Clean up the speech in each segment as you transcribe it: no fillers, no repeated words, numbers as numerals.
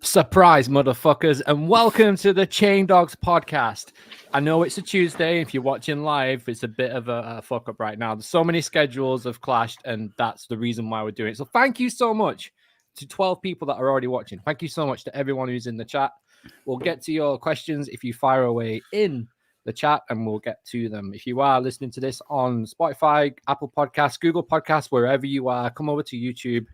Surprise, motherfuckers, and welcome to the Chain Dogs podcast. I know it's a Tuesday. If you're watching live, it's a bit of a fuck up right now. There's so many schedules have clashed, and that's the reason why we're doing it. So thank you so much to 12 people that are already watching. Thank you so much to everyone who's in the chat. We'll get to your questions if you fire away in the chat, and we'll get to them. If you are listening to this on Spotify, Apple Podcasts, Google Podcasts, wherever you are, come over to YouTube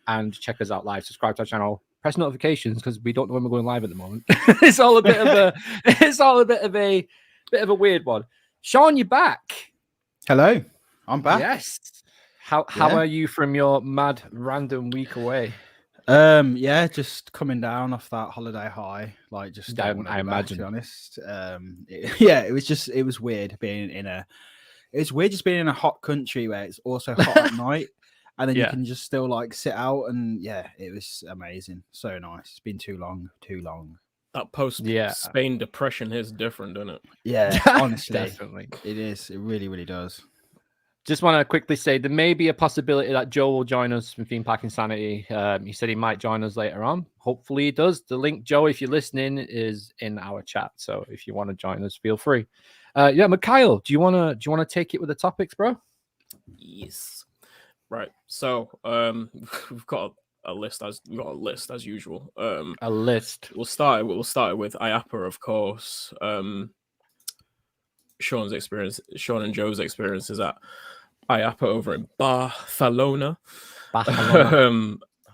and check us out live. Subscribe to our channel. Press notifications because we don't know when we're going live at the moment. It's all a bit of a weird one. Sean, you're back. Hello, I'm back. Yes. How are you from your mad random week away? Yeah, just coming down off that holiday high. Like, just I imagine. to be honest. It was weird being in a. It's weird just being in a hot country where it's also hot at night. And then you can just still like sit out, and it was amazing. So nice. It's been too long. That post Spain depression is different, isn't it? Yeah, honestly, definitely. It is. It really, really does. Just want to quickly say there may be a possibility that Joe will join us from Theme Park Insanity. He said he might join us later on. Hopefully he does. The link, Joe, if you're listening, is in our chat. So if you want to join us, feel free. Mikhail, do you wanna take it with the topics, bro? Yes. Right, so we've got a list as usual. A list. We'll start with IAAPA, of course. Sean and Joe's experiences at IAAPA over in Barcelona.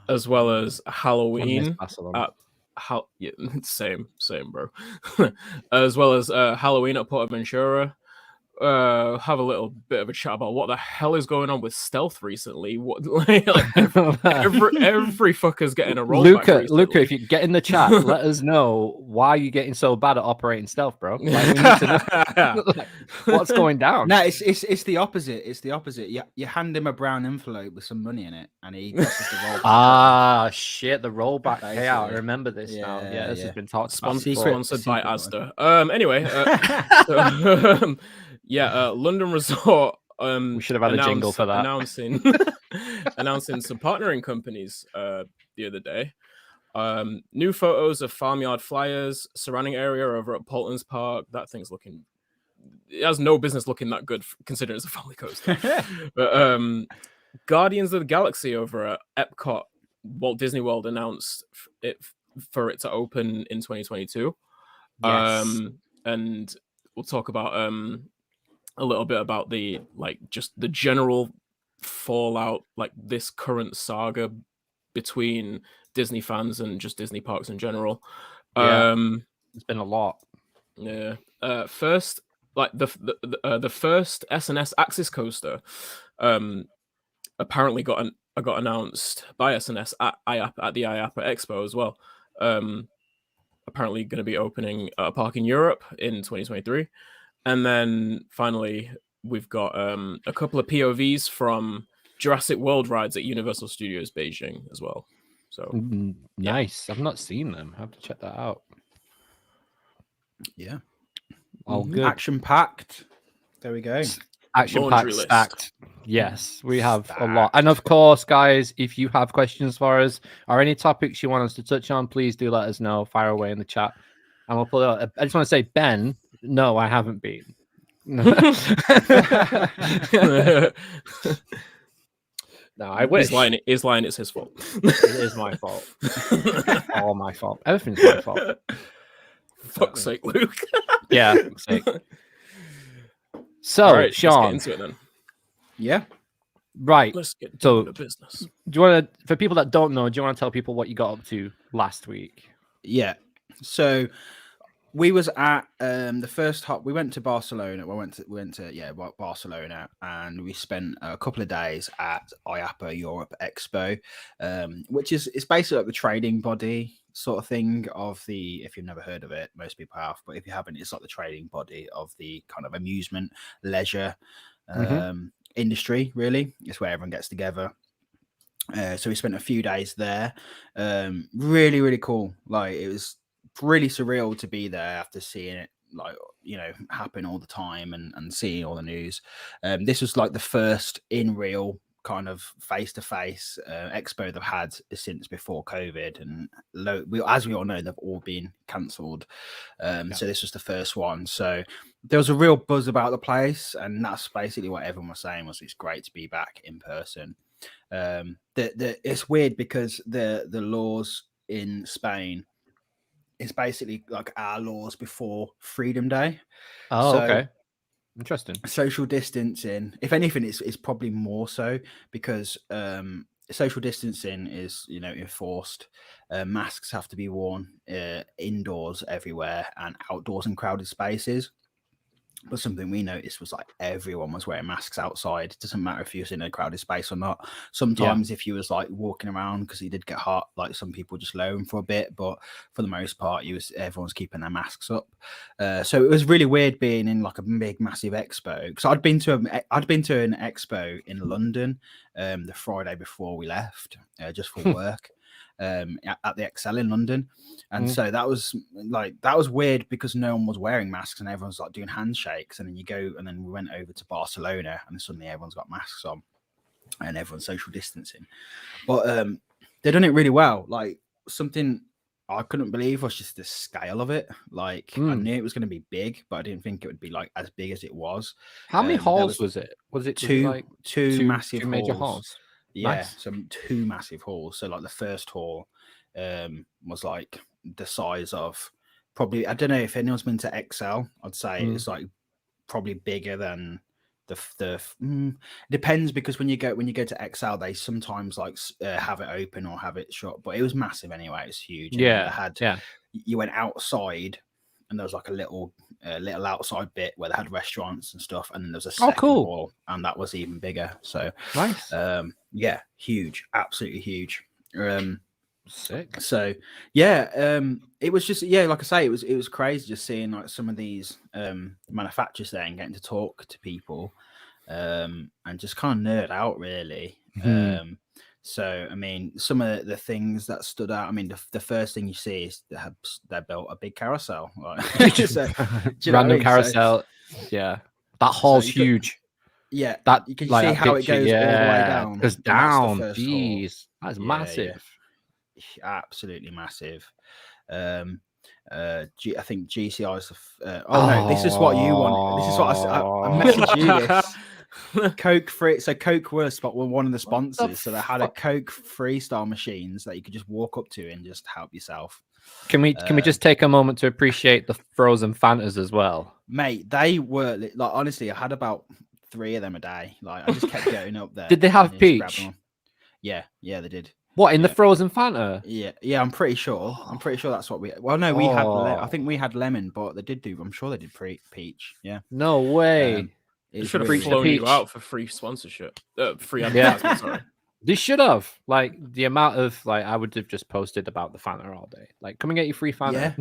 As well as Halloween same, bro. As well as Halloween at PortAventura. Have a little bit of a chat about what the hell is going on with stealth recently. What every fucker's getting a rollback. Luca, if you get in the chat, let us know why you're getting so bad at operating stealth, bro. Like, we need to know like, what's going down. No, it's the opposite. It's the opposite. You hand him a brown envelope with some money in it, and he presses the rollback. Ah, shit, the rollback payout. I remember this now. Yeah, this has been talked about. Sponsored by Asda. Anyway. London Resort. We should have had a jingle for that. Announcing some partnering companies the other day. New photos of farmyard flyers, surrounding area over at Paulton's Park. That thing's it has no business looking that good considering it's a family coaster. But Guardians of the Galaxy over at Epcot, Walt Disney World announced for it to open in 2022. Yes. And we'll talk about a little bit about the general fallout, like this current saga between Disney fans and just Disney parks in general. It's been a lot. Yeah. First, like the first S&S Axis coaster, apparently got announced by S&S at the IAAPA Expo as well. Apparently going to be opening a park in Europe in 2023. And then finally, we've got a couple of POVs from Jurassic World rides at Universal Studios Beijing as well. So nice. I've not seen them. I have to check that out. Yeah. All good. Action packed. There we go. Action packed, stacked. Yes, we have a lot. And of course, guys, if you have questions for us or any topics you want us to touch on, please do let us know. Fire away in the chat. And we'll pull it up. I just want to say, Ben, no, I haven't been. No, I wish. He's lying. It's his fault. It is my fault. All my fault. Everything's my fault. Fuck's sake, Luke. Yeah. Sake. So, right, Sean. Let's get into it then. Yeah. Right. Let's get to business. Do you want to, for people that don't know, do you want to tell people what you got up to last week? Yeah. So we was at the first hop. We went to Barcelona. We went to Barcelona, and we spent a couple of days at IAAPA Europe Expo, which is basically like the trading body sort of thing of the. If you've never heard of it, most people have, but if you haven't, it's like the trading body of the kind of amusement, leisure industry. Really, it's where everyone gets together. So we spent a few days there. Really, really cool. Like, it was really surreal to be there after seeing it, like, happen all the time and seeing all the news. This was like the first in real kind of face-to-face expo they've had since before COVID, and as we all know, they've all been cancelled. So this was the first one. So there was a real buzz about the place, and that's basically what everyone was saying, was it's great to be back in person. It's weird because the laws in Spain is basically like our laws before Freedom Day. Oh, okay. Interesting. Social distancing, if anything, it's probably more so because social distancing is enforced. Masks have to be worn indoors everywhere and outdoors in crowded spaces. But something we noticed was like everyone was wearing masks outside. It doesn't matter if you're in a crowded space or not. Sometimes if you was like walking around, because you did get hot, like some people just lower them for a bit, but for the most part, everyone's keeping their masks up. So it was really weird being in like a big, massive expo. Because I'd been to an expo in London the Friday before we left, just for work. At the Excel in London, and so that was weird because no one was wearing masks and everyone's like doing handshakes, and then you go, and then we went over to Barcelona and suddenly everyone's got masks on and everyone's social distancing. But they've done it really well. Like, something I couldn't believe was just the scale of it. Like, I knew it was going to be big, but I didn't think it would be like as big as it was. How many halls was it? Was it two massive major halls? Yeah, Nice. some 2 massive halls. So like the first hall was like the size of, probably, I don't know if anyone's been to Excel, I'd say it's like probably bigger than depends, because when you go to Excel, they sometimes like have it open or have it shut, but it was massive anyway. It's huge. You went outside and there was like a little outside bit where they had restaurants and stuff, and then there was a second hall, and that was even bigger. So nice. Huge, absolutely huge. Sick. So it was just like I say, it was crazy just seeing like some of these manufacturers there and getting to talk to people and just kind of nerd out, really. So, I mean, some of the things that stood out, I mean, the first thing you see is they built a big carousel. Like, random carousel. That hall's huge. Yeah, that you can see how it goes all the way down. It goes down. Jeez, that's massive. Absolutely massive. I think GCI is no, this is what you want. This is what I messaged you this. Coke free. So Coke were one of the sponsors. So they had a Coke freestyle machines that you could just walk up to and just help yourself. Can we just take a moment to appreciate the frozen Fantas as well, mate? They were like, honestly, I had about 3 of them a day. Like, I just kept going up there. Did they have peach? Yeah, they did. What, in the frozen Fanta? Yeah, I'm pretty sure. That's what we. Well, no, we had. I think we had lemon, but they did do. I'm sure they did peach. Yeah. No way. They should have flown you out for free sponsorship, free advertisement. Sorry. They should have. Like, the amount of I would have just posted about the Fanta all day. Like, come and get your free Fanta.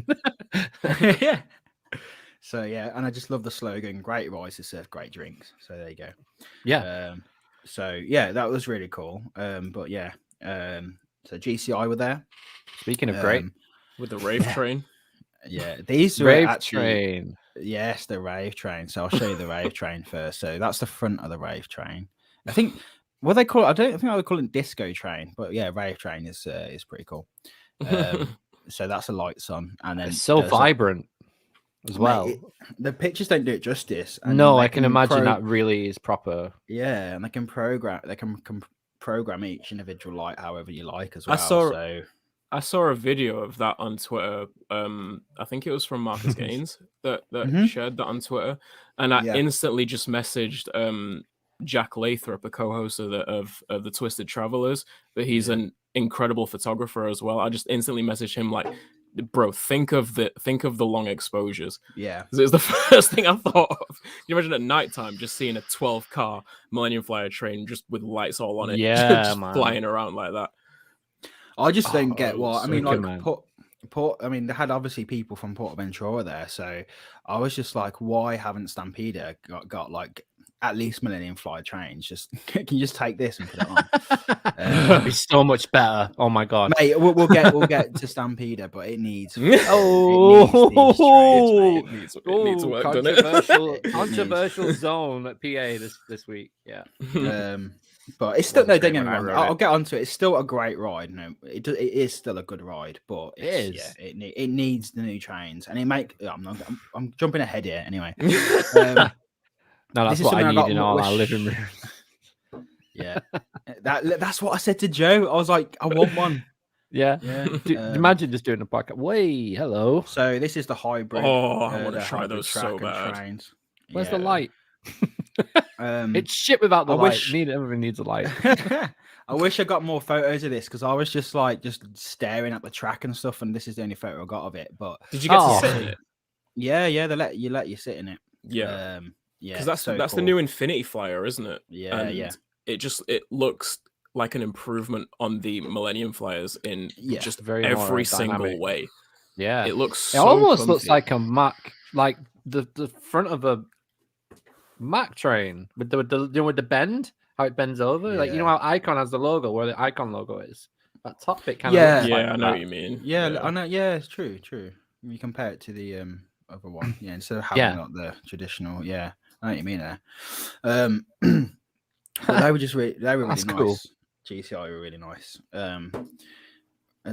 Yeah. So and I just love the slogan: "Great rices serve great drinks." So there you go. Yeah. That was really cool. But so GCI were there. Speaking of great, with the Rave Train. Yeah, these were Rave actually Train. Yes, the Rave Train. So I'll show you the Rave Train first. So that's the front of the Rave Train. I think what they call it, I don't think I would call it Disco Train, but yeah, Rave Train is pretty cool. So that's the lights on, and then it's so vibrant as well. The pictures don't do it justice. No, I can imagine that really is proper. Yeah, and they can program each individual light however you like as well. I saw a video of that on Twitter. I think it was from Marcus Gaines that shared that on Twitter, and I instantly just messaged Jack Lathrop, a co-host of the Twisted Travelers, that he's an incredible photographer as well. I just instantly messaged him like, bro, think of the long exposures. Yeah, it was the first thing I thought of. Can you imagine at nighttime just seeing a 12-car Millennium Flyer train just with lights all on it, just flying around like that? I just don't get what I mean. Like, I mean, they had obviously people from PortAventura there, so I was just like, why haven't Stampeder got like at least Millennium Fly trains. Just can you just take this and put it on? It'd be so much better. Oh my god, Mate, we'll get to Stampeder, but it needs these trains, mate. It needs work, doesn't it? controversial zone at PA this week. Yeah. But it's still Wasn't don't great get me when I wrong. rode I'll it. get onto it. It's still a great ride. No, it is still a good ride, but It it's, is. it needs the new trains, and I'm jumping ahead here anyway. No, This that's is what I something I need got in all our wish- living rooms. Yeah, that's what I said to Joe. I was like, I want one. Yeah. Yeah. Imagine just doing a podcast. Way, hello. So this is the hybrid. Oh, I want to the try hybrid those track so and bad. trains. Where's the Yeah. light? Um, It's shit without the I light. wish- Everyone needs a light. I wish I got more photos of this because I was just staring at the track and stuff, and this is the only photo I got of it. But Did you get Oh. to sit in it? yeah, they let you sit in it. Yeah, Yeah, because that's so the cool. new Infinity Flyer, isn't it? Yeah, And yeah. It looks like an improvement on the Millennium Flyers in Yeah, just very more every single dynamic. way. Yeah. It looks It so almost looks comfy. like a Mac, like the front of a Mac train with the bend, how it bends over. Like, you know Yeah. how Icon has the logo, where the Icon logo is. That top bit kind Yeah. of looks like Yeah, I know what that. you mean. Yeah, I know. Yeah, it's true. You compare it to the other one, yeah, instead of having Yeah. like the traditional. Yeah, I know what you mean there. But they were just they were really That's nice. cool. GCI were really nice.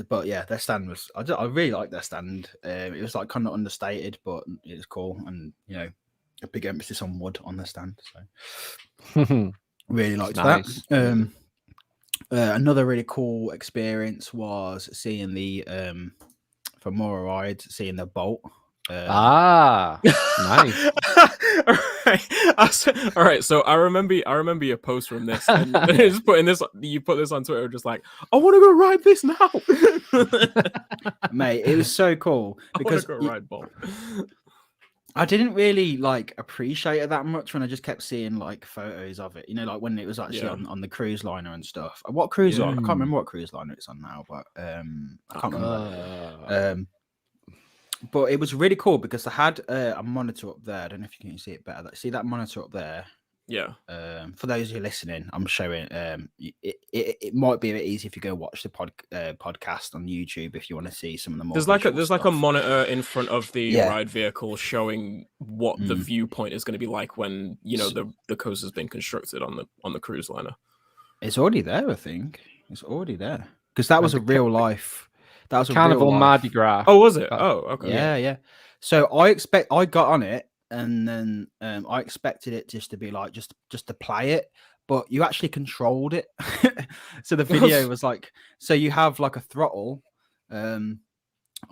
But yeah, their stand was. I really liked their stand. It was like kind of understated, but it was cool, and a big emphasis on wood on the stand. So really liked Nice. that. Another really cool experience was seeing the for more rides, seeing the Bolt. Nice. All right. So I remember your post from this, and just putting this. You put this on Twitter, just like, I want to go ride this now, Mate, it was so cool because I want to go ride Bolt. I didn't really appreciate it that much when I just kept seeing photos of it. Like when it was actually on the cruise liner and stuff. What cruise liner? I can't remember what cruise liner it's on now, but I can't remember. But it was really cool because I had a monitor up there. I don't know if you can see it better. See that monitor up there? Yeah. For those who are listening, I'm showing. It might be a bit easy if you go watch the podcast on YouTube if you want to see some of the more. There's like a monitor in front of the ride vehicle showing what the Mm. viewpoint is going to be like when the coaster's been constructed on the cruise liner. It's already there, I think. It's already there because that was a real life. That was a Carnival real life. Mardi Gras. Oh, was it? Oh, okay. Yeah. So I got on it, and then I expected it just to be just to play it, but you actually controlled it. So the video was so you have a throttle on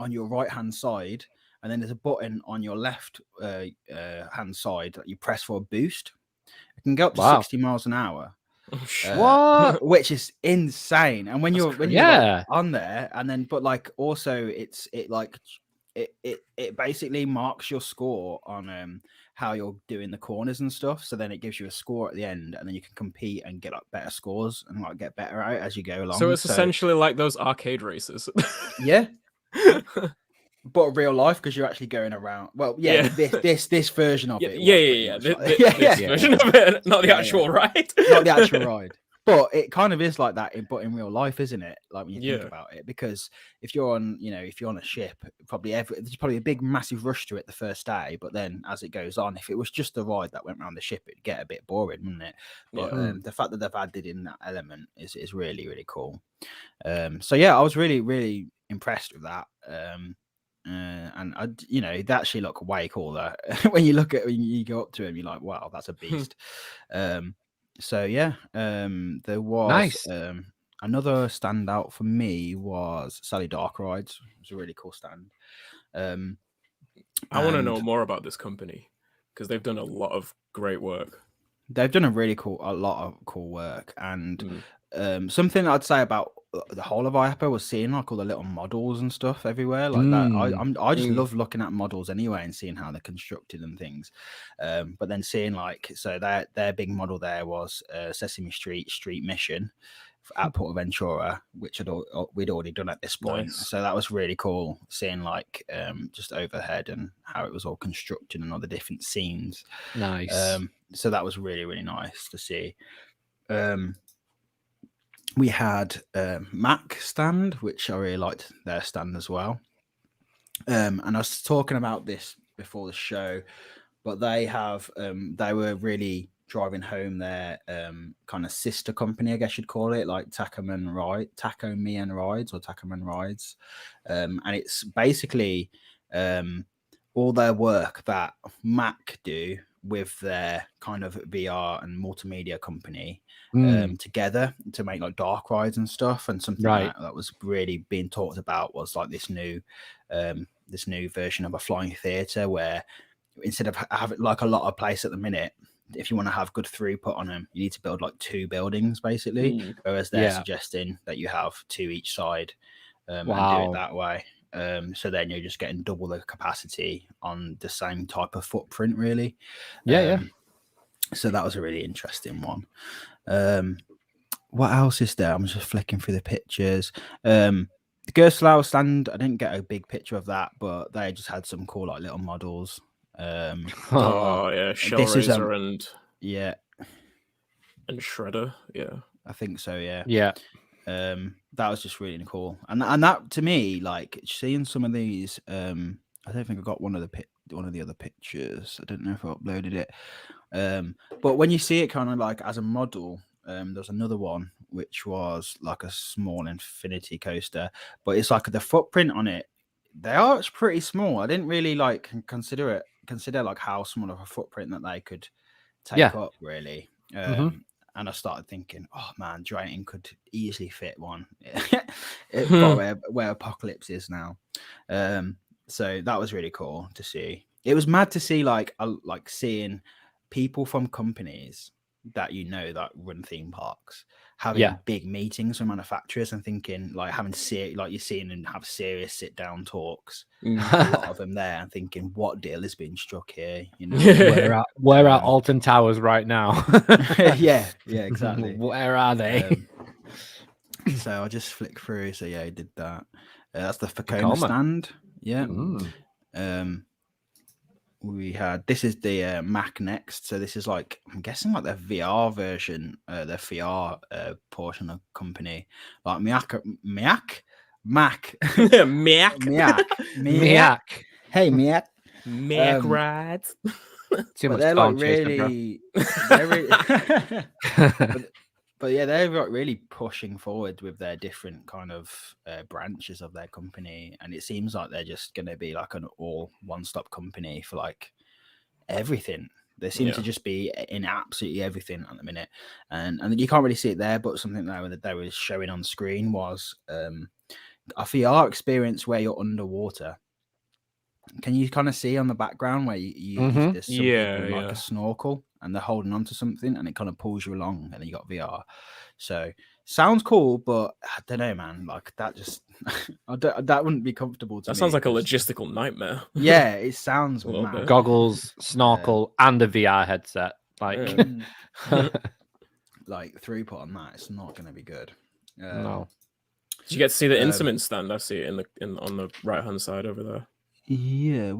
your right hand side, and then there's a button on your left hand side that you press for a boost. It can go up to 60 miles an hour. Oh, shit. What? Which is insane. And when you're on there, and then also it basically marks your score on how you're doing the corners and stuff. So then it gives you a score at the end, and then you can compete and get better scores and get better out as you go along. So it's essentially like those arcade races. Yeah. But real life, because you're actually going around. Well, yeah. This version of it. This version of it, not the actual ride. Not the actual ride. But it kind of is like that, but in real life, isn't it? Like when you think about it, because if you're on a ship, there's probably a big, massive rush to it the first day. But then as it goes on, if it was just the ride that went around the ship, it'd get a bit boring, wouldn't it? But the fact that they've added in that element is really, really cool. So yeah, I was really, really impressed with that. And they actually look way cooler when you go up to him. You're like, wow, that's a beast. So yeah, there was Nice. Another standout for me was Sally Dark Rides. It was a really cool stand. I want to know more about this company because they've done a lot of great work. They've done a lot of cool work, and something I'd say about the whole of IAAPA was seeing all the little models and stuff everywhere that. I just love looking at models anyway and seeing how they're constructed and things. But then seeing so their big model there was Sesame Street Mission at PortAventura, which we'd already done at this point. Nice. So that was really cool seeing like just overhead and how it was all constructed and all the different scenes. Nice. So that was really, really nice to see. We had Mac stand, which I really liked their stand as well. And I was talking about this before the show, but they were really driving home their kind of sister company, I guess you'd call it, like Tacoman Rides. And it's basically all their work that Mac do with their kind of VR and multimedia company together to make like dark rides and stuff. And something that was really being talked about was like this new version of a flying theater, where instead of having like a lot of place at the minute, if you want to have good throughput on them, you need to build like 2 buildings basically. Whereas they're suggesting that you have 2 each side and do it that way. So then you're just getting double the capacity on the same type of footprint, really. So that was a really interesting one. What else is there? I'm just flicking through the pictures. The Carousel stand, I didn't get a big picture of that, but they just had some cool like little models. Shellraiser and Shredder. I think so. That was just really cool, and that to me, like seeing some of these. I don't think I got one of the other pictures. I don't know if I uploaded it. But when you see it kind of like as a model, there's another one which was like a small infinity coaster, but it's like the footprint on it. They are pretty small. I didn't really like consider like how small of a footprint that they could take up, really. And I started thinking, oh man, Drayton could easily fit one where Apocalypse is now. So that was really cool to see. It was mad to see like seeing people from companies that that run theme parks having big meetings with manufacturers and thinking like you're seeing and have serious sit down talks. A lot of them there and thinking, what deal has been struck here? We're at Alton Towers right now. Exactly. Where are they? So I just flick through. So I did that. That's the Vekoma stand. We had, this is the Mac next. So this is like, I'm guessing like their VR version, their VR portion of company, like Mac. Hey, Mac. Mac rides. Too much they're time like chasing, but yeah, they're like really pushing forward with their different kind of branches of their company, and it seems like they're just going to be like an all one-stop company for like everything. They seem to just be in absolutely everything at the minute, and you can't really see it there, but something that they were showing on screen was a VR experience where you're underwater. Can you kind of see on the background where there's some people in like a snorkel and they're holding on to something and it kind of pulls you along, and then you got VR. So sounds cool, but I don't know, man. Like that just that wouldn't be comfortable to me. That sounds like a logistical nightmare. Yeah, it sounds mad. Goggles, snorkel, and a VR headset. Like, like throughput on that, it's not going to be good. No. Did you get to see the instrument stand? I see it on the right hand side over there. Yeah,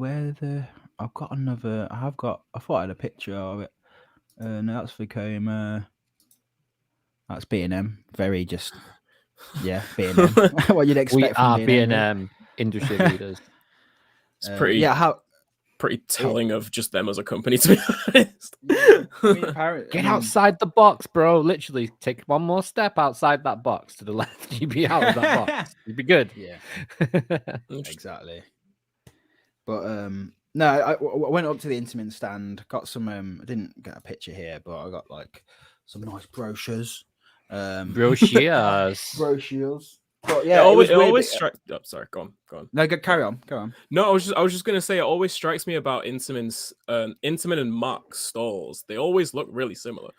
I've got another. I thought I had a picture of it. No, that's Vekoma. That's B&M. Very just, B&M. What you'd expect. We are B&M industry leaders. It's pretty. Pretty telling of just them as a company, to be honest. Get outside the box, bro. Literally, take one more step outside that box to the left. You'd be out of that box. You'd be good. Yeah, exactly. But no, I went up to the Intamin stand, got some. I didn't get a picture here, but I got like some nice brochures. Brochures. But yeah, it always strikes. Oh, sorry, go on. No, carry on. No, I was just gonna say, it always strikes me about Intamin and Mark stalls. They always look really similar.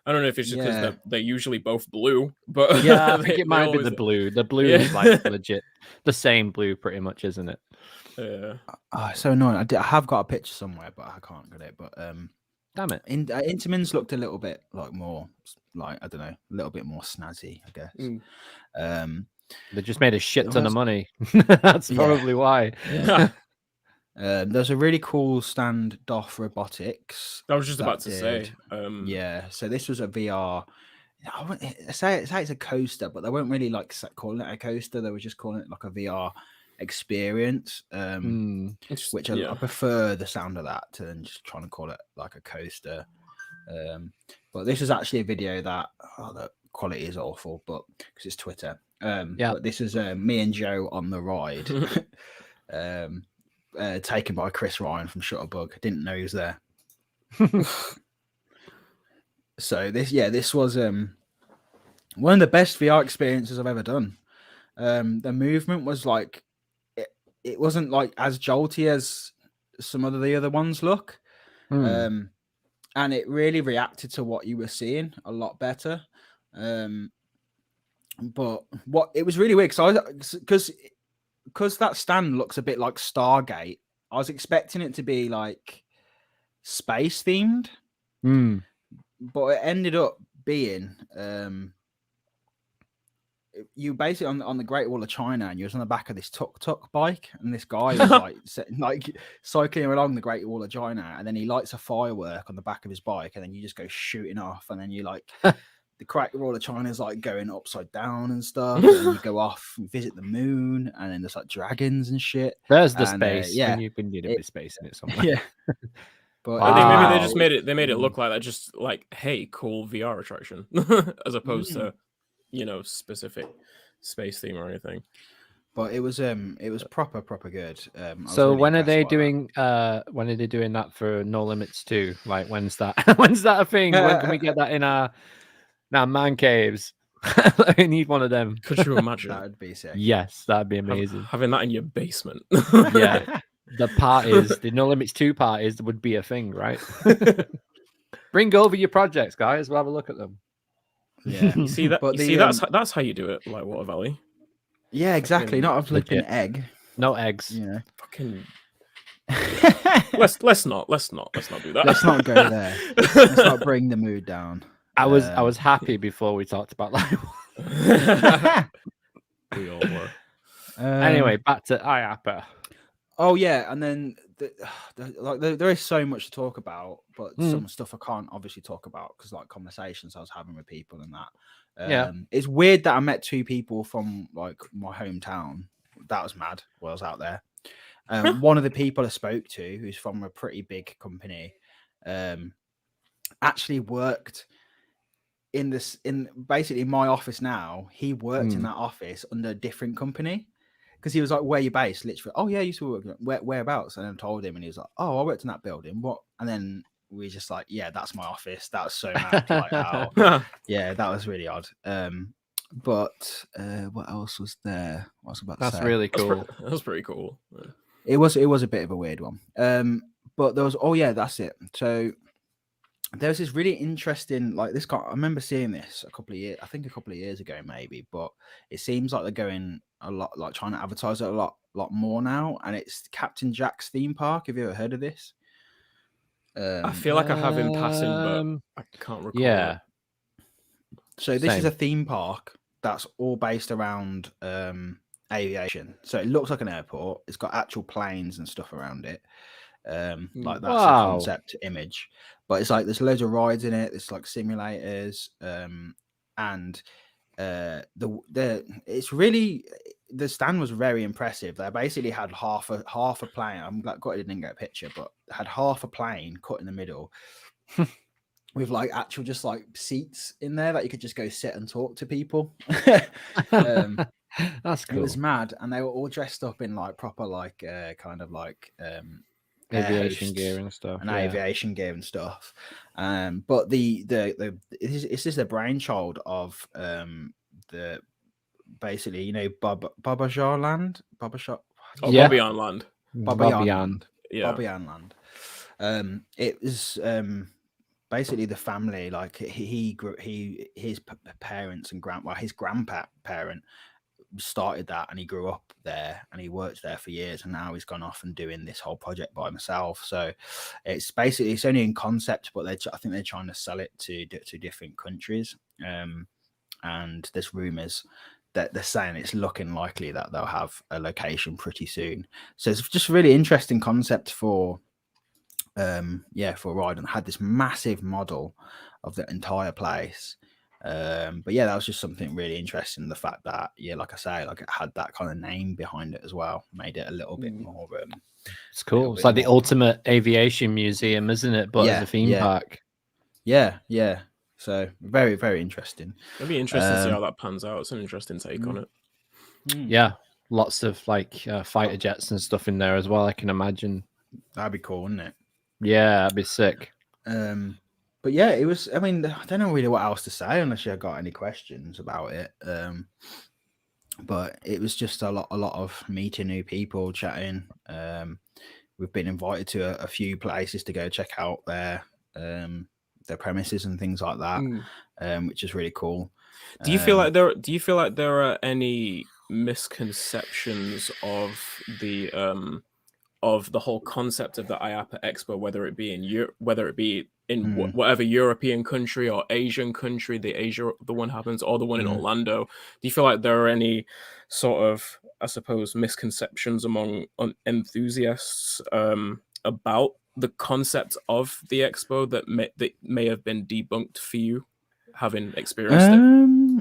I don't know if it's just because they're usually both blue, but I think it might be the blue. The blue is like legit the same blue, pretty much, isn't it? Yeah. Oh, so annoying. I have got a picture somewhere, but I can't get it. But Damn it. Intamin's looked a little bit like more like, I don't know, a little bit more snazzy, I guess. Mm. They just made a shit There ton of was- money. That's Yeah. probably why. There's a really cool stand, Doff Robotics. I was just that about to say. did- yeah, so this was a VR. I wouldn't say it's a coaster, but they weren't really like calling it a coaster. They were just calling it like a VR experience. Which I prefer the sound of that to then just trying to call it like a coaster. But this is actually a video that the quality is awful, but because it's Twitter. But this is me and Joe on the ride, taken by Chris Ryan from Shutterbug. I didn't know he was there. So this was one of the best VR experiences I've ever done. The movement was like it wasn't like as jolty as some of the other ones look. And it really reacted to what you were seeing a lot better. But what it was really weird because that stand looks a bit like Stargate. I was expecting it to be like space themed, but it ended up being you basically on the Great Wall of China, and you was on the back of this tuk-tuk bike, and this guy was like cycling along the Great Wall of China, and then he lights a firework on the back of his bike, and then you just go shooting off, and then you like the Great Wall of China is like going upside down and stuff, and then you go off and visit the moon, and then there's like dragons and shit. There's the and, space. yeah, we need a bit space in it somewhere. Yeah. But maybe they just made it look like that, just like, hey, cool VR attraction, as opposed to specific space theme or anything. But it was proper good. So really when are they impressed by doing when are they doing that for No Limits 2? Like when's that when's that a thing? When can we get that in our man caves? I need one of them. Could you imagine? That would be sick. Yes, that'd be amazing. Having that in your basement. Yeah. The parties, the No Limits 2 parties would be a thing, right? Bring over your projects, guys. We'll have a look at them. Yeah. You see that? That's how you do it, like Water Valley. Yeah, exactly. Fucking Not a flipping legit. egg. No eggs. You know. Fucking. let's not do that. Let's not go there. Let's not bring the mood down. I was happy before we talked about that. We all were. Anyway, back to IAAPA. Oh yeah, and then there is so much to talk about, but some stuff I can't obviously talk about because like conversations I was having with people and that. It's weird that I met two people from like my hometown. That was mad while I was out there. One of the people I spoke to, who's from a pretty big company, actually worked in basically my office now. He worked in that office under a different company. Because he was like, "Where you based?" Literally, "Oh yeah, I used to work whereabouts?" And then I told him, and he was like, "Oh, I worked in that building." What? And then we just like, "Yeah, that's my office." That was so mad. Like, how? Yeah, that was really odd. But what else was there? What was I about to say? That's really cool. That was pretty cool. It was a bit of a weird one. But there was that's it. So there was this really interesting, like this guy. I remember seeing this a couple of years ago, maybe. But it seems like they're going a lot, like trying to advertise it a lot more now. And it's Captain Jack's theme park. Have you ever heard of this? I feel like I have in passing, but I can't recall. Yeah. So this is a theme park that's all based around aviation. So it looks like an airport. It's got actual planes and stuff around it. Like that's a concept image, but it's like there's loads of rides in it. There's like simulators, and it's really, the stand was very impressive. They basically had half a plane. I'm glad I didn't get a picture, but had half a plane cut in the middle. With like actual just like seats in there that you could just go sit and talk to people. That's cool. It was mad, and they were all dressed up in like proper like kind of like aviation gear and stuff. Aviation gear and stuff. But it's just the brainchild of the basically, you know, Babajar Land. Bobbejaanland Land. Bobbejaanland. Yeah. Bobbejaanland. It was basically the family, like his parents and his grandparent started that, and he grew up there, and he worked there for years, and now he's gone off and doing this whole project by himself. So it's only in concept, but I think they're trying to sell it to different countries. And there's rumors that they're saying it's looking likely that they'll have a location pretty soon. So it's just a really interesting concept for a ride, and had this massive model of the entire place. But yeah, that was just something really interesting. The fact that, like I say, like it had that kind of name behind it as well, made it a little bit more. It's cool. It's like the ultimate aviation museum, isn't it? But as a theme park. Yeah. So very, very interesting. It'll be interesting to see how that pans out. It's an interesting take on it. Yeah, lots of like fighter jets and stuff in there as well, I can imagine. That'd be cool, wouldn't it? Yeah, that'd be sick. But yeah, it was. I mean, I don't know really what else to say unless you got any questions about it. But it was just a lot of meeting new people, chatting. We've been invited to a few places to go check out their premises and things like that, which is really cool. Do you feel like there are any misconceptions of the whole concept of the IAAPA Expo, whether it be in Europe, whether it be in whatever European country or Asian country, the one happens, or the one in Orlando? Do you feel like there are any sort of, I suppose, misconceptions among enthusiasts about the concept of the expo that may have been debunked for you, having experienced it?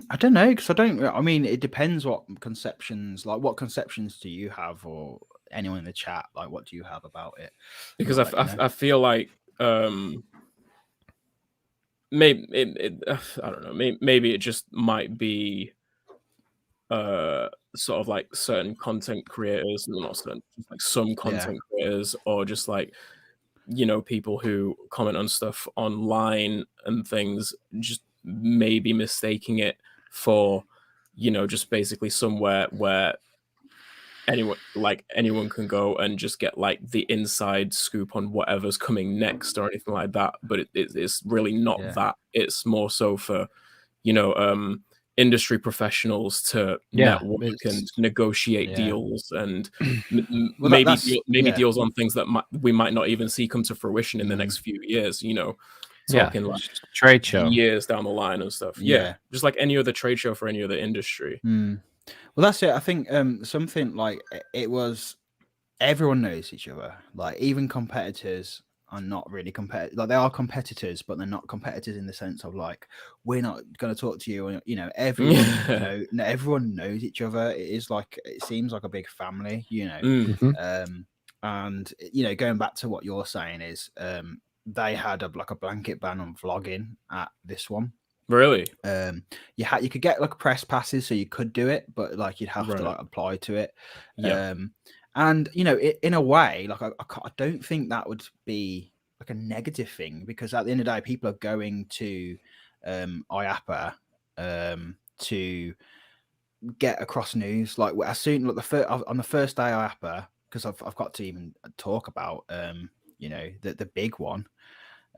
I don't know, because I mean, it depends what conceptions do you have, or anyone in the chat, like what do you have about it? Because I feel like maybe I don't know, maybe it just might be sort of like certain content creators, not certain, just like some content creators, or just like, people who comment on stuff online and things, just maybe mistaking it for, just basically somewhere where anyone can go and just get like the inside scoop on whatever's coming next or anything like that. But it's really not that. It's more so for, industry professionals to network and negotiate deals, and maybe deals on things that we might not even see come to fruition in the next few years, talking like trade show years down the line and stuff. Just like any other trade show for any other industry. Well, that's it. I think something like it was, everyone knows each other, like even competitors are not really competitive. Like they are competitors, but they're not competitors in the sense of like, we're not going to talk to you. Everyone, everyone knows each other. It is like, it seems like a big family, and going back to what you're saying is, they had a blanket ban on vlogging at this one. Really? You could get like press passes, so you could do it, but like you'd have to like apply to it. And in a way, like I don't think that would be like a negative thing, because at the end of the day, people are going to IAAPA to get across news. Like as soon on the first day IAAPA, because I've got to even talk about the big one.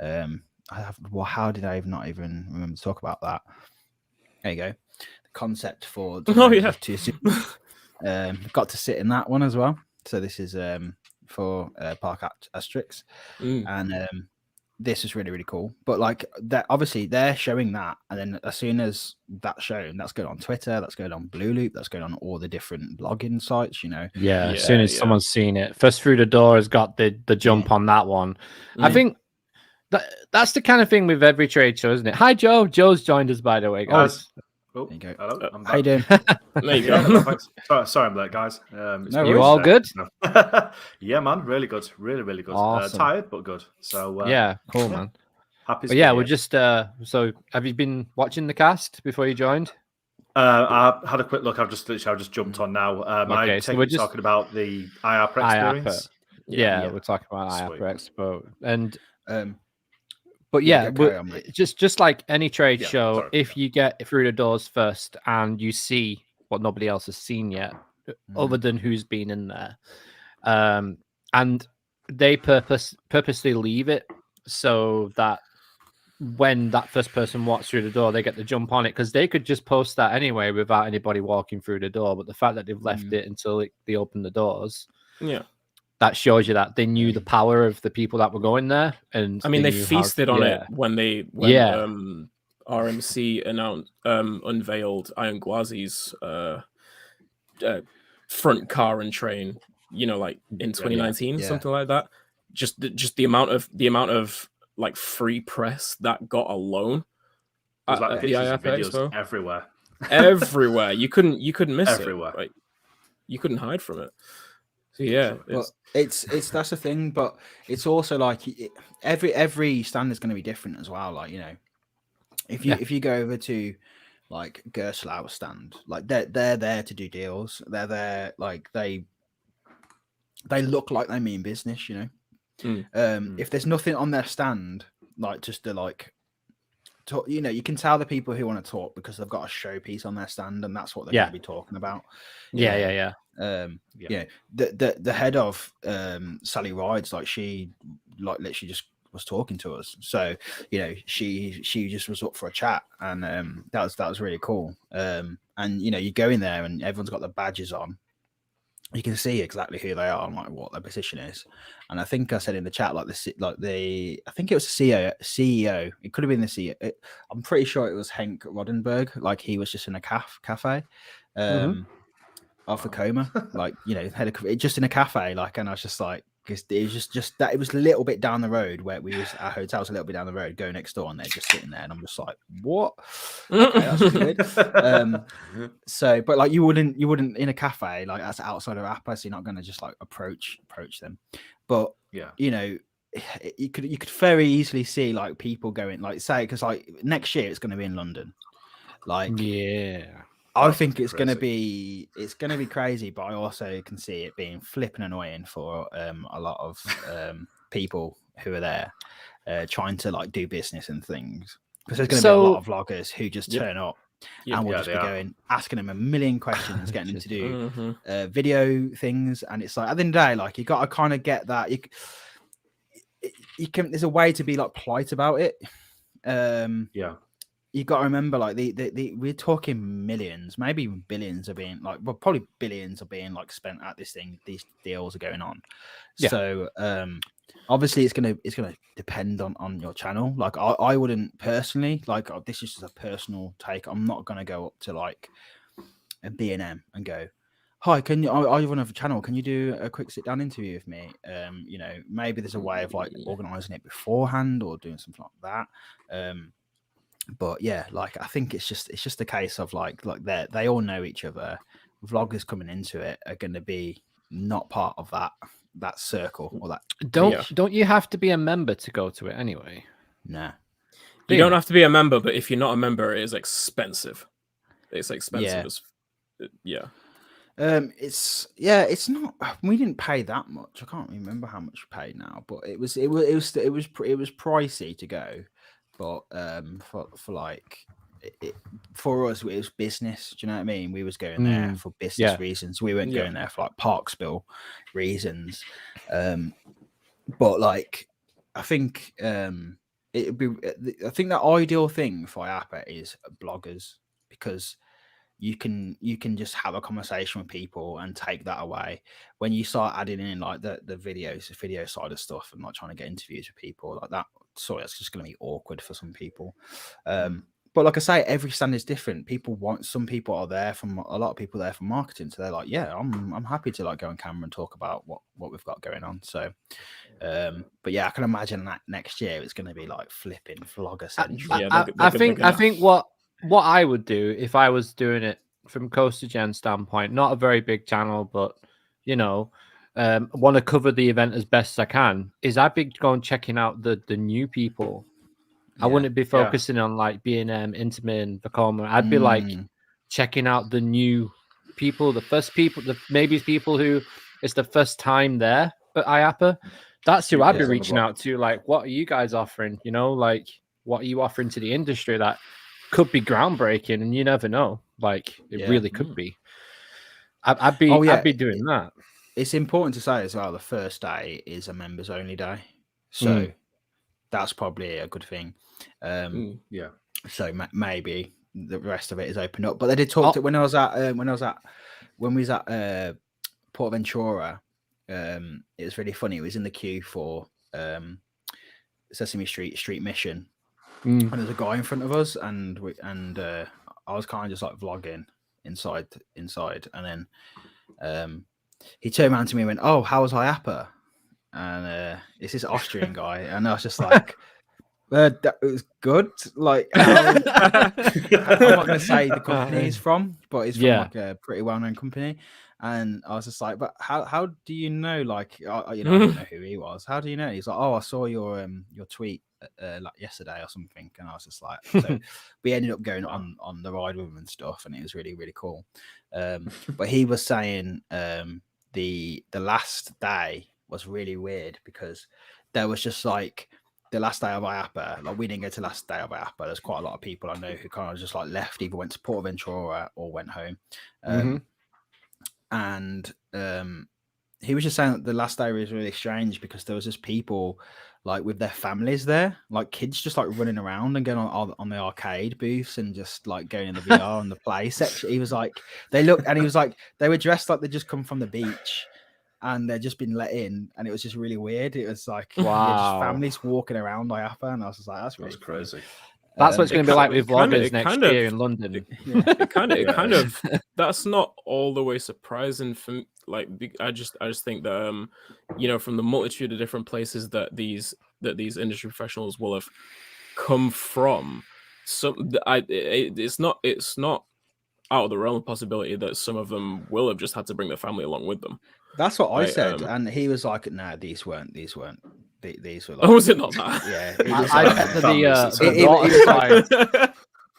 How did I not even remember to talk about that? There you go. The concept for got to sit in that one as well. So this is for Park Astrix, and this is really, really cool. But like that, obviously they're showing that, and then as soon as that's shown, that's going on Twitter, that's going on Blue Loop, that's going on all the different blogging sites. As soon as someone's seen it, first through the door has got the jump on that one. I think that's the kind of thing with every trade show, isn't it? Hi, Joe. Joe's joined us, by the way, guys. Oh, there you go. Hello. How you doing? There you go. Thanks. Sorry, I'm late, guys. You all good? Yeah, man. Really good. Really, really good. Awesome. Tired, but good. So cool, man. Happy. But yeah, we're just. So, have you been watching the cast before you joined? I had a quick look. I've just jumped on now. I so take we're it talking about the IAAPA experience. Yeah, we're talking about IAAPA Expo, and but just like any trade show, if you get through the doors first and you see what nobody else has seen yet, other than who's been in there, and they purposely leave it so that when that first person walks through the door, they get to jump on it, because they could just post that anyway without anybody walking through the door. But the fact that they've left it until they open the doors, that shows you that they knew the power of the people that were going there. And I mean, they knew feasted on it when RMC unveiled Iron Gwazi's front car and train, like in 2019, something like that. Just the amount of like free press that got alone at the IAAPA Expo everywhere. Everywhere. You couldn't miss everywhere. it. Like, you couldn't hide from it. So yeah, it's that's the thing, but it's also like every stand is going to be different as well. Like, if you go over to like Gerslau's stand, like they're there to do deals. They're there, like they look like they mean business, If there's nothing on their stand, like just to like talk, you can tell the people who want to talk because they've got a showpiece on their stand, and that's what they're going to be talking about. The head of Sally Rides, like she like literally just was talking to us, so she just was up for a chat, and that was really cool. And you go in there and everyone's got their badges on. You can see exactly who they are and like what their position is. And I think I said in the chat, I think it was the CEO. It could have been the CEO. I'm pretty sure it was Henk Rodenberg. Like, he was just in a cafe off a coma, like, just in a cafe. Like, and I was just like, because it was just that it was a little bit down the road where our hotel's a little bit down the road, go next door, and they're just sitting there, and I'm just like, what? Okay, that's weird. So, but like, you wouldn't in a cafe, like, that's outside of APA, so you're not going to just like approach them. But you could very easily see like people going, like, say, because like next year it's going to be in London, like, I think it's going to be crazy, but I also can see it being flipping annoying for a lot of people who are there trying to like do business and things, because there's going to be a lot of vloggers who just turn up and will just be going, asking them a million questions, getting them to do video things, and it's like, at the end of the day, like, you got to kind of get that. You can. There's a way to be like polite about it. You got to remember, like, we're talking millions, maybe even billions are being like, well, probably billions are being like spent at this thing. These deals are going on. So obviously it's gonna depend on your channel. Like, I wouldn't personally, like, this is just a personal take. I'm not gonna go up to like a B&M and go, hi, can you? I run a channel. Can you do a quick sit down interview with me? Maybe there's a way of like organizing it beforehand or doing something like that. But yeah, like, I think it's just a case of like they all know each other. Vloggers coming into it are going to be not part of that circle or that. Don't you have to be a member to go to it anyway? No, you don't have to be a member, but if you're not a member, it is expensive. It's expensive as it's not. We didn't pay that much. I can't remember how much we paid now, but it was pricey to go. But for like for us, it was business. Do you know what I mean? We was going there for business reasons. We weren't going there for like Parkspill reasons. But like, I think it'd be. I think the ideal thing for IAAPA is bloggers, because you can just have a conversation with people and take that away. When you start adding in like the video side of stuff and like trying to get interviews with people like that, sorry, that's just going to be awkward for some people. But like I say, every stand is different. Some people are there from a lot of people there from marketing, so they're like, yeah, I'm happy to like go on camera and talk about what we've got going on. So but yeah, I can imagine that next year it's going to be like flipping vlogger central. I think what I would do if I was doing it from Coastergen standpoint, not a very big channel, but want to cover the event as best as I can, is I'd be going checking out the new people. I wouldn't be focusing on like being Intamin, Vekoma. I'd be like checking out the new people, the first people, maybe people who it's the first time there at IAAPA. That's who I'd be reaching out to. Like, what are you guys offering? Like, what are you offering to the industry that could be groundbreaking? And you never know. Like, it really could be. I'd be doing that. It's important to say as well, the first day is a members only day. So that's probably a good thing. Yeah. So maybe the rest of it is opened up. But they did talk to when we was at PortAventura. It was really funny. It was in the queue for Sesame Street Mission, and there's a guy in front of us, and I was kind of just like vlogging inside, and then he turned around to me and went, "Oh, how was IAAPA?" And it's this Austrian guy, and I was just like, "That was good." Like, I'm not going to say the company he's from, but it's from like a pretty well-known company. And I was just like, "But how do you know?" Like, I didn't know who he was. How do you know? He's like, "Oh, I saw your tweet like yesterday or something." And I was just like, so we ended up going on the ride with him and stuff, and it was really, really cool. But he was saying the last day was really weird because there was just like the last day of IAAPA, like we didn't go to the last day of IAAPA. There's quite a lot of people I know who kind of just like left, either went to PortAventura or went home. And he was just saying that the last day was really strange because there was just people like with their families there, like kids just like running around and going on the arcade booths and just like going in the VR and the play section. He was like, he was like, they were dressed like they just come from the beach and they'd just been let in, and it was just really weird. It was like just families walking around IAAPA, and I was just like, that's crazy. That's what it's going to be like with vloggers next year in London. It kind of that's not all the way surprising for me. Like, I just think that from the multitude of different places that these industry professionals will have come from, it's not out of the realm of possibility that some of them will have just had to bring their family along with them. That's what I said, and he was like, "No, these weren't. These were like." Oh, was it not that? Yeah,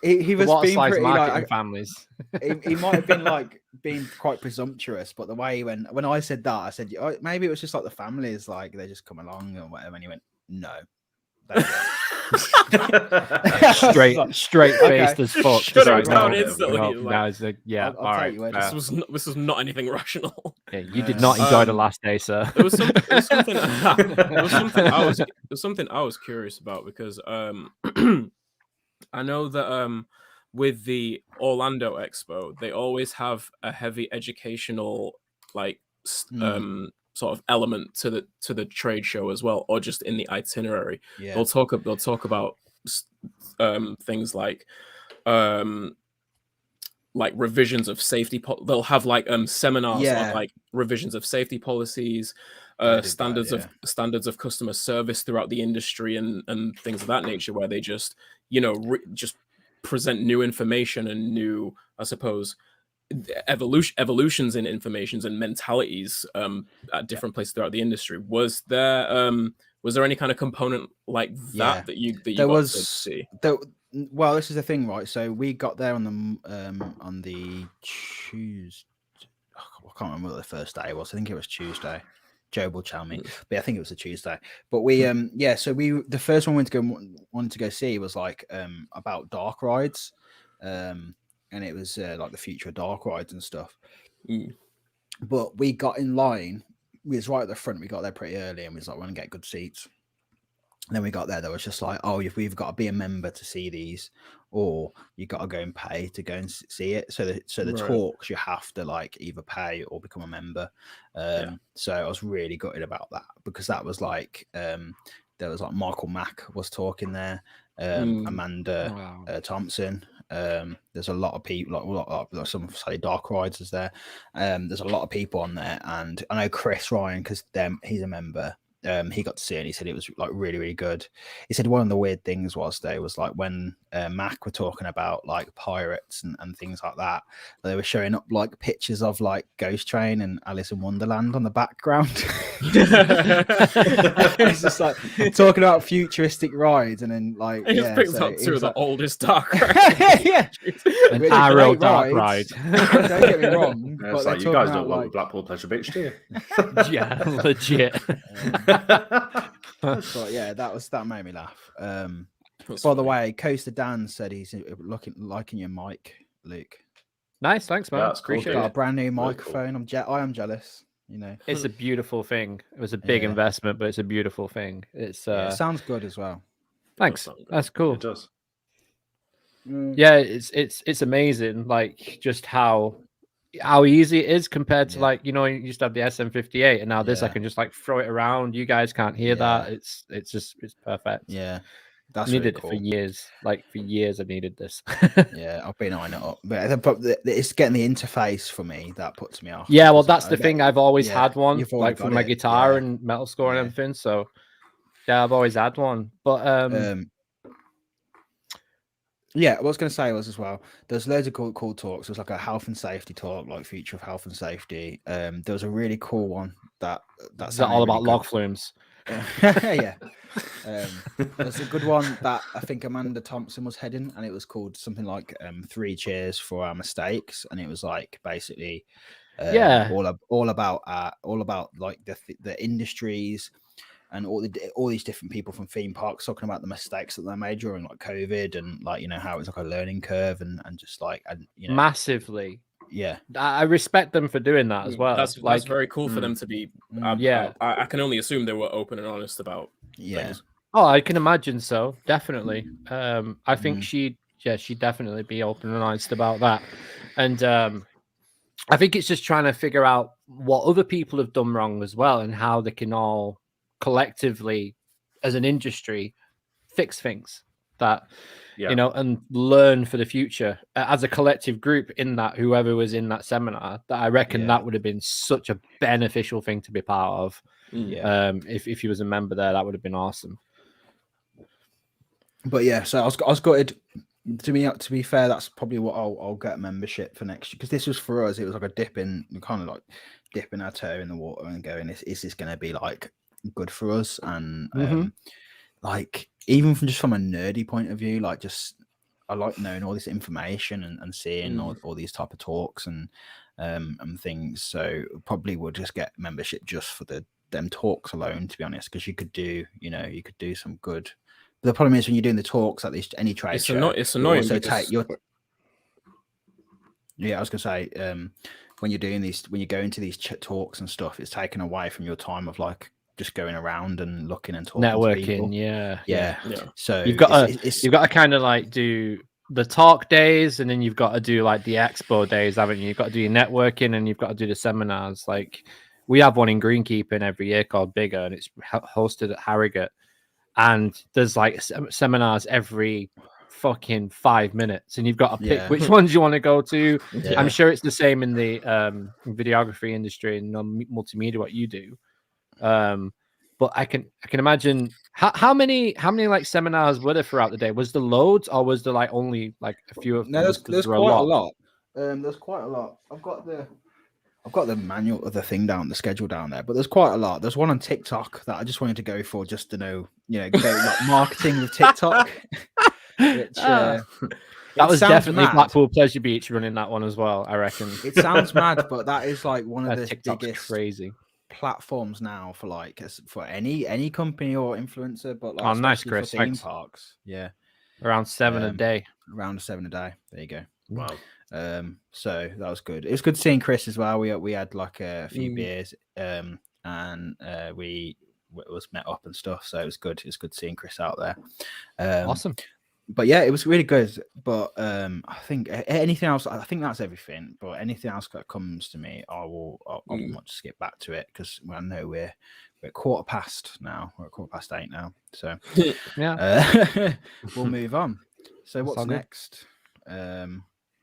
he was being pretty like families. He might have been like being quite presumptuous, but the way when I said that, I said, "Oh, maybe it was just like the families, like they just come along or whatever," and he went, "No." straight faced as fuck. Shut him down instantly. I'll right. This was not anything rational. Yeah, you did not enjoy the last day, sir. There was something I was curious about because I know that with the Orlando Expo, they always have a heavy educational sort of element to the trade show as well, or just in the itinerary. Yeah. They'll talk about things like revisions of safety. They'll have seminars on like revisions of safety policies, standards of customer service throughout the industry, and things of that nature, where they just just present new information and new, I suppose, evolutions in informations and mentalities at different places throughout the industry. Was there any kind of component like that that you got to see? Well, this is the thing, right? So we got there on the Tuesday. I can't remember what the first day was. I think it was Tuesday. Joe will tell me, but I think it was a Tuesday. But we so the first one we wanted to go see was like about dark rides. And it was like the future of dark rides and stuff. But we got in line. We was right at the front. We got there pretty early, and we was like, "Want to get good seats." And then we got there. There was just like, "Oh, we've got to be a member to see these, or you got to go and pay to go and see it." So the talks, you have to like either pay or become a member. So I was really gutted about that because that was like there was like Michael Mack was talking there, Amanda Thompson. There's a lot of people, like some say dark rides is there. There's a lot of people on there, and I know Chris Ryan because he's a member. He got to see it and he said it was like really, really good. He said one of the weird things was like when Mac were talking about like pirates and things like that, they were showing up like pictures of like Ghost Train and Alice in Wonderland on the background. It's just like talking about futuristic rides, and then like he just picks up two of the oldest dark rides. An Arrow dark ride. Don't get me wrong, but it's like you guys don't work with Blackpool Pleasure Beach, do you? Yeah, legit. But yeah, that made me laugh. By the way, Coaster Dan said he's liking your mic, Luke. Nice, thanks, man. Yeah, that's cool, appreciate got it. a brand new microphone. Cool. I am jealous. You know, It's a beautiful thing. It was a big investment, but it's a beautiful thing. It's it sounds good as well. thanks. That's cool. It does. Yeah, it's amazing. Like just how easy it is compared to like, you know, you used to have the SM58 and now this I can just like throw it around. You guys can't hear that. It's perfect. Yeah, that's I needed really cool. it for years. Like for years I needed this. Yeah, I've been eyeing it up, but it's getting the interface for me that puts me off. Yeah, well, that's the thing. I've always had one, you've like already for got my it, guitar and metal score and everything. So yeah, I've always had one. But yeah, what I was going to say was as well, there's loads of cool talks. There's like a health and safety talk, like future of health and safety. There was a really cool one that's all about log flumes. Yeah. There's a good one that I think Amanda Thompson was heading, and it was called something like 3 Cheers for Our Mistakes, and it was like basically all about like the industries and all these different people from theme parks talking about the mistakes that they made during like COVID, and like, you know, how it was like a learning curve and just like, and you know, massively. Yeah, I respect them for doing that as well. That's very cool for them to be. I can only assume they were open and honest about things. Oh, I can imagine so. Definitely. I think she'd definitely be open and honest about that. And I think it's just trying to figure out what other people have done wrong as well and how they can all collectively as an industry fix things that you know, and learn for the future as a collective group. In that, whoever was in that seminar, that I reckon that would have been such a beneficial thing to be part of. If you was a member there, that would have been awesome. But yeah, so I was gutted. To be fair, that's probably what I'll get a membership for next year, because this was for us. It was like a dipping our toe in the water and going, is this going to be like good for us? And like, even from a nerdy point of view, like, just I like knowing all this information and seeing all these type of talks and things. So probably we'll just get membership just for them talks alone, to be honest, because you could do some good. But the problem is when you're doing the talks at any trade show, it's annoying. Yeah, I was gonna say, when you're doing these, when you go into these talks and stuff, it's taken away from your time of like just going around and looking and talking networking to people. Yeah. So you've got to kind of like do the talk days, and then you've got to do like the expo days, haven't you? You've got to do your networking, and you've got to do the seminars. Like we have one in Greenkeeping every year called Bigger, and it's hosted at Harrogate, and there's like seminars every fucking 5 minutes, and you've got to pick which ones you want to go to. I'm sure it's the same in the videography industry and multimedia, what you do. But I can imagine how many like seminars were there throughout the day? Was there loads, or was there like only like a few of them? No, there's quite a lot. There's quite a lot. I've got the manual of the thing down, the schedule down there, but there's quite a lot. There's one on TikTok that I just wanted to go for, just to know, like marketing with TikTok. Which, that was definitely mad. Blackpool Pleasure Beach running that one as well, I reckon. It sounds mad, but that is like one of the TikTok's biggest crazy platforms now for any company or influencer, but like nice, Chris. For theme parks. Yeah, around 7 a day. Around 7 a day. There you go. Wow. So that was good. It was good seeing Chris as well. We had like a few beers, and we was met up and stuff. So it was good. It's good seeing Chris out there. Awesome. But yeah, it was really good. But I think anything else, I think that's everything. But anything else that comes to me, I want to skip back to it, because I know we're at 8:15 now. We're at 8:15 now. So we'll move on. So what's next?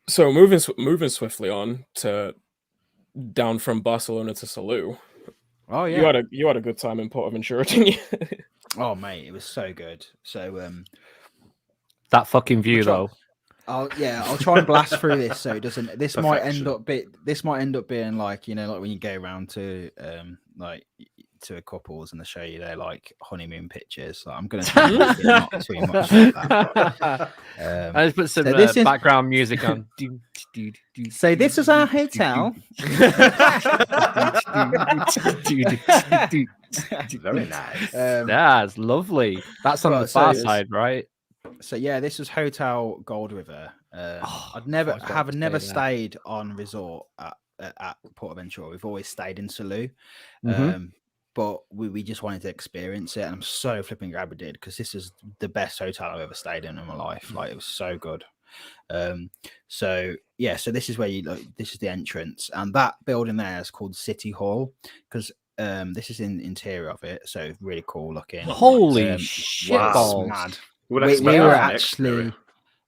So moving swiftly on to down from Barcelona to Salou. Oh yeah, you had a good time in PortAventura, didn't you? Oh mate, it was so good. So that fucking view though. I'll try and blast through this so it doesn't. This might end up being like, like when you go around to like to a couples and they show you their like honeymoon pictures. Like, I'm going to try not too much like that. I just put some background music on. So this is our hotel. Very nice. That's lovely. That's on the far side, right? So yeah, this was Hotel Gold River. I've never stayed on resort at at PortAventura, we've always stayed in Salou. Mhm. But we just wanted to experience it, and I'm so flipping glad we did, because this is the best hotel I've ever stayed in my life. Like, it was so good. So yeah, so this is where you look. This is the entrance, and that building there is called City Hall, because this is in the interior of it, so really cool looking. Holy Wow. shit It's balls! mad. You would We expect were that from the exterior. actually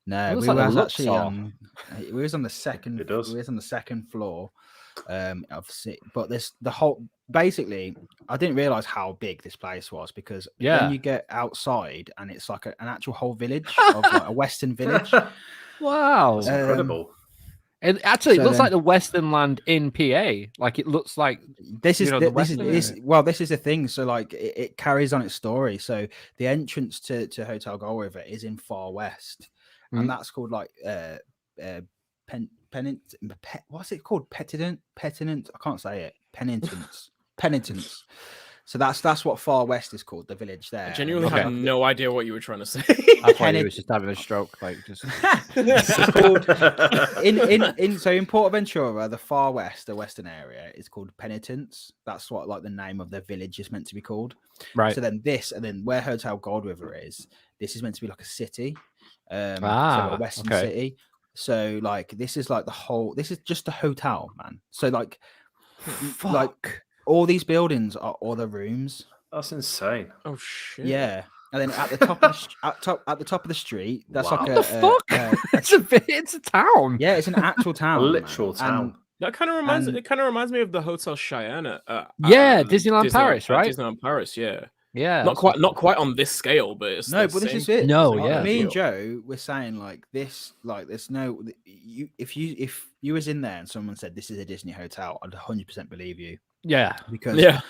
no, It looks we like the was looks actually are. on. We was on the second. It does. We was on the second floor. But this the whole basically. I didn't realize how big this place was, because Yeah. when you get outside and it's like an actual whole village of like a Western village. Wow. That's incredible. It actually So looks then- like the Western Land in PA. Like, it looks like This is you know, the, the this is Western this, area. well, this is the thing. So like it carries on its story. So the entrance to Hotel Gold River is in Far West, Mhm. and that's called like what's it called? Penitence. I can't say it. Penitence. So that's what Far West is called, the village there. I And genuinely then had no idea what you were trying to say. I thought he was just having a stroke. Like, just it's called in PortAventura, the Far West, the Western area, is called Penitence. That's what like the name of the village is meant to be called. right. So then where Hotel Gold River is, this is meant to be like a city, so a Western okay. city. So like this is like this is just a hotel, man. So like Fuck. all these buildings are all the rooms. That's insane. Oh shit! Yeah. And then at the top of the top of the street, that's Wow. like What the fuck? It's a town. yeah, it's an actual A town, literal man. town. And That kind of reminds And- it kind of reminds me of the Hotel Cheyenne at Disneyland Paris, right? Disneyland Paris, yeah. Yeah. Not quite on this scale, but it's no, the but this same- is it. No, same yeah. kind of Me and deal. Joe were saying like this, like there's no if you was in there and someone said this is a Disney hotel, I'd 100% believe you, Yeah. because Yeah.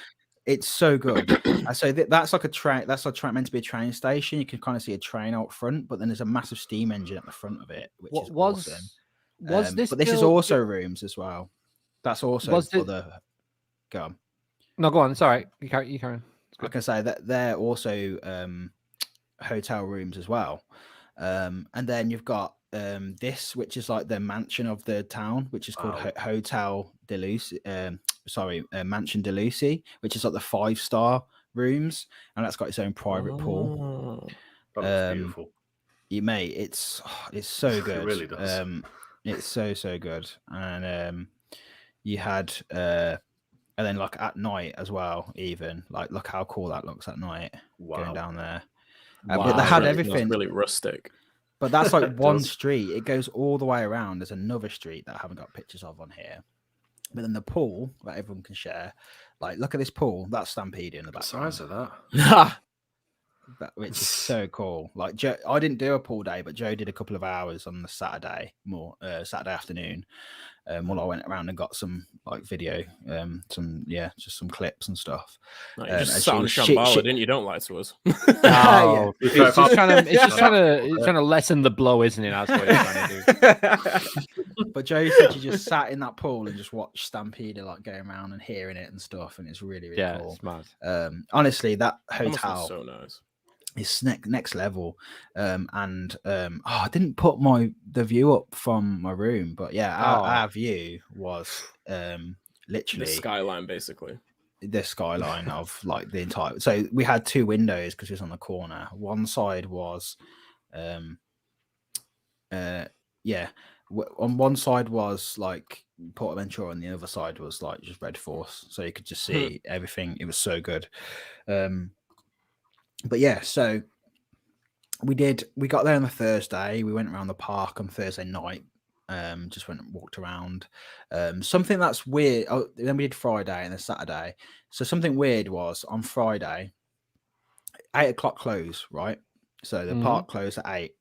it's so good. And so that's like a train. That's like meant to be a train station. You can kind of see a train out front, but then there's a massive steam engine at the front of it, which What is was awesome. this? But this is built- also rooms as well. That's also Was for it- the. Go on. No, go on. Sorry, you can. I can say that they're also hotel rooms as well. And then you've got this, which is like the mansion of the town, which is called Wow. Hotel de Lucy. Mansion de Lucy, which is like the 5-star rooms, and that's got its own private pool. Oh. That looks Um, beautiful. It's so good. It really does. It's so good. And you had and then like at night as well, even like look how cool that looks at night going Wow. down there. Wow. But they had Really- everything. Really rustic. But that's like It one does. street. It goes all the way around. There's another street that I haven't got pictures of on here. But then the pool that everyone can share. Like, look at this pool. That's Stampede in the The background. size of that. Which is so cool. Like, Joe, I didn't do a pool day, but Joe did a couple of hours on the Saturday Saturday afternoon. While I went around and got some like video, just some clips and stuff. No, you and just sat on she- Shambhala, she- didn't you? Don't lie to us. Oh, Yeah. it's just trying to lessen the blow, isn't it? That's what you're trying to do. But Joe said you just sat in that pool and just watched Stampede like going around and hearing it and stuff, and it's really Yeah, cool. it's mad. Honestly, that That must be hotel so nice. is next level. I didn't put the view up from my room, but yeah, our view was The literally skyline, basically. the skyline of like the entire. So we had 2 windows because it was on the corner. One side was on one side was like PortAventura, and the other side was like just Red Force, so you could just see everything. It was so good. But yeah, so we got there on the Thursday. We went around the park on Thursday night. Just went and walked around. Something that's weird. Oh, then we did Friday and then Saturday. So something weird was on Friday, 8:00 close, right? So the park closed at 8,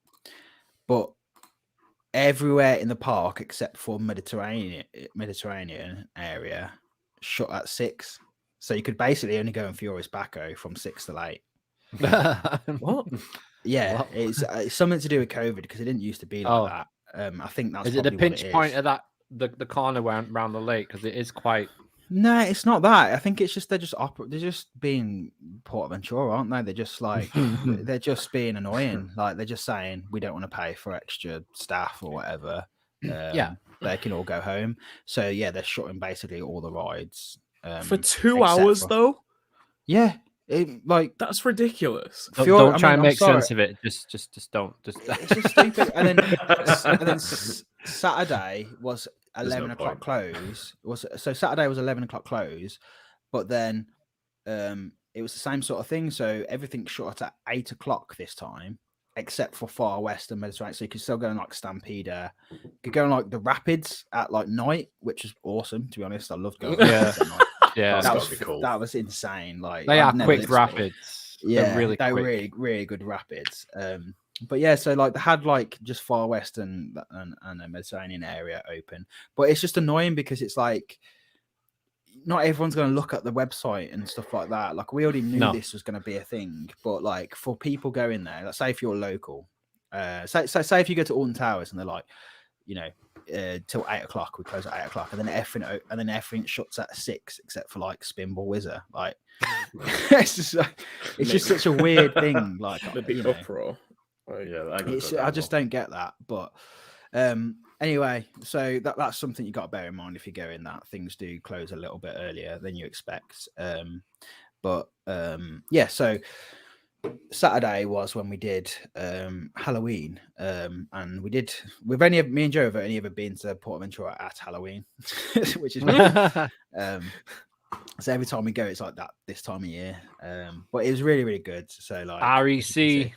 but everywhere in the park except for Mediterranean area shut at 6. So you could basically only go in Furious Baco from 6 till 8. What? Yeah, What? it's something to do with COVID because it didn't used to be like Oh. that. I think that's Is it the probably what pinch it point is. of that the corner around the lake? Because it is quite. No, it's not that. I think it's just they're just being PortAventura, aren't they? They're just like they're just being annoying. Like they're just saying we don't want to pay for extra staff or whatever. they can all go home. So yeah, they're shutting basically all the rides For 2 except hours for- though. Yeah, That's ridiculous. Don't try and make sense of it. Just don't. Just it's just stupid. And then Saturday was 11 o'clock close. So Saturday was 11 o'clock close, but then it was the same sort of thing. So everything shut at 8 o'clock this time, except for Far West and Mediterranean. So you could still go on like Stampeder. You could go on like the Rapids at like night, which is awesome. To be honest, I loved going. Yeah. At night. Yeah, that was cool. That was insane. Like they are never quick lived- rapids. Yeah, They're really they were quick. really good rapids. But yeah, so like they had like just Far West and the Mediterranean area open, but it's just annoying because it's like not everyone's going to look at the website and stuff like that. Like we already knew this was going to be a thing, but like for people going there, let's say if you're local, say if you go to Alton Towers and they're like, you know, till 8 o'clock, we close at 8 o'clock, and then everything shuts at 6 except for like Spinball Whizzer. Like it's just such a weird thing. Like The big uproar. I just don't get that. But anyway, so that's something you got to bear in mind if you go in. That things do close a little bit earlier than you expect. But yeah, so Saturday was when we did Halloween, and me and Joe have only ever been to PortAventura at Halloween, which is so every time we go, it's like that this time of year. But it was really, really good. So like REC.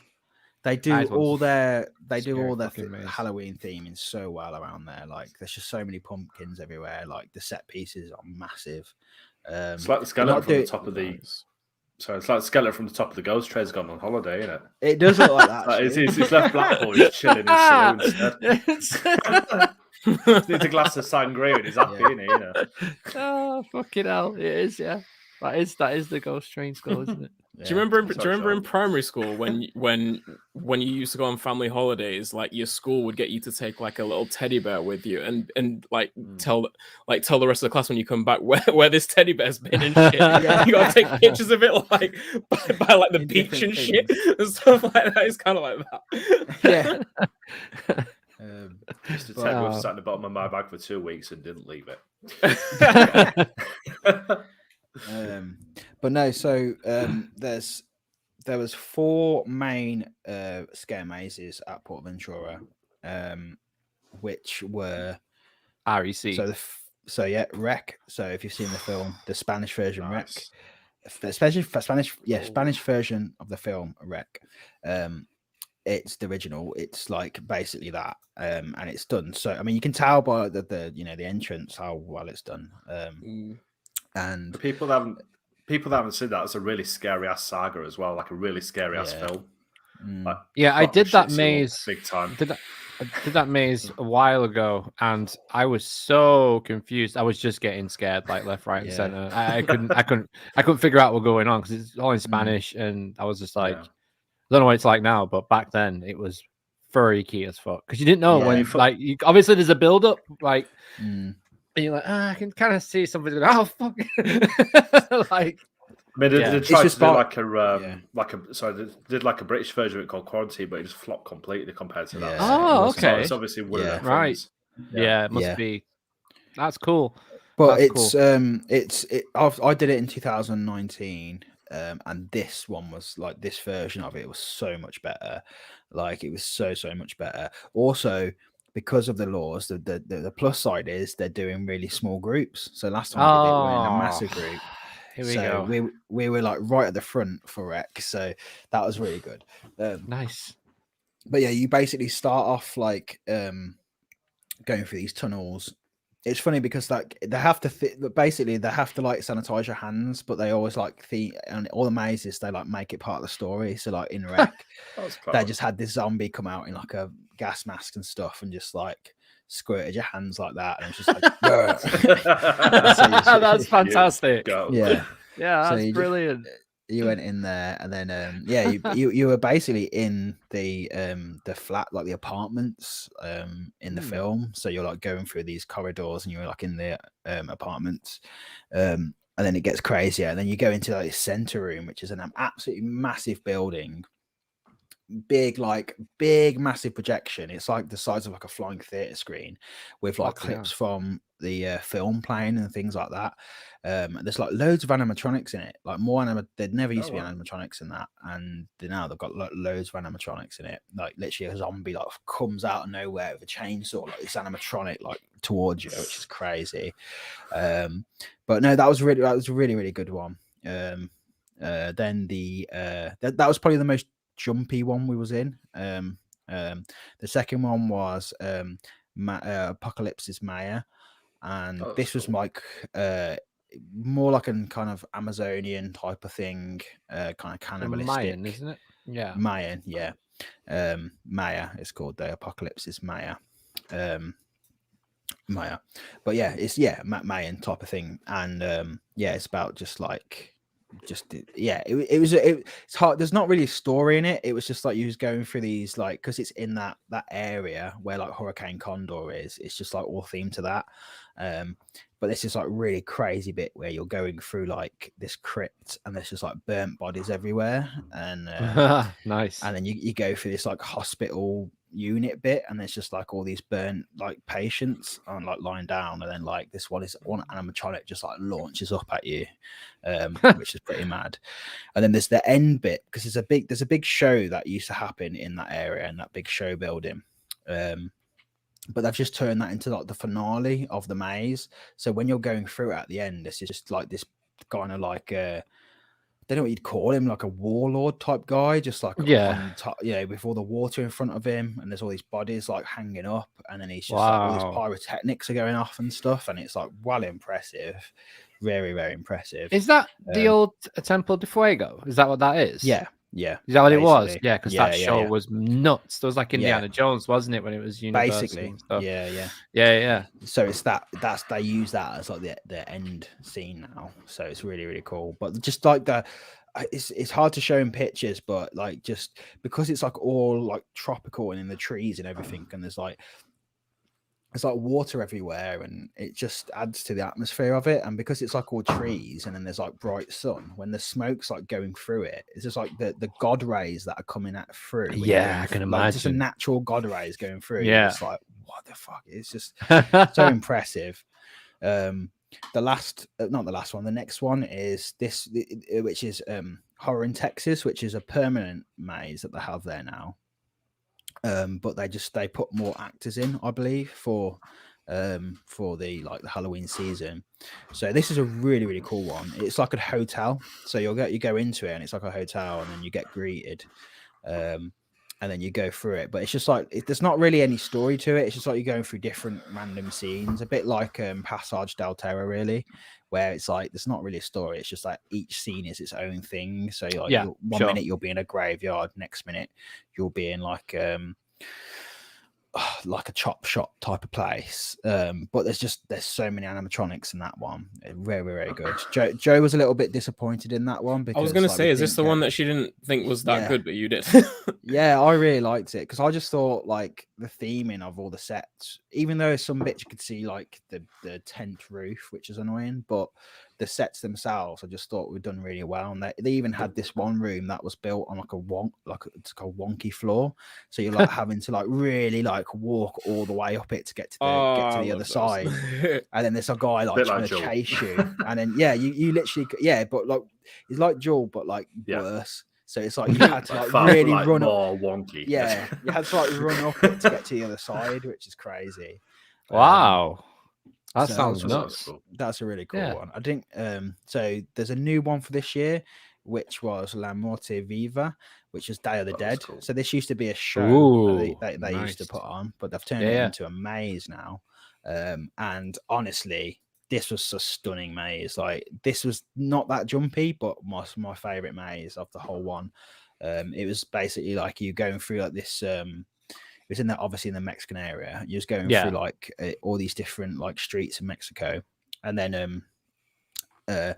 They do all their fucking maze. Halloween theming so well around there. Like there's just so many pumpkins everywhere. Like the set pieces are massive. It's like the skeleton from the top of the. So it's like the skeleton from the top of the Ghost Train's gone on holiday, isn't it? It does look like that. He's left Blackpool. He's chilling in the saloon. Needs a glass of sangria and he's happy, isn't he? You know? Oh fucking hell! It is, yeah. That is the Ghost Train skull, isn't it? Yeah. Do you remember in primary school when you used to go on family holidays, like your school would get you to take like a little teddy bear with you and like tell the rest of the class when you come back where this teddy bear's been and shit. You gotta take pictures of it like by like the beach and shit and stuff like that. It's kind of like that. Yeah. Mr. Ted was sat in the bottom of my bag for 2 weeks and didn't leave it. But no, so there was 4 main scare mazes at PortAventura, which were REC. So yeah, Wreck. So if you've seen the film, the Spanish version Wreck, especially for Spanish version of the film Wreck. It's the original. It's like basically that, and it's done. So I mean, you can tell by the the entrance how well it's done. And the people that haven't seen that, it's a really scary ass saga as well, like a really scary ass film. Like, I did that maze big time. I did that maze a while ago, and I was so confused. I was just getting scared, like left, right, and center. I couldn't figure out what was going on because it's all in Spanish, and I was just like, I don't know what it's like now, but back then it was freaky as fuck because you didn't know when, like, obviously there's a build up, like. And you're like, I can kind of see somebody going, oh fuck, like. I mean, they tried to do they did like a British version of it called Quarantine, but it just flopped completely compared to that. Oh, okay. So it's obviously one of their films. Yeah, it must be. That's cool. But That's cool. I did it in 2019, and this one was like this version of it was so much better. Like it was so much better. Also, because of the laws, the plus side is they're doing really small groups. So last time we did it, we were in a massive group. Here we go. We were like right at the front for Rec, so that was really good. Nice. But yeah, you basically start off like going through these tunnels. It's funny because like they have to basically they have to like sanitize your hands, but they always like and all the mazes they like make it part of the story. So like in Rec, they just had this zombie come out in like a gas mask and stuff, and just like squirted your hands like that, and it's just like that's fantastic. Yeah, that's brilliant. You went in there, and then you were basically in the flat, like the apartments in the film. So you're like going through these corridors, and you're like in the apartments, and then it gets crazier. And then you go into like the center room, which is an absolutely massive building. big massive projection. It's like the size of like a flying theater screen with like clips from the film playing and things like that. There's like loads of animatronics in it, like more there never used to be animatronics in that, and now they've got loads of animatronics in it. Like literally a zombie like comes out of nowhere with a chainsaw, like it's animatronic like towards you, which is crazy. But no, that was a really good one. Then that was probably the most jumpy one we was in. The second one was Apocalypse Maya, and this was like more like a kind of Amazonian type of thing, kind of cannibalistic. Mayan, isn't it? Yeah, Mayan, yeah. Maya is called the Apocalypse Maya. Maya, but yeah, it's Mayan type of thing, and it's about it's hard. There's not really a story in it. It was just like you was going through these like, because it's in that area where like Hurricane Condor is. It's just like all themed to that. But this is like really crazy bit where you're going through like this crypt and there's just like burnt bodies everywhere, and nice. And then you go through this like hospital unit bit, and there's just like all these burnt like patients on like lying down, and then like this one animatronic just like launches up at you, which is pretty mad. And then there's the end bit, because there's a big show that used to happen in that area, in that big show building. But they've just turned that into like the finale of the maze. So when you're going through it at the end, it's just like this kind of like I don't know what you'd call him, like a warlord type guy, just like on top, with all the water in front of him, and there's all these bodies like hanging up, and then he's just like all these pyrotechnics are going off and stuff, and it's like impressive, very, very impressive. Is that the old Temple de Fuego? Is that what that is? Yeah. Is that what it was? Yeah, because that show yeah. was nuts. There was like Indiana Jones, wasn't it, when it was Universal? Basically, and stuff. Yeah. So it's they use that as like the end scene now. So it's really, really cool. But just like it's hard to show in pictures, but like just because it's like all like tropical and in the trees and everything, and there's like water everywhere, and it just adds to the atmosphere of it. And because it's like all trees, and then there's like bright sun, when the smoke's like going through it, it's just like the god rays that are coming through. I can imagine. Just a natural god rays going through. Yeah, it's like, what the fuck? It's just so impressive. The next one is this, which is Horror in Texas, which is a permanent maze that they have there now. But they put more actors in, I believe, for the like the Halloween season. So this is a really, really cool one. It's like a hotel, so you go into it, and it's like a hotel, and then you get greeted, and then you go through it. But it's just like there's not really any story to it. It's just like you're going through different random scenes, a bit like Passage del Terror, really, where it's like there's not really a story. It's just like each scene is its own thing. So one minute you'll be in a graveyard, next minute you'll be in like a chop shop type of place. But there's so many animatronics in that one. Very, very good. Joe was a little bit disappointed in that one, because I was going to say, is this the one that she didn't think was that good, but you did? Yeah, I really liked it, because I just thought like the theming of all the sets, even though some bits you could see like the tent roof, which is annoying, but the sets themselves I just thought were done really well. And they even had this one room that was built on it's a wonky floor, so you're like having to like really like walk all the way up it to get to the other side. And then there's a guy like trying to chase you, and then you literally but like it's like Jewel, but like worse. So it's like you had to like really run more wonky. Yeah, you had to like run up it to get to the other side, which is crazy. Wow. That sounds nuts. That's a really cool one. I think so there's a new one for this year, which was La Morte Viva, which is Day of the Dead. Cool. So this used to be a show they nice. Used to put on, but they've turned it into a maze now. And honestly, this was a stunning maze. Like, this was not that jumpy, but my favorite maze of the whole one. It was basically like you going through like this it was obviously in the Mexican area. You're just going through like all these different like streets in Mexico, and then there's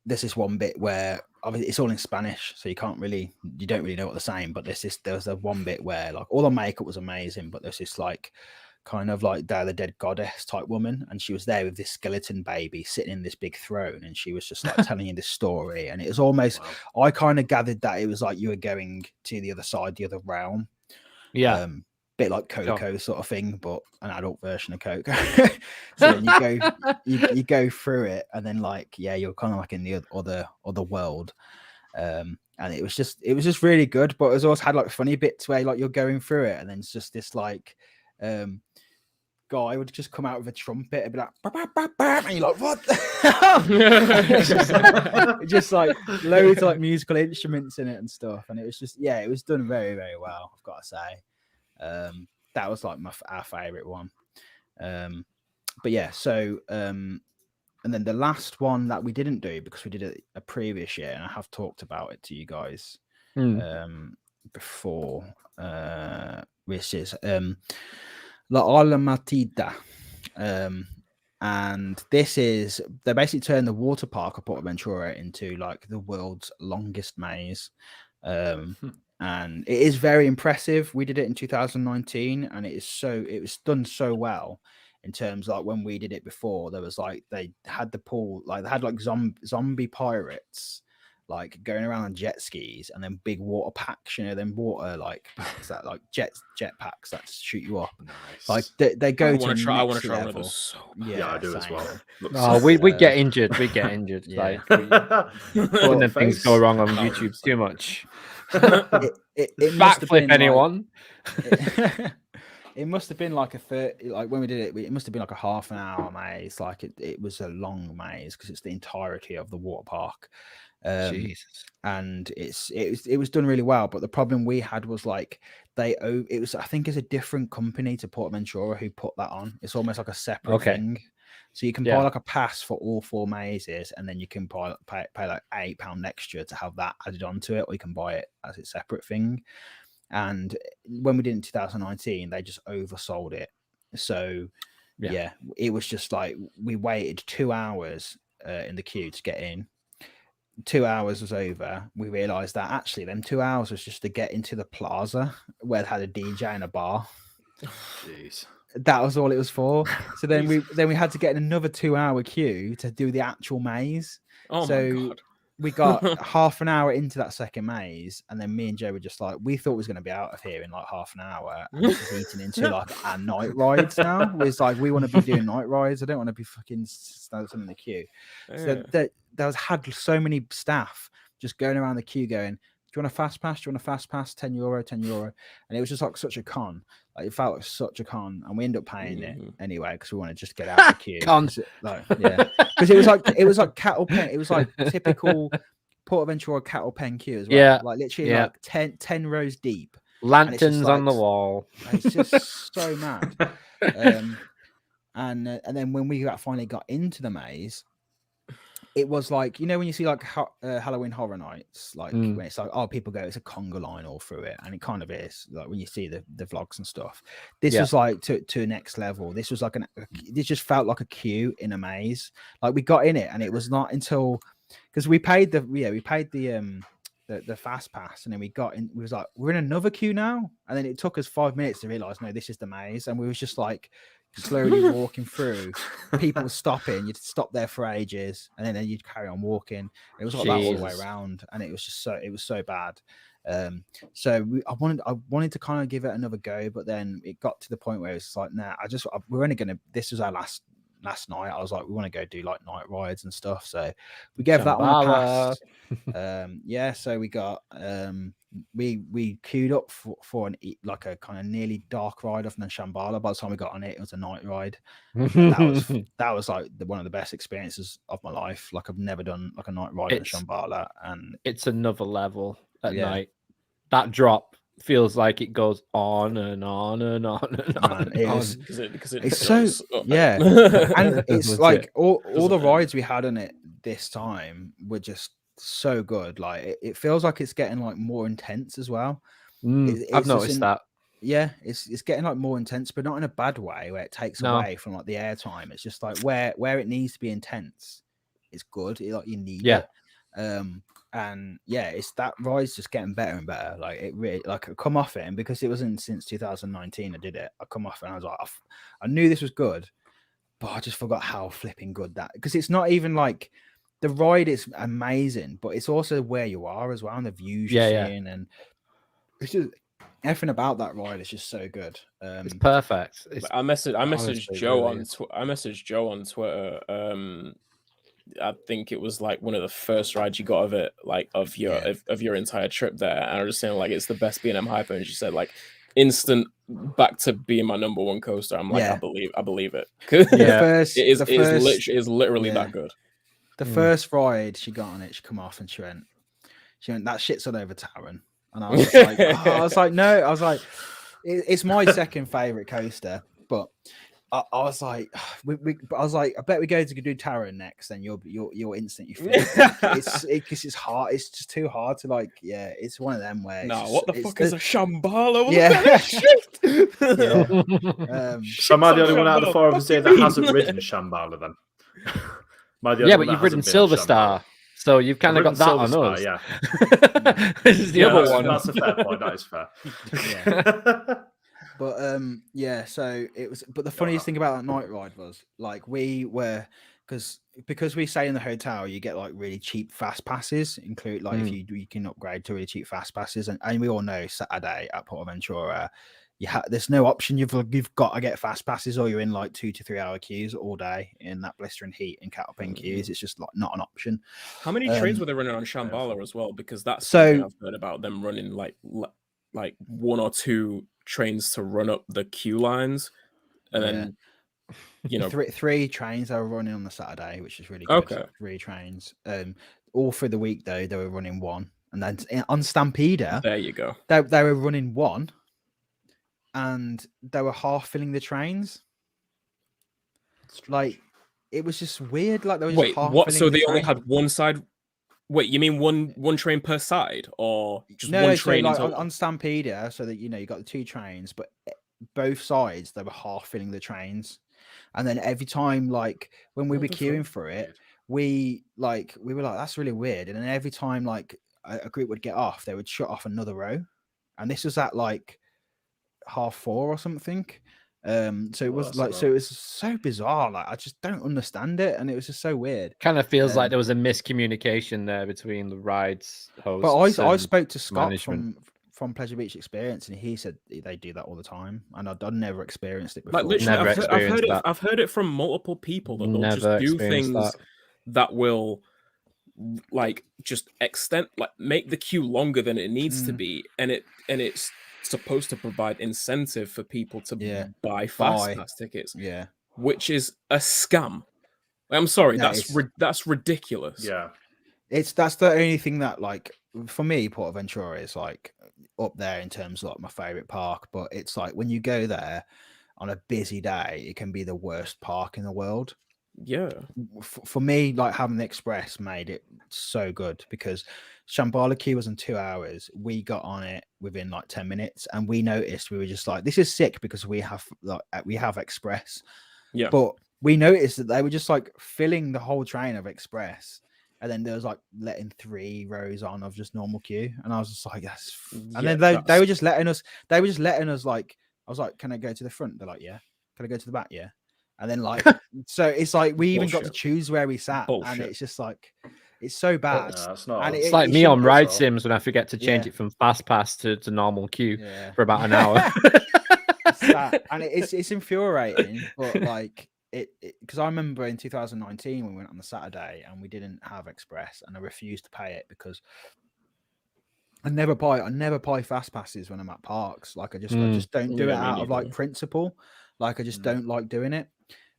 this one bit where obviously it's all in Spanish, so you don't really know what they're saying. But there was one bit where like all the makeup was amazing, but there's this like kind of like Day of the Dead goddess type woman, and she was there with this skeleton baby sitting in this big throne, and she was just like telling you this story, and it was almost I kind of gathered that it was like you were going to the other side, the other realm. Bit like Coco sort of thing, but an adult version of Coco. So then you go through it, and then like you're kind of like in the other world. And it was just really good, but it also had like funny bits where like you're going through it, and then it's just this like guy would just come out with a trumpet and be like bah, bah, bah, bah, and you're like, what just like loads of like musical instruments in it and stuff, and it was just it was done very, very well, I've got to say. That was like our favorite one. But so and then the last one that we didn't do because we did it a previous year, and I have talked about it to you guys before, which is La Alamatida. And this is, they basically turned the water park of PortAventura into like the world's longest maze. And it is very impressive. We did it in 2019, and it was done so well in terms of like when we did it before, there was like they had the pool, like they had like zombie pirates like going around on jet skis, and then big water packs, then water like packs that like jet packs that shoot you up. Nice. Like they go I to want to try one level. of those so bad. Yeah, I do as well. We get injured. We get injured. Yeah. When then things go wrong on YouTube too much. It must have been anyone. It must have been like when we did it, it must have been like a half an hour maze. Like it was a long maze because it's the entirety of the water park. Jesus. And it was done really well, but the problem we had was like I think it's a different company to PortAventura who put that on. It's almost like a separate thing. So you can buy like a pass for all 4 mazes, and then you can pay like £8 extra to have that added onto it, or you can buy it as a separate thing. And when we did it in 2019, they just oversold it. So it was just like we waited 2 hours in the queue to get in. 2 hours was over. We realized that actually them 2 hours was just to get into the plaza where they had a DJ and a bar. Jeez. That was all it was for. So then we had to get in another 2 hour queue to do the actual maze. Oh so my God. We got half an hour into that second maze, and then me and Joe were just like, we thought we was going to be out of here in like half an hour, and this is eating into like our night rides now. It's like we want to be doing night rides. I don't want to be fucking standing in the queue. So had so many staff just going around the queue going, do you want a fast pass? Do you want a fast pass? €10, €10. And it was just like such a con. Like it felt like such a con, and we ended up paying it anyway because we wanted to just get out of the queue. Because it was like cattle pen. It was like typical PortAventura cattle pen queue as well. Yeah, like literally like 10 rows deep, lanterns on the wall. It's just so mad. And then when we finally got into the maze, it was like, when you see like Halloween Horror Nights, like when it's like, oh, people go, it's a conga line all through it, and it kind of is. Like when you see the vlogs and stuff, this was like to next level. This was like this just felt like a queue in a maze. Like we got in it, and it was not until because we paid the fast pass, and then we got in. We was like, we're in another queue now, and then it took us 5 minutes to realize, no, this is the maze, and we was just like slowly walking through. People were stopping. You'd stop there for ages, and then you'd carry on walking. It was like that all the way around, and it was just so bad. So I wanted to kind of give it another go, but then it got to the point where it's like, nah, we're only gonna. This was our last night. I was like, we want to go do like night rides and stuff. So we gave that one a pass. So we got we queued up for like a kind of nearly dark ride off the Shambhala. By the time we got on it was a night ride. that was like one of the best experiences of my life. Like I've never done like a night ride on Shambhala, and it's another level at night. That drop feels like it goes on and on and on and on. It's so and it's like all the rides we had on it this time were just so good. Like it feels like it's getting like more intense as well. I've noticed that. Yeah, it's getting like more intense, but not in a bad way where it takes away from like the airtime. It's just like where it needs to be intense, it's good. You need it. And yeah, it's that ride's just getting better and better. Like it really, like I come off it, and because it wasn't since 2019 I did it, I come off it and I was like, I knew this was good, but I just forgot how flipping good that, because it's not even like the ride is amazing, but it's also where you are as well and the views you're seeing, and it's just everything about that ride is just so good. It's perfect. I messaged Joe really I messaged Joe on Twitter. I think it was like one of the first rides you got of it, like of your entire trip there. And I was just saying like it's the best B&M hyper, and she said like instant back to being my number one coaster. I'm like, I believe it. It is literally that good. The first ride she got on it, she come off and she went, that shit's all over Taron. And I was like, no, I was like, it's my second favorite coaster, but I was like, I bet we go to do Taron next, then you'll instantly feel because it's hard. It's just too hard to like. Yeah, it's one of them where. What the fuck is a Shambhala? Yeah. So am I the only one out of the four of us here that hasn't ridden Shambhala then? But you've ridden Silver Star. So you've kind of got that on us. Yeah. This is the other one. That's a fair point. That is fair. Yeah. But so it was. But the funniest thing about that night ride was like we were because we stay in the hotel, you get like really cheap fast passes, include like if you can upgrade to really cheap fast passes, and we all know Saturday at PortAventura, there's no option. You've got to get fast passes, or you're in like 2 to 3 hour queues all day in that blistering heat and cattle-pen queues. It's just like not an option. How many trains were they running on Shambhala as well? Because that's something I've heard about them running like 1 or 2 trains to run up the queue lines, and then three trains they were running on the Saturday, which is really good. Okay, 3 trains. All through the week though, they were running 1, and then on Stampeder, there you go. They were running 1. And they were half filling the trains. Like it was just weird. Like they were just half what? filling So the they only train. had one side. Wait, you mean one train per side, or just one train? So like on Stampeder, so that you got the 2 trains, but both sides they were half filling the trains. And then every time, like when we were queuing for it, we were like, that's really weird. And then every time like a group would get off, they would shut off another row. And this was at like 4:30 or something. So it was like, so it was so bizarre. Like I just don't understand it, and it was just so weird. Kind of feels like there was a miscommunication there between the rides hosts. But I spoke to Scott from Pleasure Beach Experience, and he said they do that all the time, and I've never experienced it before. Like literally, I've heard it from multiple people that they'll just do things that will like just extend, like make the queue longer than it needs to be, and it's supposed to provide incentive for people to buy fast pass tickets, which is a scam. I'm sorry, that's ridiculous. Yeah, that's the only thing that, like, for me, PortAventura is like up there in terms of like my favorite park. But it's like when you go there on a busy day, it can be the worst park in the world. Yeah, for me, like having the Express made it so good, because Shambhala queue was in 2 hours. We got on it within like 10 minutes, and we noticed, we were just like, this is sick because we have Express. Yeah, but we noticed that they were just like filling the whole train of Express, and then there was like letting 3 rows on of just normal queue, and I was just like, yes. And then they were just letting us. They were just letting us, like, I was like, can I go to the front? They're like, yeah. Can I go to the back? Yeah. And then like, so it's like we even got to choose where we sat, and it's just like, it's so bad. No, it's not. And it's like me on ride sims when I forget to change it from fast pass to normal queue for about an hour. And it's infuriating, but like it because I remember in 2019 we went on the Saturday and we didn't have Express, and I refused to pay it because I never buy fast passes when I'm at parks. Like I just don't do it out of like principle. Like I just don't like doing it.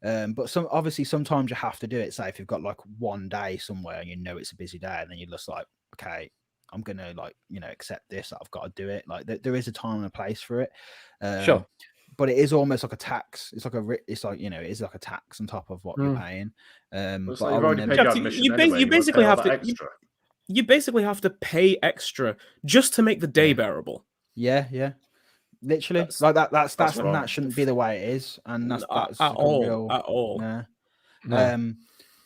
But sometimes you have to do it. Say if you've got like one day somewhere and you know it's a busy day, and then you're just like, okay, I'm gonna like accept this. I've got to do it. Like there is a time and a place for it. Sure. But it is almost like a tax. It's like it is like a tax on top of what you're paying. You basically have to pay extra just to make the day bearable. Yeah. Literally, like that's that shouldn't be the way it is, and that's at all. Yeah.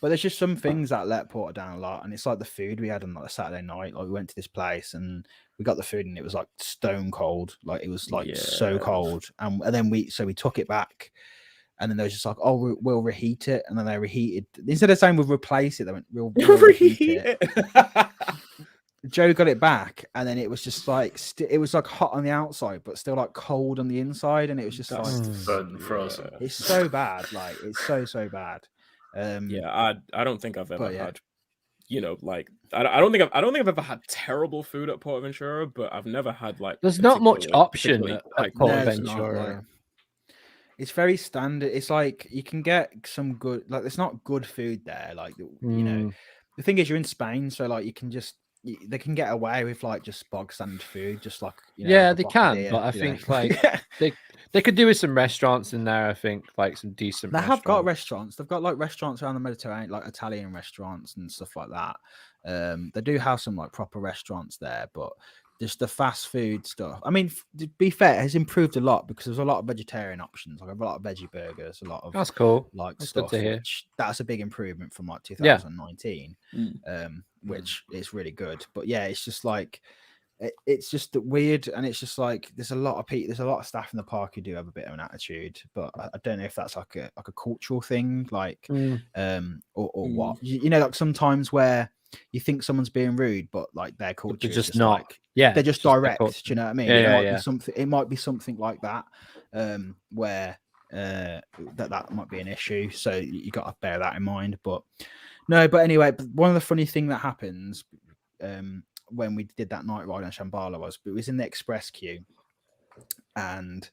But there's just some things that let Porter down a lot, and it's like the food we had on like a Saturday night. Like we went to this place and we got the food, and it was like stone cold. Like it was like so cold, and then we took it back, and then they was just like, oh, we'll reheat it, and then they reheated instead of saying we'll replace it, they went we'll reheat it. Joe got it back, and then it was just like it was like hot on the outside, but still like cold on the inside, and it was just frozen. It's so bad, like it's so bad. I don't think I've ever had, like I don't think I've ever had terrible food at PortAventura, but I've never had like there's not much option at PortAventura. It's very standard. It's like you can get some good, like there's not good food there. Like the thing is, you're in Spain, so like you can just they can get away with like just bog standard food, just like like they can. But I think like they could do with some restaurants in there. I think like some decent. They have got restaurants. They've got like restaurants around the Mediterranean, like Italian restaurants and stuff like that. They do have some like proper restaurants there, but just the fast food stuff. I mean, to be fair, it has improved a lot because there's a lot of vegetarian options. Like a lot of veggie burgers, a lot of that's cool. Like that's stuff. Good to hear. Which, that's a big improvement from like 2019, which is really good. But yeah, it's just like it's just weird, and it's just like there's a lot of staff in the park who do have a bit of an attitude, but I don't know if that's like a cultural thing, like or what. Like sometimes where you think someone's being rude, but like their culture is just not. Like, they're just direct. Do you know what I mean? It might be something like that, where that might be an issue. So you got to bear that in mind. But anyway, one of the funny thing that happens when we did that night ride on Shambhala was it was in the express queue, and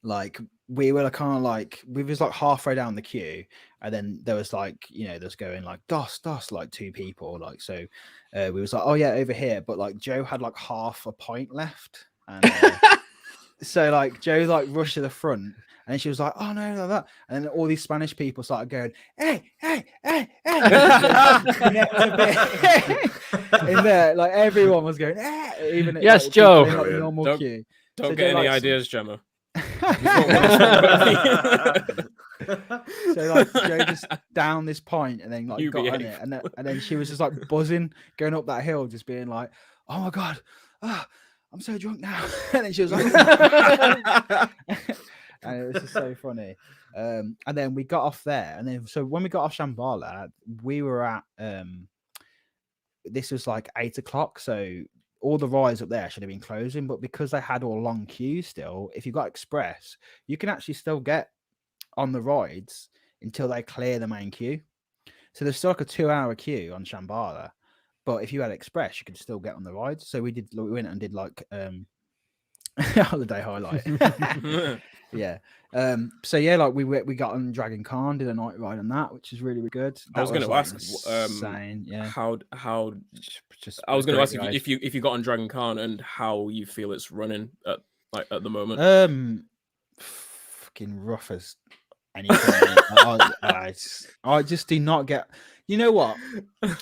like we were kind of like we was like halfway down the queue, and then there was like there's going like dos like two people, like so we was like, oh yeah, over here, but like Joe had like half a pint left, and so like Joe like rushed to the front, and she was like, oh no, like that, and then all these Spanish people started going, hey in there, like everyone was going, even yes, like, Joe. in, like, normal queue. Don't So get any like, ideas, Gemma. So like Joe just down this point and then like got on it, and then she was just like buzzing going up that hill, just being like, oh my god, I'm so drunk now. And then she was like and it was just so funny. And then we got off there, and then so when we got off Shambhala, we were at this was like 8 o'clock, so all the rides up there should have been closing, but because they had all long queues still, if you got express, you can actually still get on the rides until they clear the main queue. So there's still like a 2-hour queue on Shambhala, but if you had express, you could still get on the rides. So we went and did like holiday highlight. Yeah. So yeah, like we got on Dragon Khan, did a night ride on that, which is really, really good. I was going to ask, how I was going to ask if you got on Dragon Khan and how you feel it's running at the moment. Fucking rough as anything. I just do not get. You know what?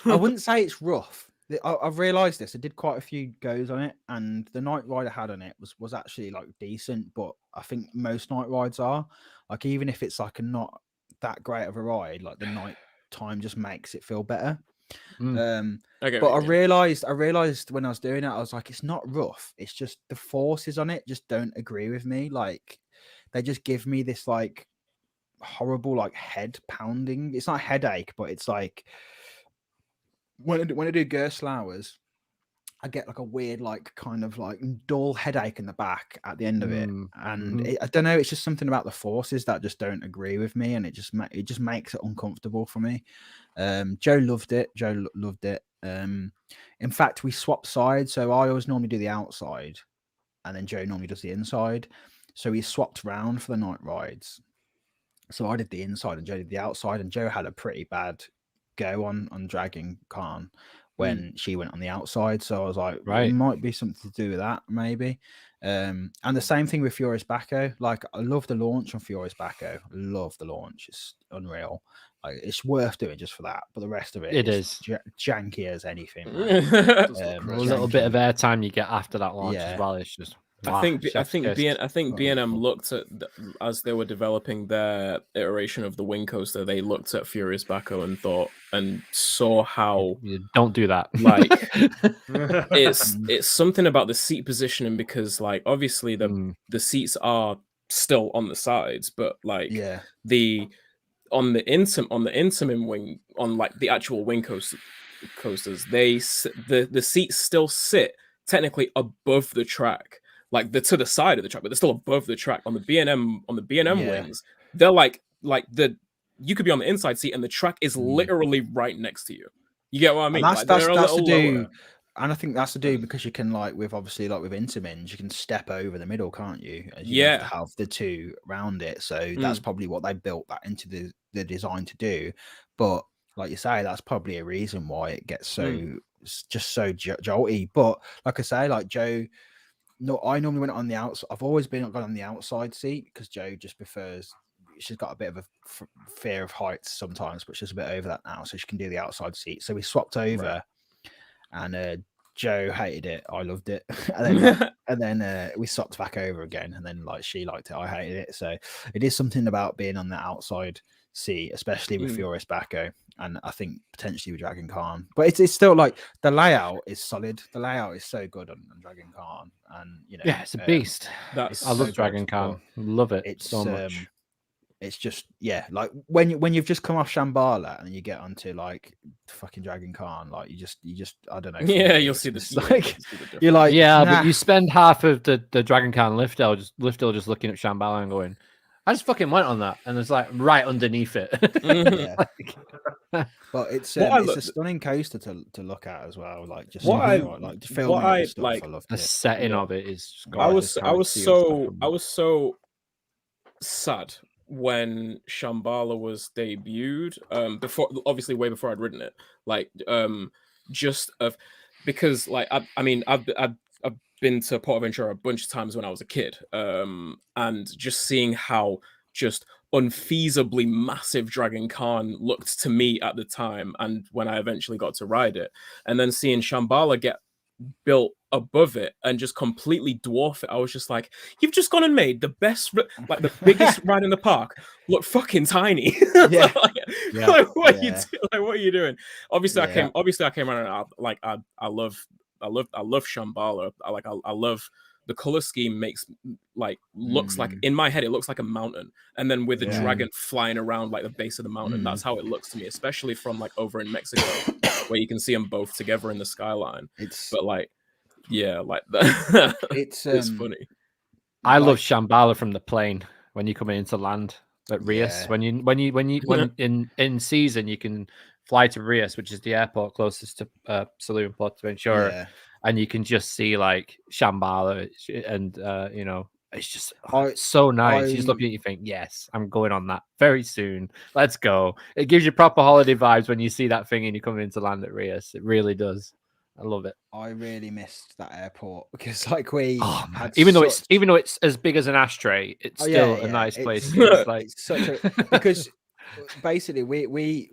I wouldn't say it's rough. I've realised this. I did quite a few goes on it, and the night ride I had on it was actually like decent. But I think most night rides are like, even if it's like a not that great of a ride, like the night time just makes it feel better. But I realised when I was doing it, I was like, it's not rough. It's just the forces on it just don't agree with me. Like they just give me this like horrible like head pounding. It's not a headache, but it's like. When I do Gerstlauers, I get like a weird, like kind of like dull headache in the back at the end of it, and I don't know. It's just something about the forces that just don't agree with me, and it just makes it uncomfortable for me. Joe loved it. In fact, we swapped sides, so I always normally do the outside, and then Joe normally does the inside. So we swapped round for the night rides. So I did the inside, and Joe did the outside, and Joe had a pretty bad go on Dragon Khan when she went on the outside, so I was like, it might be something to do with that, maybe. And the same thing with Fioris Baco. Like I love the launch on Fioris Baco. Love the launch. It's unreal. Like it's worth doing just for that, but the rest of it is janky as anything. A little bit of airtime you get after that launch as well. It's just I think Oh, B&M looked at as they were developing their iteration of the wing coaster, they looked at Furious Baco and thought and saw how you don't do that. like it's something about the seat positioning, because like obviously the seats are still on the sides, but like the on the intamin wing, on like the actual wing coasters, the seats still sit technically above the track, like they're to the side of the track, but they're still above the track. On the B&M wings, they're like you could be on the inside seat and the track is literally right next to you. You get what I mean? And that's to do, and I think that's to do because you can, like with Intamins, you can step over the middle, can't you? As you have to have the two around it. So that's probably what they built that into the design to do. But like you say, that's probably a reason why it gets so just so jolty. But like I say, like Joe, no, I normally went on the outside. I've always been on the outside seat because Joe just prefers. She's got a bit of a fear of heights sometimes, but she's a bit over that now, so she can do the outside seat. So we swapped over, and Joe hated it. I loved it, and then we swapped back over again, and then like she liked it, I hated it. So it is something about being on the outside seat, especially with Furious Baco, and I think potentially with Dragon Khan. But it's still like the layout is solid. The layout is so good on Dragon Khan, and you know, it's a beast. I love Dragon Khan. Love it so much. It's just like when you've just come off Shambhala and you get onto like fucking Dragon Khan, like you just I don't know. You'll see this. Like you're like but you spend half of the Dragon Khan lift hill just looking at Shambhala and going, I just fucking went on that, and it's like right underneath it. But it's a stunning coaster to look at as well. Like just like filming and stuff. Like I loved the it. setting of it is. I was so sad when Shambhala was debuted, way before I'd ridden it, like because like I mean I've been to PortAventura a bunch of times when I was a kid, and just seeing how just unfeasibly massive Dragon Khan looked to me at the time, and when I eventually got to ride it, and then seeing Shambhala get built above it and just completely dwarf it, I was just like, you've just gone and made the best, like the biggest ride in the park look fucking tiny. Like, what are you doing? Obviously I came around and I love Shambhala. I love the color scheme. Makes looks like, in my head it looks like a mountain, and then with the dragon flying around like the base of the mountain, that's how it looks to me, especially from like over in Mexico where you can see them both together in the skyline. It's funny. I love Shambhala from the plane when you're coming into land at Rios. When in season you can fly to Rios, which is the airport closest to Salou and PortAventura, and you can just see like Shambhala, and you know, it's just so nice. You just look at it, you think, yes, I'm going on that very soon. Let's go. It gives you proper holiday vibes when you see that thing and you're coming into land at Rios. It really does. I love it. I really missed that airport because like we had even though it's as big as an ashtray, it's still a nice place. It's like it's such a because basically we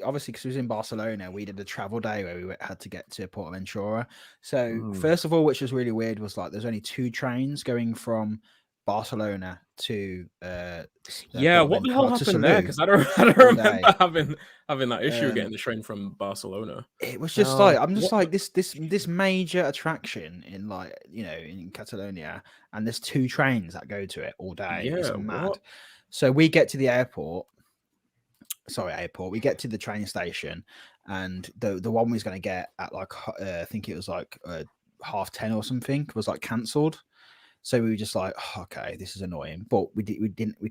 obviously, because we was in Barcelona, we did a travel day where we had to get to PortAventura. So first of all, which was really weird, was like there's only 2 trains going from Barcelona to what the hell happened there? Because I don't remember having that issue getting the train from Barcelona. It was just like, I'm just like this major attraction in, like, you know, in Catalonia, and there's 2 trains that go to it all day. It's mad. So we get to the we get to the train station, and the one we was going to get at like I think it was like 10:30 or something was like cancelled. So we were just like, oh, okay, this is annoying, but we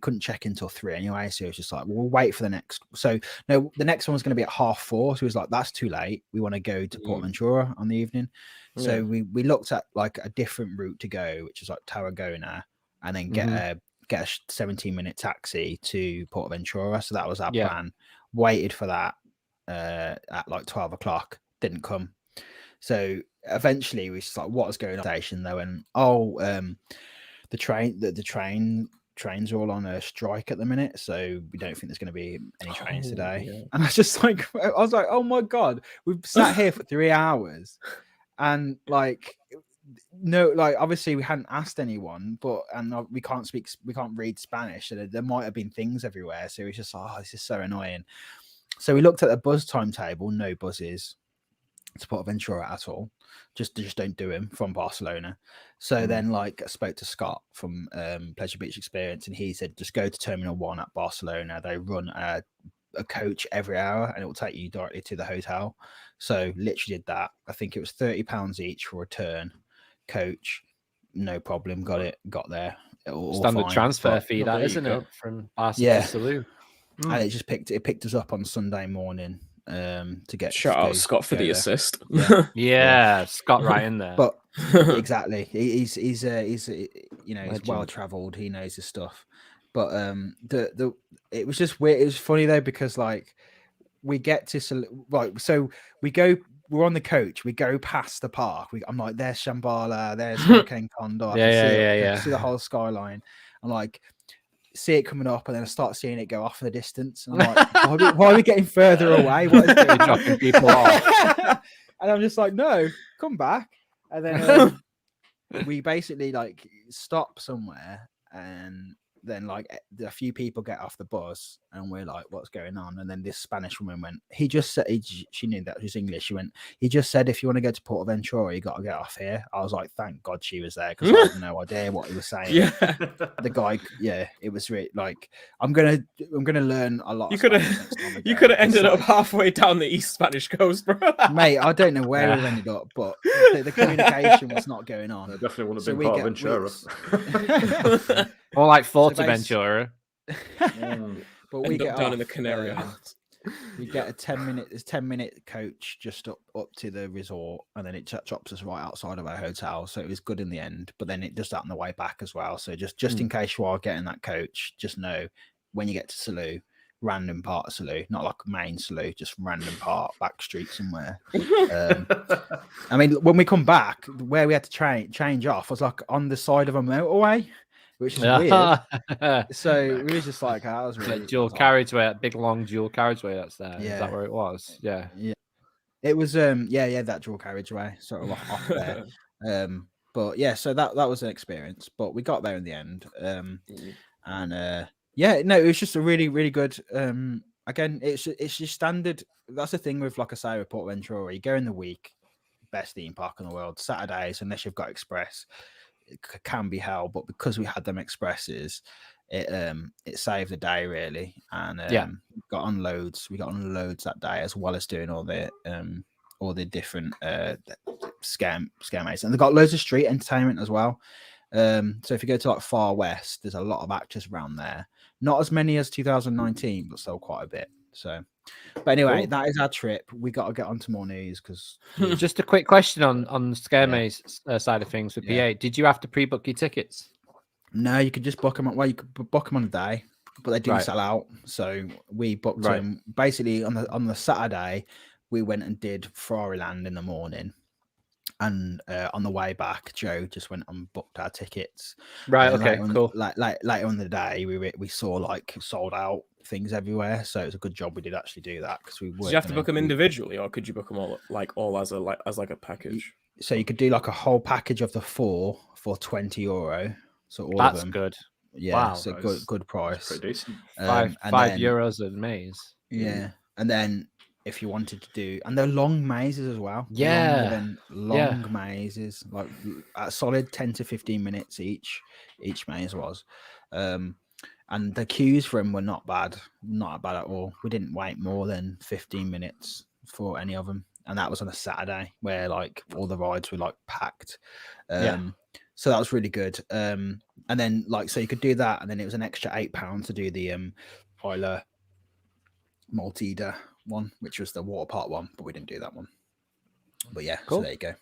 couldn't check in until 3 anyway. So it was just like, we'll wait for the next. So no, the next one was going to be at 4:30. So it was like, that's too late. We want to go to PortAventura on the evening. So we looked at like a different route to go, which is like Tarragona, and then get a 17-minute taxi to PortAventura. So that was our plan. Waited for that at like 12 o'clock. Didn't come. So eventually we was like, what's going on station though? And the trains are all on a strike at the minute, so we don't think there's going to be any trains today. And I was like, oh my god, we've sat here for 3 hours, and like no, like obviously we hadn't asked anyone, but we can't read Spanish, so there might have been things everywhere. So it was just like, oh, this is so annoying. So we looked at the buzz timetable, no buzzes to PortAventura at all. Just don't do him from Barcelona. So then like I spoke to Scott from Pleasure Beach Experience, and he said just go to Terminal 1 at Barcelona. They run a coach every hour and it will take you directly to the hotel. So literally did that. I think it was £30 each for return coach. No problem. Got there. All Standard fine. transfer fee, there that you isn't go. it? From Barcelona to Salou. And it just picked us up on Sunday morning to get Shout out Scott for the there. assist. Yeah, Scott right in there. But exactly, he's he's well traveled. He knows his stuff. But it was just weird. It was funny though because like we get to so we're on the coach. We go past the park. I'm like, there's Shambhala, there's Hurricane Condor. I can see the whole skyline. I'm like, see it coming up, and then I start seeing it go off in the distance. And I'm like, why are we getting further away? What is going on? Dropping people off. And I'm just like, no, come back. And then we basically like stop somewhere, and then like a few people get off the bus, and we're like, what's going on? And then this Spanish woman went, he just said, she knew that was English. She went, he just said, if you want to go to PortAventura, you got to get off here. I was like, thank God she was there, because I had no idea what he was saying. Yeah. The guy, it was really like, I'm gonna learn a lot. You could have ended up halfway down the East Spanish coast, bro. Mate, I don't know where we ended up, but the communication was not going on. I definitely want to be part of Ventura. More like PortAventura. But we get down in the Canary Islands. We get a 10-minute coach just up to the resort, and then it drops us right outside of our hotel. So it was good in the end, but then it does that on the way back as well. So just in case you are getting that coach, just know when you get to Salou, random part of Salou, not like main Salou, just random part, back street somewhere. I mean, when we come back, where we had to change off was like on the side of a motorway, which is weird. So we were just like, that was really dual carriageway, that big long dual carriageway that's there. Yeah. Is that where it was? Yeah. It was that dual carriageway sort of off there. But yeah, so that was an experience. But we got there in the end. It was just a really, really good. Again, it's just standard. That's the thing with, like I say, with PortAventura. You go in the week, best theme park in the world. Saturdays, unless you've got express, it can be hell. But because we had them expresses, it saved the day really. And we got on loads that day, as well as doing all the different scare mates. And they've got loads of street entertainment as well. So if you go to like Far West, there's a lot of actors around there. Not as many as 2019, but still quite a bit. So, but anyway, that is our trip. We got to get on to more news because just a quick question on Scare Maze side of things with PA. Did you have to pre-book your tickets? No, you could just book them. Well, you could book them on a day, but they do sell out. So we booked them basically on the Saturday. We went and did Ferrari-land in the morning. And on the way back, Joe just went and booked our tickets. Right. Okay. Cool. Later on the day, we saw like sold out things everywhere. So it was a good job we did actually do that because we. Did you have to book them individually, or could you book them all as a package? So you could do like a whole package of the 4 for €20. So all that's of them. Good. Yeah. Wow. So good price. Pretty decent. €5 a maze. Yeah, and then. If you wanted to do, and they're long mazes as well. Long mazes, like a solid 10 to 15 minutes each maze was. And the queues for them were not bad at all. We didn't wait more than 15 minutes for any of them. And that was on a Saturday where like all the rides were like packed. So that was really good. And then like, so you could do that. And then it was an extra £8 to do the Isla Maltida one, which was the water park one, but we didn't do that one. But yeah, cool. So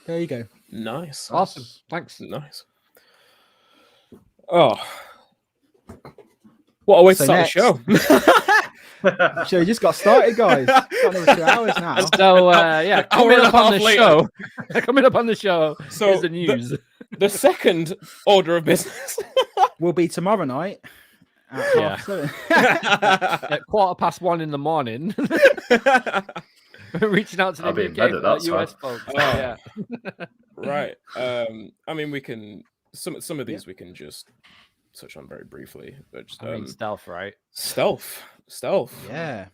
there you go. Nice. Awesome. Thanks. Nice. Oh, what a way to start the show. Show just got started, guys. Got another 2 hours now. So coming up on the show. So here's the news. The second order of business will be tomorrow night. At 1:15 in the morning. Reaching out to the UK US folks. Right. I mean, we can some of these we can just touch on very briefly, but just, I mean, stealth, right? Stealth. Yeah.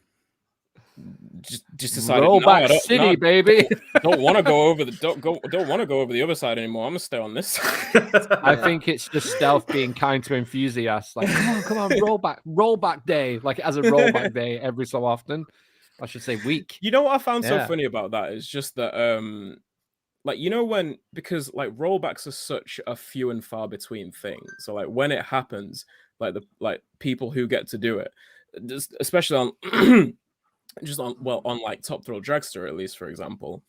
Just decided. Rollback City, baby. Don't want to go over the don't want to go over the other side anymore. I'm gonna stay on this side. I think it's just stealth being kind to enthusiasts. Like, come on, rollback day. Like it has a rollback day every so often. I should say week. You know what I found so funny about that is just that like, you know, because like rollbacks are such a few and far between thing. So like when it happens, like people who get to do it, especially on on like Top Thrill Dragster, at least, for example.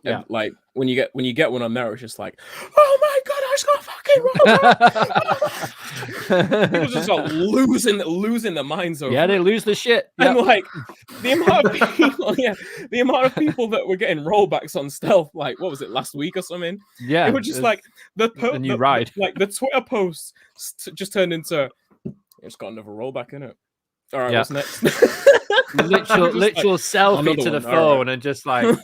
Yeah. Like when you get one on there, it's just like, oh my god, I just got fucking rollback. People just start losing their minds over. Yeah, they lose the shit. And like the amount of people that were getting rollbacks on stealth, like what was it, last week or something? Yeah, it was just like the ride. Like the Twitter posts just turned into, it's got another rollback in it. All right, what's next? literal like, selfie to the phone, and just like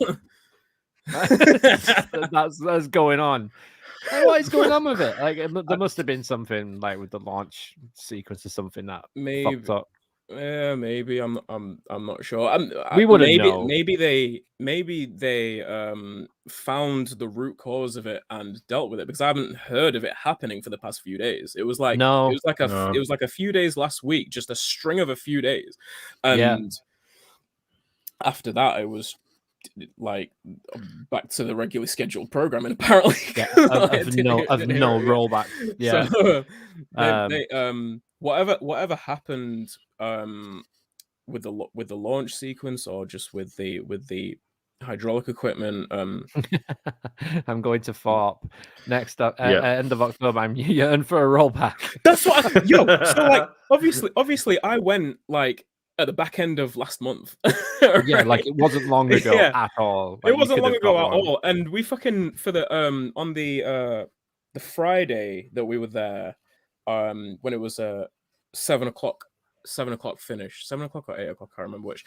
that's going on. Like, what is going on with it? Like there must have been something like with the launch sequence or something that fucked up. Yeah, maybe I'm not sure. We wouldn't know. Maybe they found the root cause of it and dealt with it, because I haven't heard of it happening for the past few days. It was like it was like a few days last week, just a string of a few days, and after that it was like back to the regularly scheduled programming. Apparently, no rollback. Yeah. So, they whatever happened with the launch sequence, or just with the hydraulic equipment. I'm going to FARP next up end of October. I'm yearning for a rollback. That's what so like obviously I went like at the back end of last month. Right? Yeah, like it wasn't long ago at all. Like, it wasn't long ago at all. And we fucking, for the on the Friday that we were there, when it was 7 o'clock finish, 7 o'clock or 8 o'clock, I can't remember which.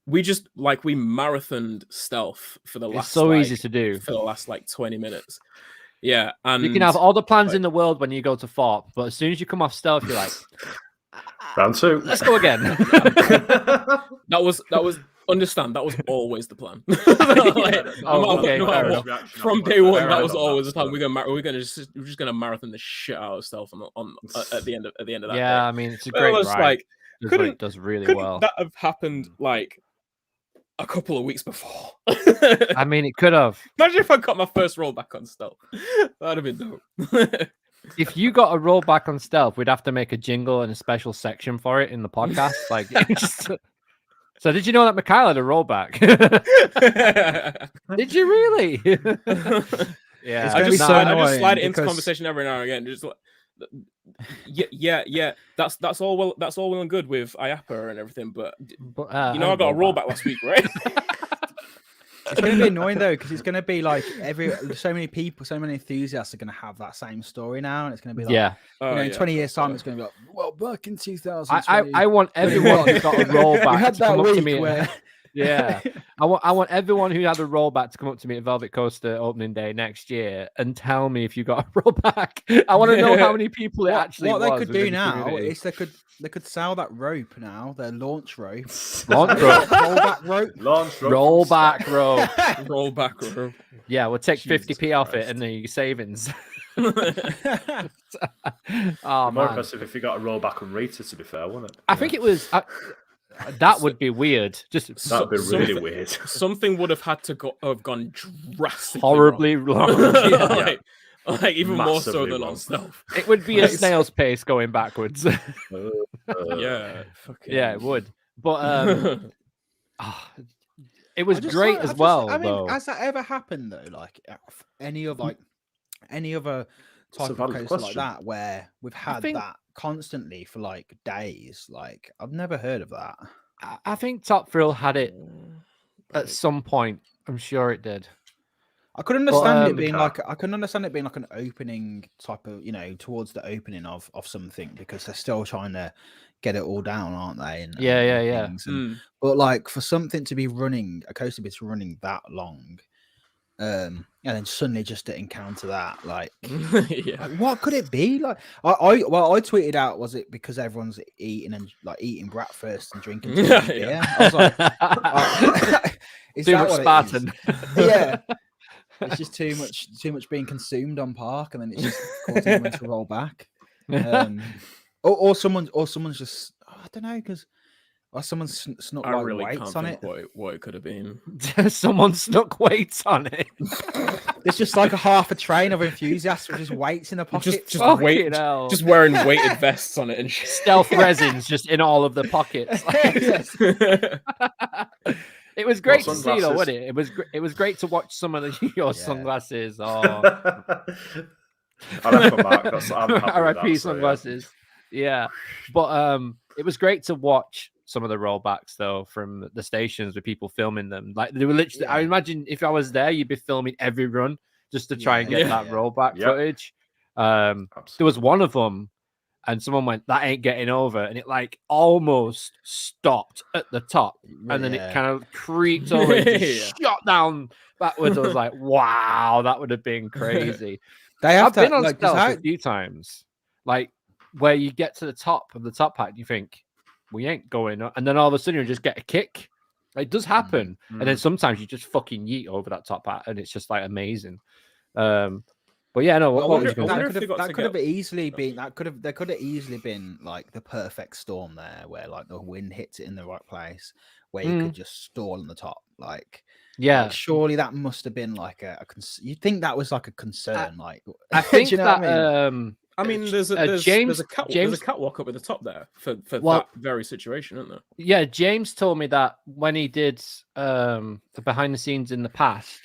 We just we marathoned stealth for the last. It's so easy to do for the last 20 minutes. Yeah, and you can have all the plans in the world when you go to FARP, but as soon as you come off stealth, you're like, round two. Let's go again. That was understand. That was always the plan. From day one, that was always the plan. We're just gonna marathon the shit out of stealth on at the end of that. Yeah, day. I mean it's a great ride. It does really well. That have happened like a couple of weeks before? I mean, it could have. Imagine if I got my first rollback on stealth. That'd have been dope. If you got a rollback on stealth, we'd have to make a jingle and a special section for it in the podcast. Like, so did you know that Mikhail had a rollback? Did you really? Yeah, I just slide it into conversation every now and again. Just yeah. That's all well and good with IAAPA and everything, but I got a rollback last week, right? It's going to be annoying though, because it's going to be like so many people, so many enthusiasts are going to have that same story now, and it's going to be like, in 20 years' time, it's going to be like, well, back in 2000. I want everyone who got a rollback to come up to me. Where... Yeah, I want everyone who had a rollback to come up to me at Velvet Coaster opening day next year and tell me if you got a rollback. I want to know how many people it actually was. What they could do now is they could sell that rope now, their launch rope. Rollback rope. Rollback rope. Rollback rope. Yeah, we'll take 50p off it and the savings. More impressive if you got a rollback on Rita, to be fair, wouldn't it? I think it was. That would be weird. That'd be really weird. Something would have had to have gone drastically horribly wrong. Like even more so than on stealth. It would be a snail's pace going backwards. Yeah, it would. But it was great as well. I mean, has that ever happened though? Like any other type of coaster like that, where we've had that constantly for like days? Like I've never heard of that. I think Top Thrill had it at some point. I'm sure it did. I could understand it being like an opening type of, towards the opening of something, because they're still trying to get it all down, aren't they? And, yeah. But like for something to be running, a coaster to be running that long, and then suddenly just to encounter that, like, Yeah. like, what could it be? Like, I tweeted out, was it because everyone's eating breakfast and drinking too much beer? I was like, is Too that much what Spartan. it is? Yeah, it's just too much being consumed on park, and then it's just causing everyone to roll back. Or someone's just, I don't know, because someone snuck I like really weights can't on think it. what it could have been. Someone snuck weights on it. There's just like a half a train of enthusiasts with just weights in the pockets. Just wearing weighted vests on it and shit. Stealth resins just in all of the pockets. It was great to see, though, wasn't it? It was great to watch some of your sunglasses. Oh, I'll have to mark. I'm happy with RIP that, sunglasses. Yeah, but it was great to watch some of the rollbacks though from the stations with people filming them. Like they were literally. I imagine if I was there, you'd be filming every run just to try and get that rollback footage. There was one of them, and someone went, "That ain't getting over," and it like almost stopped at the top, and then it kind of creeped over and just shot down backwards. I was like, "Wow, that would have been crazy." I've been on stealth a few times, like where you get to the top of the top hat, and you think we ain't going up, and then all of a sudden you just get a kick. It does happen, and then sometimes you just fucking yeet over that top hat, and it's just like amazing. But yeah, no. That could have easily been like the perfect storm there, where like the wind hits it in the right place, where you could just stall on the top. Like, like, surely that must have been like you'd think that was like a concern. I think you know that. I mean, there's a catwalk up at the top there for that very situation, isn't there? Yeah, James told me that when he did the behind the scenes in the past.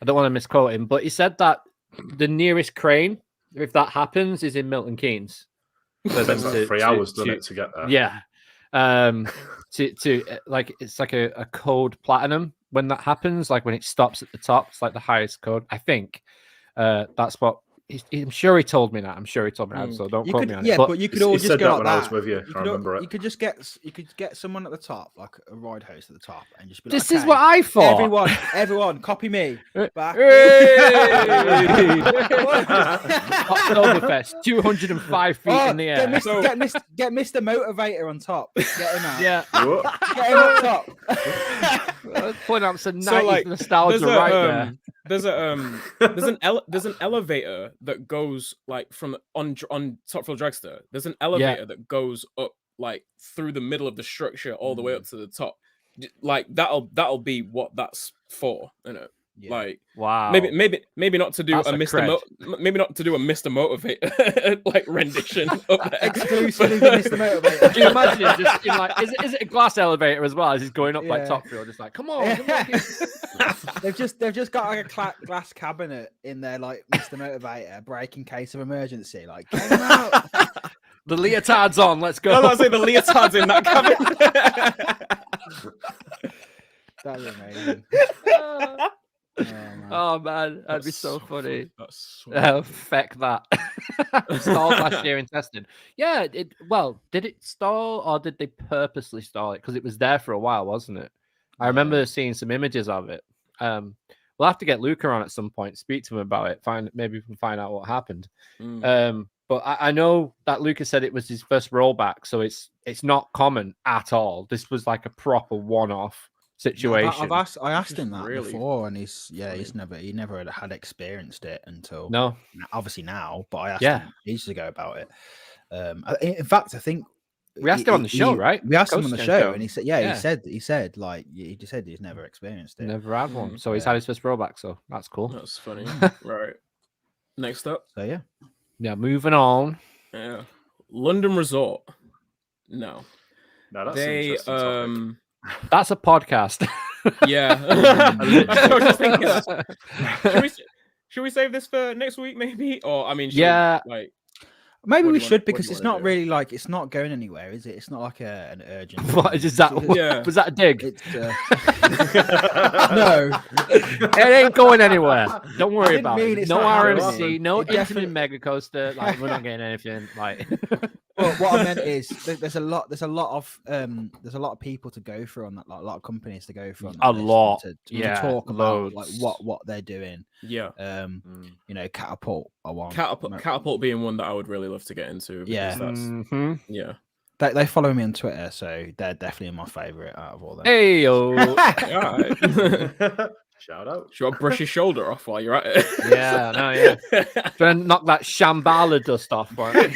I don't want to misquote him, but he said that the nearest crane, if that happens, is in Milton Keynes. So that's like 3 hours, doesn't it, to get there? Yeah. To like it's like a code platinum when that happens, like when it stops at the top, it's like the highest code. I think that's what I'm sure he told me that. So don't quote me on it. Yeah, but you could all just go like that. I was with you. I remember it. You could just get someone at the top, like a ride host at the top, and just be like, "This is what I thought." Everyone, copy me. Back. Oktoberfest, 205 feet in the air. Get Mr. Motivator on top. Get him out. Yeah. Get him up top. Point out some 90s nostalgia right there. There's an elevator that goes like from on Topfield Dragster. There's an elevator that goes up like through the middle of the structure all the way up to the top. Like that'll be what that's for, you know. Yeah. Like wow, maybe not to do maybe not to do a Mr. Motivator like rendition of that. Exclusively the Mr. Motivator. Do you imagine just in like is it a glass elevator as well as he's going up like Topfield, just like come on. They've just got like a glass cabinet in there, like Mr. Motivator, break in case of emergency. Like get him out. The leotard's on. Let's go. I was saying the leotard's in that cabinet. That's amazing. Oh man, that'd be so funny. Feck that. Stalled last year in testing. Yeah, did it stall or did they purposely stall it? Because it was there for a while, wasn't it? I remember seeing some images of it. We'll have to get Luca on at some point, speak to him about it, maybe we can find out what happened. But I know that Luca said it was his first rollback, so it's not common at all. This was like a proper one-off situation. I asked him that before, and he never had experienced it until obviously now. But I asked him ages ago about it. In fact, I think we asked him on the show, right? We asked him on the show, and he said, he said he's never experienced it, never had one. So he's had his first rollback, so that's cool. That's funny, right? Next up, so yeah, moving on. Yeah, London Resort. No, that's an interesting topic. That's a podcast. Yeah. I was just thinking, should we save this for next week, maybe? Or I mean, maybe we should, because it's not really like it's not going anywhere, is it? It's not like an urgent. What is that? Yeah. Was that a dig? No, it ain't going anywhere. Don't worry about it. No RMC, no Infinite Mega Coaster. Like we're not getting anything. Like Well, what I meant is there's a lot of people to go through on that, like a lot of companies to go through on that A list lot, to talk about like loads. what they're doing. Yeah. You know, Catapult. Catapult being one that I would really love to get into. Because that's yeah. They follow me on Twitter, so they're definitely my favorite out of all them. Hey yo. Shout out. Should I brush your shoulder off while you're at it? Yeah, no, yeah. Trying to knock that Shambhala dust off. Right?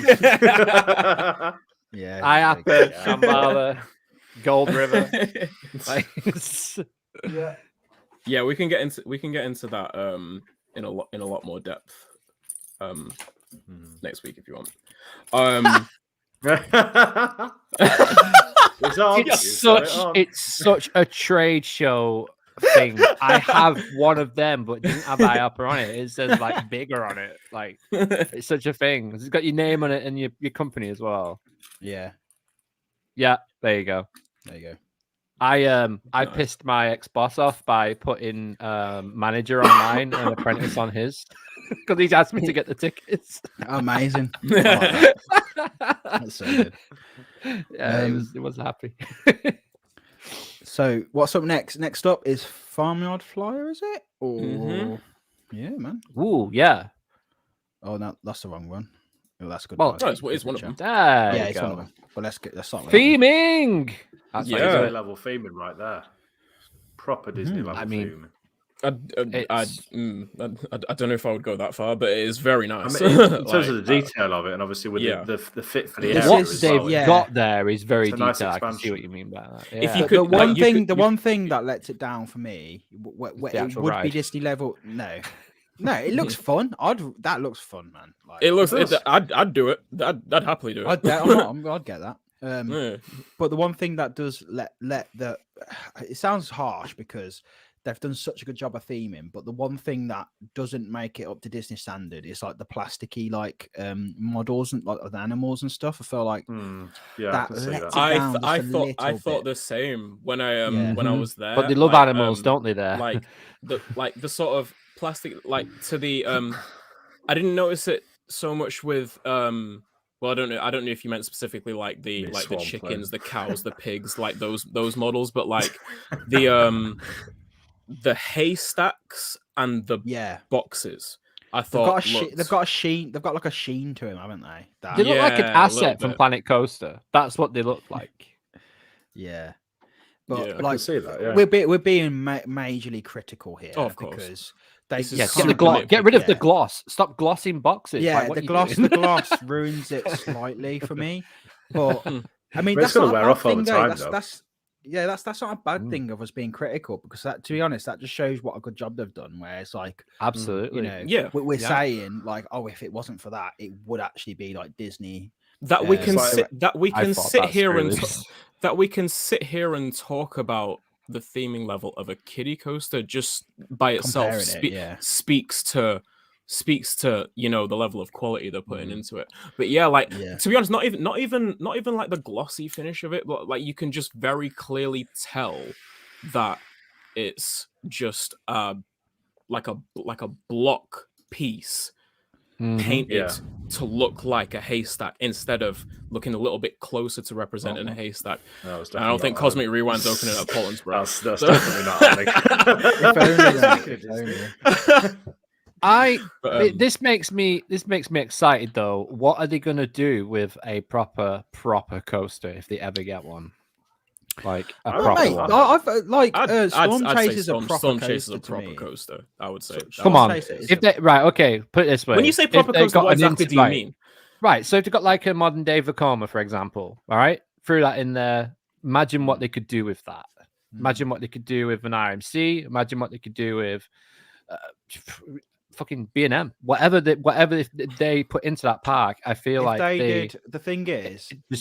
Yeah. IAAPA, Shambhala, Gold River. Yeah, we can get into that in a lot more depth next week if you want. It's such a trade show thing. I have one of them, but it didn't have IAAPA on it. It says like bigger on it. Like it's such a thing. It's got your name on it and your company as well. Yeah. Yeah, there you go. I pissed my ex-boss off by putting manager on mine and apprentice on his because he's asked me to get the tickets. Amazing. That's so good. Yeah, it was happy. So what's up next? Next up is Farmyard Flyer, is it? Or yeah, man. Ooh, yeah. Oh no, that's the wrong one. Oh, that's good. Well, it's one of them. There yeah, you it's go. one of them. But let's start with Theming. That's Yeah. like Disney level theming right there. Proper Disney level theming. I don't know if I would go that far, but it is very nice. I mean, in terms of the detail of it, and obviously with the fit for the area, What as they've well, got there is very It's a nice detailed. I can see expansion. what you mean by that. If Yeah. you could- the one thing that lets it down for me, it actual would be ride. Disney level. No, it looks fun. That looks fun, man. Like, It looks. I'd do it. I'd happily do it. I'd get that. Yeah. But the one thing that does let the it sounds harsh because they've done such a good job of theming, but the one thing that doesn't make it up to Disney standard is like the plasticky models and like of the animals and stuff. I feel like that lets it down just a little I thought bit. the same when I was there. But they love animals, don't they? There, like the sort of plastic, like to the I didn't notice it so much with well, I don't know if you meant specifically like the chickens, the cows, the pigs, like those models, but like the haystacks and the boxes. I thought they've got a sheen. They've got like a sheen to them, haven't they? they look like an asset from Planet Coaster. That's what they look like. Yeah, but I can see that. Yeah. we're being majorly critical here because they get rid of the gloss. Stop glossing boxes. Yeah, like, the gloss ruins it slightly for me. But I mean, that's going to not a wear bad off all thing, the though. time. That's not a bad thing of us being critical because to be honest, that just shows what a good job they've done. Where it's like, absolutely, we're saying like, oh, if it wasn't for that, it would actually be like Disney. That we can sit here and talk about the theming level of a kiddie coaster just by itself speaks to the level of quality they're putting into it. But to be honest, not even like the glossy finish of it, but like you can just very clearly tell that it's just like a block piece painted to look like a haystack instead of looking a little bit closer to representing a haystack. I don't think Cosmic Rewind's opening at Portland's, bro. That's definitely not. This makes me excited though. What are they gonna do with a proper coaster if they ever get one? Like a proper one. Storm Chase is a proper coaster. I would say. Come on, if they okay, put it this way. When you say proper coaster, what exactly do you mean? Right, so if you've got like a modern day Vekoma, for example, all right, threw that in there. Imagine what they could do with that. Imagine what they could do with an RMC. Imagine what they could do with fucking B&M. Whatever they put into that park, I feel like they did. The thing is, the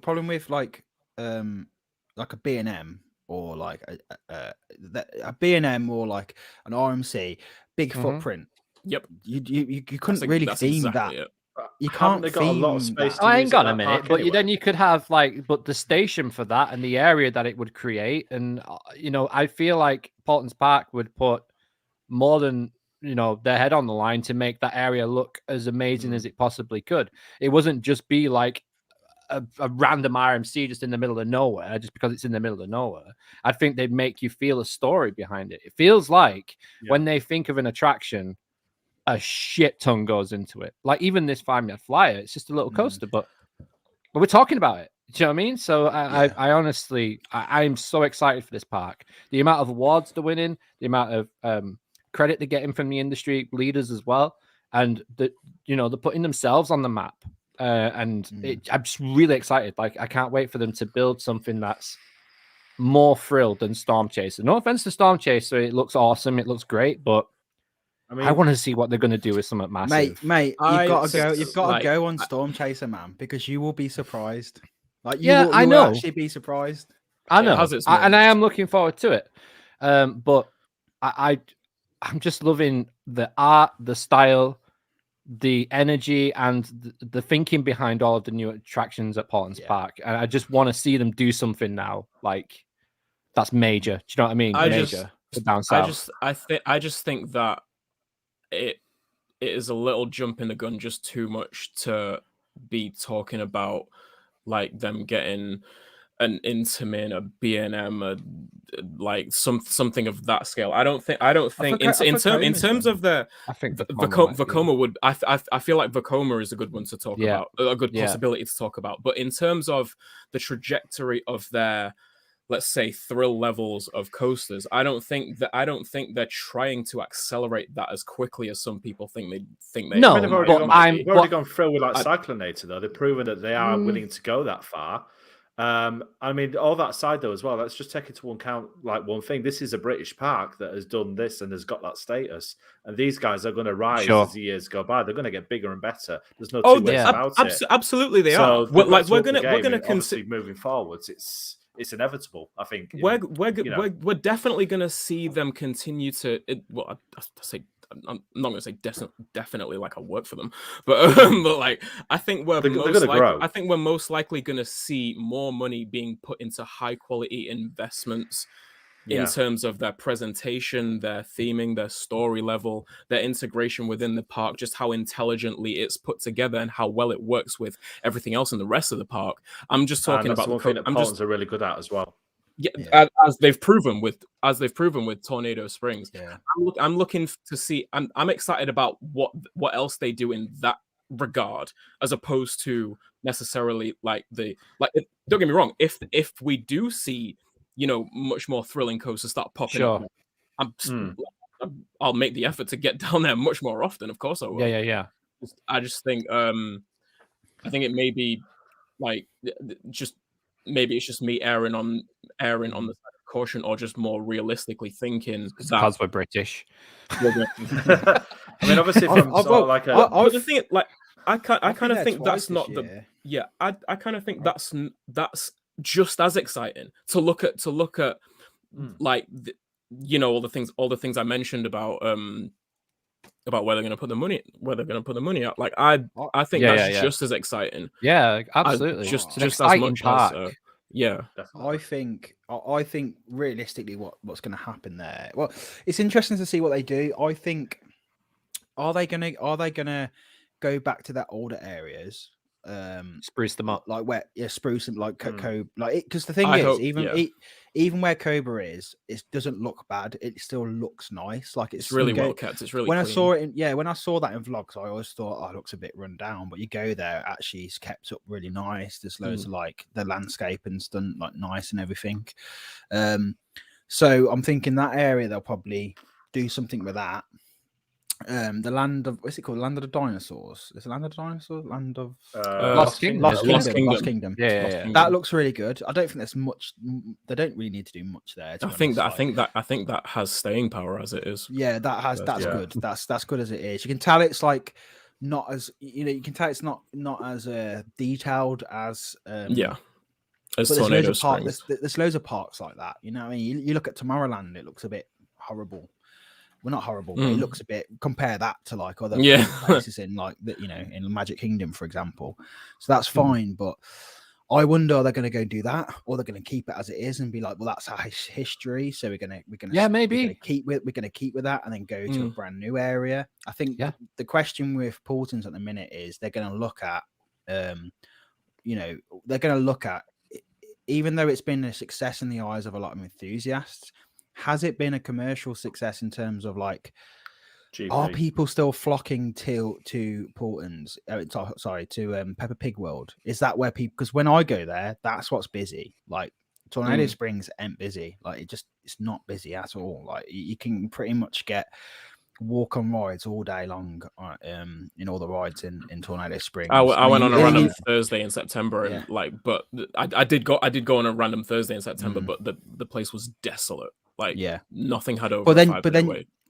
problem with like a B&M or like a B&M or like an RMC, big footprint. Yep. You couldn't really theme that. You can't. They got a lot of space. Hang on a minute, but then you could have but the station for that and the area that it would create, and I feel like Paulton's Park would put more than their head on the line to make that area look as amazing as it possibly could. It wasn't just be like a random RMC just in the middle of nowhere, just because it's in the middle of nowhere. I think they'd make you feel a story behind it. It feels like when they think of an attraction, a shit ton goes into it. Like even this 5-yard flyer, it's just a little coaster, but we're talking about it. Do you know what I mean? So I honestly, I'm so excited for this park. The amount of awards they're winning, the amount of credit they're getting from the industry leaders as well, and they're putting themselves on the map. I'm just really excited. Like I can't wait for them to build something that's more thrilled than Storm Chaser. No offense to Storm Chaser, it looks awesome, it looks great, but I want to see what they're going to do with something massive. Mate, you've got to go. You've got to go on Storm Chaser, man, because you will be surprised. Like you will actually be surprised. I know, and I am looking forward to it. But I'm just loving the art, the style, the energy, and the thinking behind all of the new attractions at Portland's Park. And I just want to see them do something now, like that's major. Do you know what I mean? Major. Down south. I just think that it is a little jump in the gun, just too much to be talking about, like them getting an Intamin, a B&M, like something of that scale. I don't think in terms of the, I think Vekoma would. I feel like Vekoma is a good one to talk about, a good possibility to talk about. But in terms of the trajectory of their, let's say, thrill levels of coasters, I don't think they're trying to accelerate that as quickly as some people think they. No, they've already gone through with like Cyclonator though. They've proven that they are willing to go that far. I mean, all that side though as well. Let's just take into account like one thing. This is a British park that has done this and has got that status, and these guys are going to rise as the years go by. They're going to get bigger and better. There's no two ways about it. Absolutely, they are. We're going to consider moving forwards. It's inevitable. I think we're definitely going to see them continue to. I'm not going to say definitely like I work for them, but like I think we're most likely going to see more money being put into high quality investments in terms of their presentation, their theming, their story level, their integration within the park, just how intelligently it's put together and how well it works with everything else in the rest of the park. I'm just talking about one thing that Portland's are really good at as well. As they've proven with Tornado Springs. I'm looking to see. I'm excited about what else they do in that regard, as opposed to necessarily don't get me wrong. If we do see much more thrilling coasters start popping up, I'll make the effort to get down there much more often. Of course I will. Yeah. I just think I think it may be like just. Maybe it's just me erring on the side of caution, or just more realistically thinking because we're British. I mean, obviously, from but the thing, like, I kind of think that's not the. Yeah, I kind of think that's just as exciting to look at like all the things I mentioned about where they're going to put the money out. Like I think that's just as exciting. Yeah, absolutely. Just as much park. I think realistically what's going to happen there. Well, it's interesting to see what they do. I think are they going to go back to their older areas, spruce them up, like where spruce them like because the thing even where Cobra is, it doesn't look bad. It still looks nice. Like it's really well kept. It's really when clean. I saw it when I saw that in vlogs, I always thought, it looks a bit run down. But you go there, actually, it's kept up really nice. There's loads of like the landscape and done like nice and everything. So I'm thinking that area they'll probably do something with that. The land of what's it called? Land of the Dinosaurs. Is it Land of the Dinosaurs? Land of Lost Kingdom. Lost Kingdom. Yeah. That looks really good. I don't think there's much. They don't really need to do much there. I think that has staying power as it is. Yeah, that's good. That's good as it is. You can tell it's like not as you can tell it's not as detailed as as Tornado Springs. There's loads of parks like that. You know what I mean? You look at Tomorrowland, it looks a bit horrible. Well, not horrible, but it looks a bit. Compare that to like other places in like in Magic Kingdom, for example. So that's fine, but I wonder, are they going to go do that, or they're going to keep it as it is and be like, well, that's our history, so we're gonna maybe we're going to keep with that, and then go to a brand new area. I think the question with Portons at the minute is they're going to look at, they're going to look at, even though it's been a success in the eyes of a lot of enthusiasts, has it been a commercial success in terms of like, GP. are people still flocking to Portons? To Peppa Pig World? Is that where people? Because when I go there, that's what's busy. Like Tornado Springs ain't busy. Like it's not busy at all. Like you can pretty much get walk on rides all day long in all the rides in Tornado Springs. I went on a random Thursday in September, and but I did go on a random Thursday in September, but the place was desolate. Like nothing had over.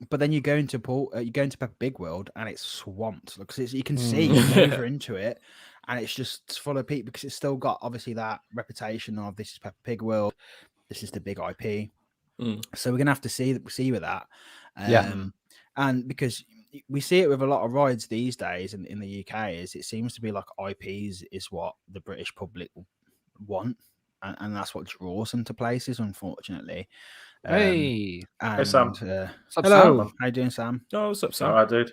But then you go into Peppa Pig World and it's swamped because you can see over into it, and it's just full of people because it's still got obviously that reputation of this is Peppa Pig World, this is the big IP. So we're gonna have to see with that, and because we see it with a lot of rides these days in the UK, is it seems to be like IPs is what the British public want, and that's what draws them to places, unfortunately. Hey Sam. Hello, Sam? how you doing, Sam? Oh, what's up, Sam? All right, dude.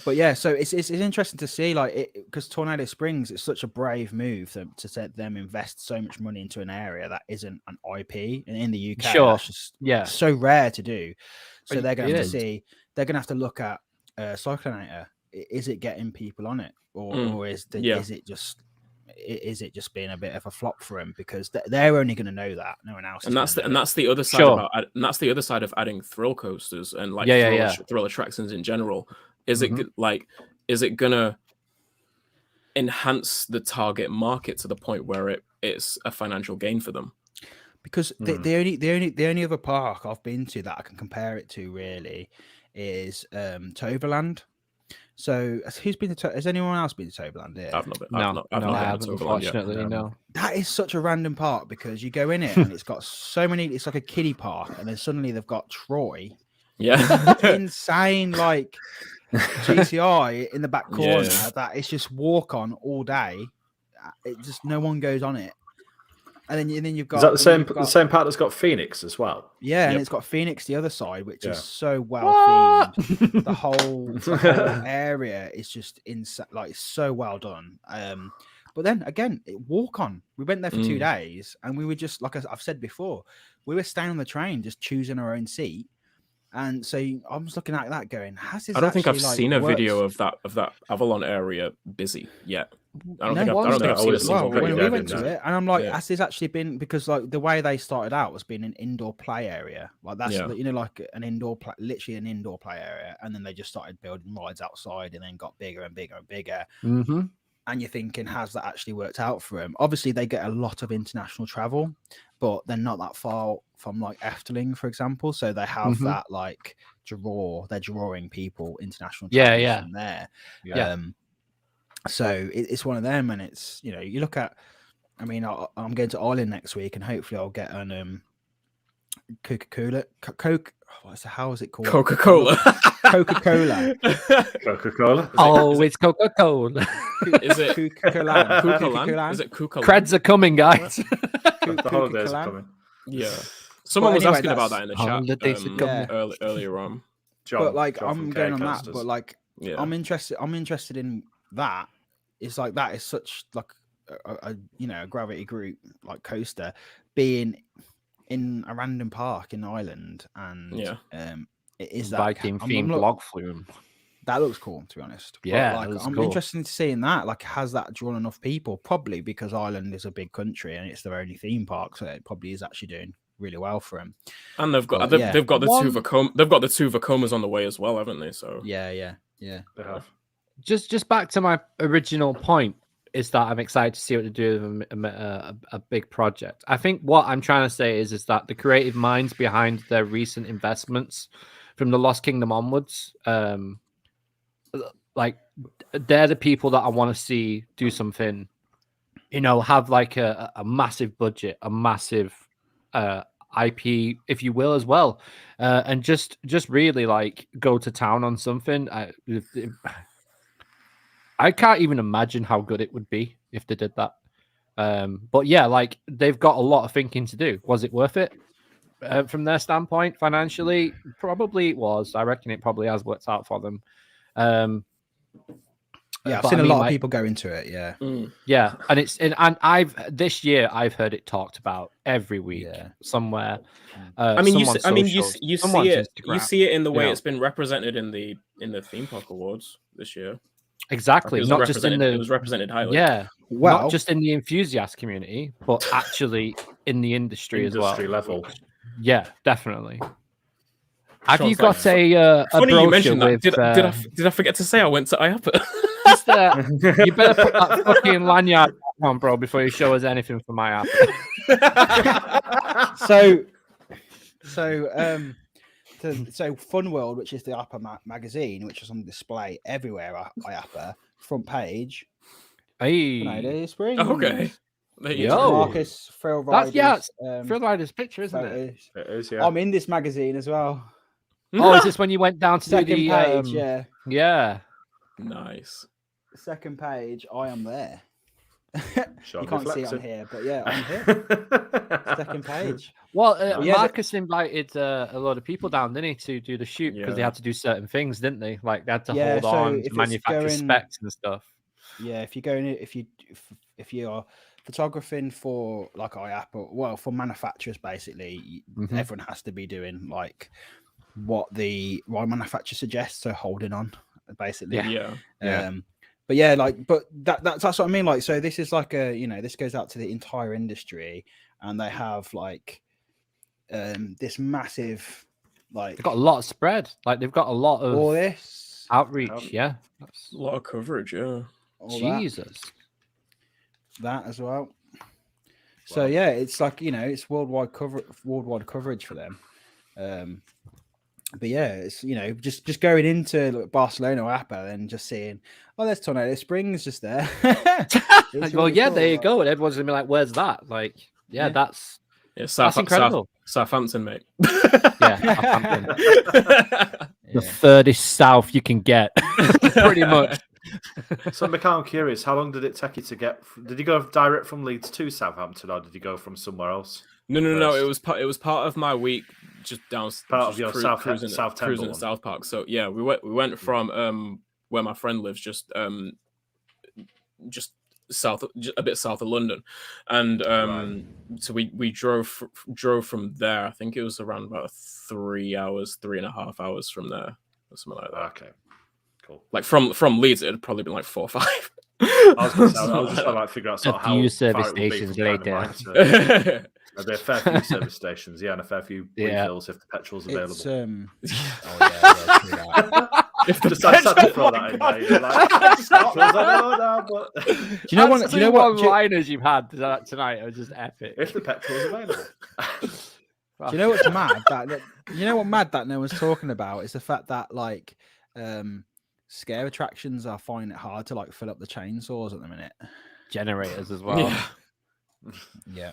But yeah, so it's interesting to see, like, because Tornado Springs, it's such a brave move to set them invest so much money into an area that isn't an IP, and in the UK, that's just so rare to do. So they're going to have to see. They're going to have to look at Cyclonator. Is it getting people on it, or is it just being a bit of a flop for them? Because they're only going to know that. No one else. And that's the other side that's the other side of adding thrill coasters and like thrill attractions in general. Is it gonna enhance the target market to the point where it's a financial gain for them? Because the only other park I've been to that I can compare it to really is Toverland. So has anyone else been to Toverland here? I've not been. No, I haven't, unfortunately. No. That is such a random park because you go in it and it's got so many. It's like a kiddie park, and then suddenly they've got Troy. Yeah, insane like GCI in the back corner that it's just walk on all day. It just no one goes on it. And then you've got is that the same part that's got Phoenix as well? Yeah, and it's got Phoenix the other side, which is so well themed. The whole area is just insane, like it's so well done. But then again, walk on. We went there for 2 days, and we were just like I've said before, we were staying on the train, just choosing our own seat. And so I was looking at that, going, "Has this?" I don't think I've seen a video of that Avalon area busy yet. I don't think I've seen a single video. When we went to it, and I'm like, has this actually been, because like the way they started out was being an indoor play area, like that's like an indoor play, literally an indoor play area, and then they just started building rides outside, and then got bigger and bigger and bigger. And you're thinking, has that actually worked out for them? Obviously, they get a lot of international travel, but they're not that far from like Efteling, for example. So they have that like they're drawing people, international travel from there. So it's one of them, and it's, you look at, I mean, I'm going to Ireland next week, and hopefully I'll get an Coca-Cola. How is it called? Coca-Cola. Coca-Cola. Coca-Cola. It's Coca-Cola. Is it Coca-Cola? Is it Coca-Cola? Creds are coming, guys. The holidays are coming. Yeah. Someone was asking about that in the chat earlier on. I'm going on that, but like, I'm interested in that. It's like that is such like a gravity group like coaster being in a random park in Ireland, and it is that Viking themed log flume. That looks cool, to be honest. Yeah, I'm interested in seeing that. Like, has that drawn enough people? Probably because Ireland is a big country and it's their only theme park, so it probably is actually doing really well for them. And they've got the two Vacomas on the way as well, haven't they? So yeah. They have. Just back to my original point is that I'm excited to see what to do with a big project. I think what I'm trying to say is that the creative minds behind their recent investments from the Lost Kingdom onwards, like they're the people that I want to see do something, have like a massive budget, a massive IP, if you will, as well, and just really like go to town on something. I can't even imagine how good it would be if they did that. But yeah, like they've got a lot of thinking to do. Was it worth it? From their standpoint, financially, probably it was. I reckon it probably has worked out for them. Yeah, I've but seen I a mean, lot of like, people go into it. Yeah, yeah, and I've this year I've heard it talked about every week Yeah. somewhere. I mean, you someone's you socials, see it someone's you Instagram, see it in the way know. it's been represented in the theme park awards this year. Exactly, It was not just in represented- the it was represented highly. yeah, Well- not just in the enthusiast community, but actually in the industry as well. Industry level. Yeah, definitely. Have Sean's you got like, a Funny brochure you mentioned that. with? Did I forget to say I went to IAAPA? Just, you better put that fucking lanyard on, bro, before you show us anything from my app. So Fun World, which is the IAAPA magazine, which is on display everywhere at IAAPA, front page. Hey, Tornado Springs. Okay. There you Yo. go. Marcus Thrill Riders. that's Phil Rider's picture, isn't it? photos. It is, yeah. I'm in this magazine as well. Oh, is this when you went down to Second do the page, yeah. Yeah. Nice. Second page, I am there. Sean You can't see it on reflected. here, but yeah, I'm here. Second page. Well, Yeah, Marcus invited a lot of people down, didn't he, to do the shoot because they Yeah. had to do certain things, didn't they? Like they had to Yeah, hold so on if to it's manufacture going- specs and stuff. Yeah, if you're going, if you are photographing for like IAAPA, well, for manufacturers, basically, Mhm. everyone has to be doing like what the manufacturer suggests, so holding on, basically. Yeah. Yeah. But yeah, like, but that's what I mean. Like, so this is like this goes out to the entire industry, and they have like this massive, like, They've got a lot of spread. Like they've got a lot of all this, outreach. Yeah. That's- A lot of coverage, yeah. all Jesus. that as well. So yeah, it's like it's worldwide coverage for them. But yeah, it's just going into like, Barcelona or IAAPA and just seeing, oh, there's Tornado Springs just there. It's Well, really yeah, cool, there you like- go. And everyone's gonna be like, "Where's that?" Like, yeah, Yeah. that's Yeah, incredible. Southampton, mate. yeah, Southampton. Yeah. The furthest south you can get, pretty much. So, Mikhail, I'm curious, how long did it take you to get? Did you go direct from Leeds to Southampton, or did you go from somewhere else? No. First. It was part of my week, just down. Part just of your cruising South cruising Temple in South Park. So yeah, we went from where my friend lives, just a bit south of London, and so we drove from there. I think it was around about 3.5 hours from there, or something like that. Okay, cool. Like from Leeds, it'd probably been like 4 or 5. I was just trying to like figure out sort of A how few far service it would be stations from later. Dynamite to- There'd be a fair few service stations, yeah, and a fair few Yeah. refills if the petrol's available. It's oh yeah, true that. Just I had to throw that in there. You're like, petrol's available now, but Do you know what? Do you know what? Do one-liners you've had tonight are just epic. if the petrol's available. you know what's mad? You know what mad that no one's talking about is the fact that like scare attractions are finding it hard to like fill up the chainsaws at the minute. Generators as well. Yeah. Yeah.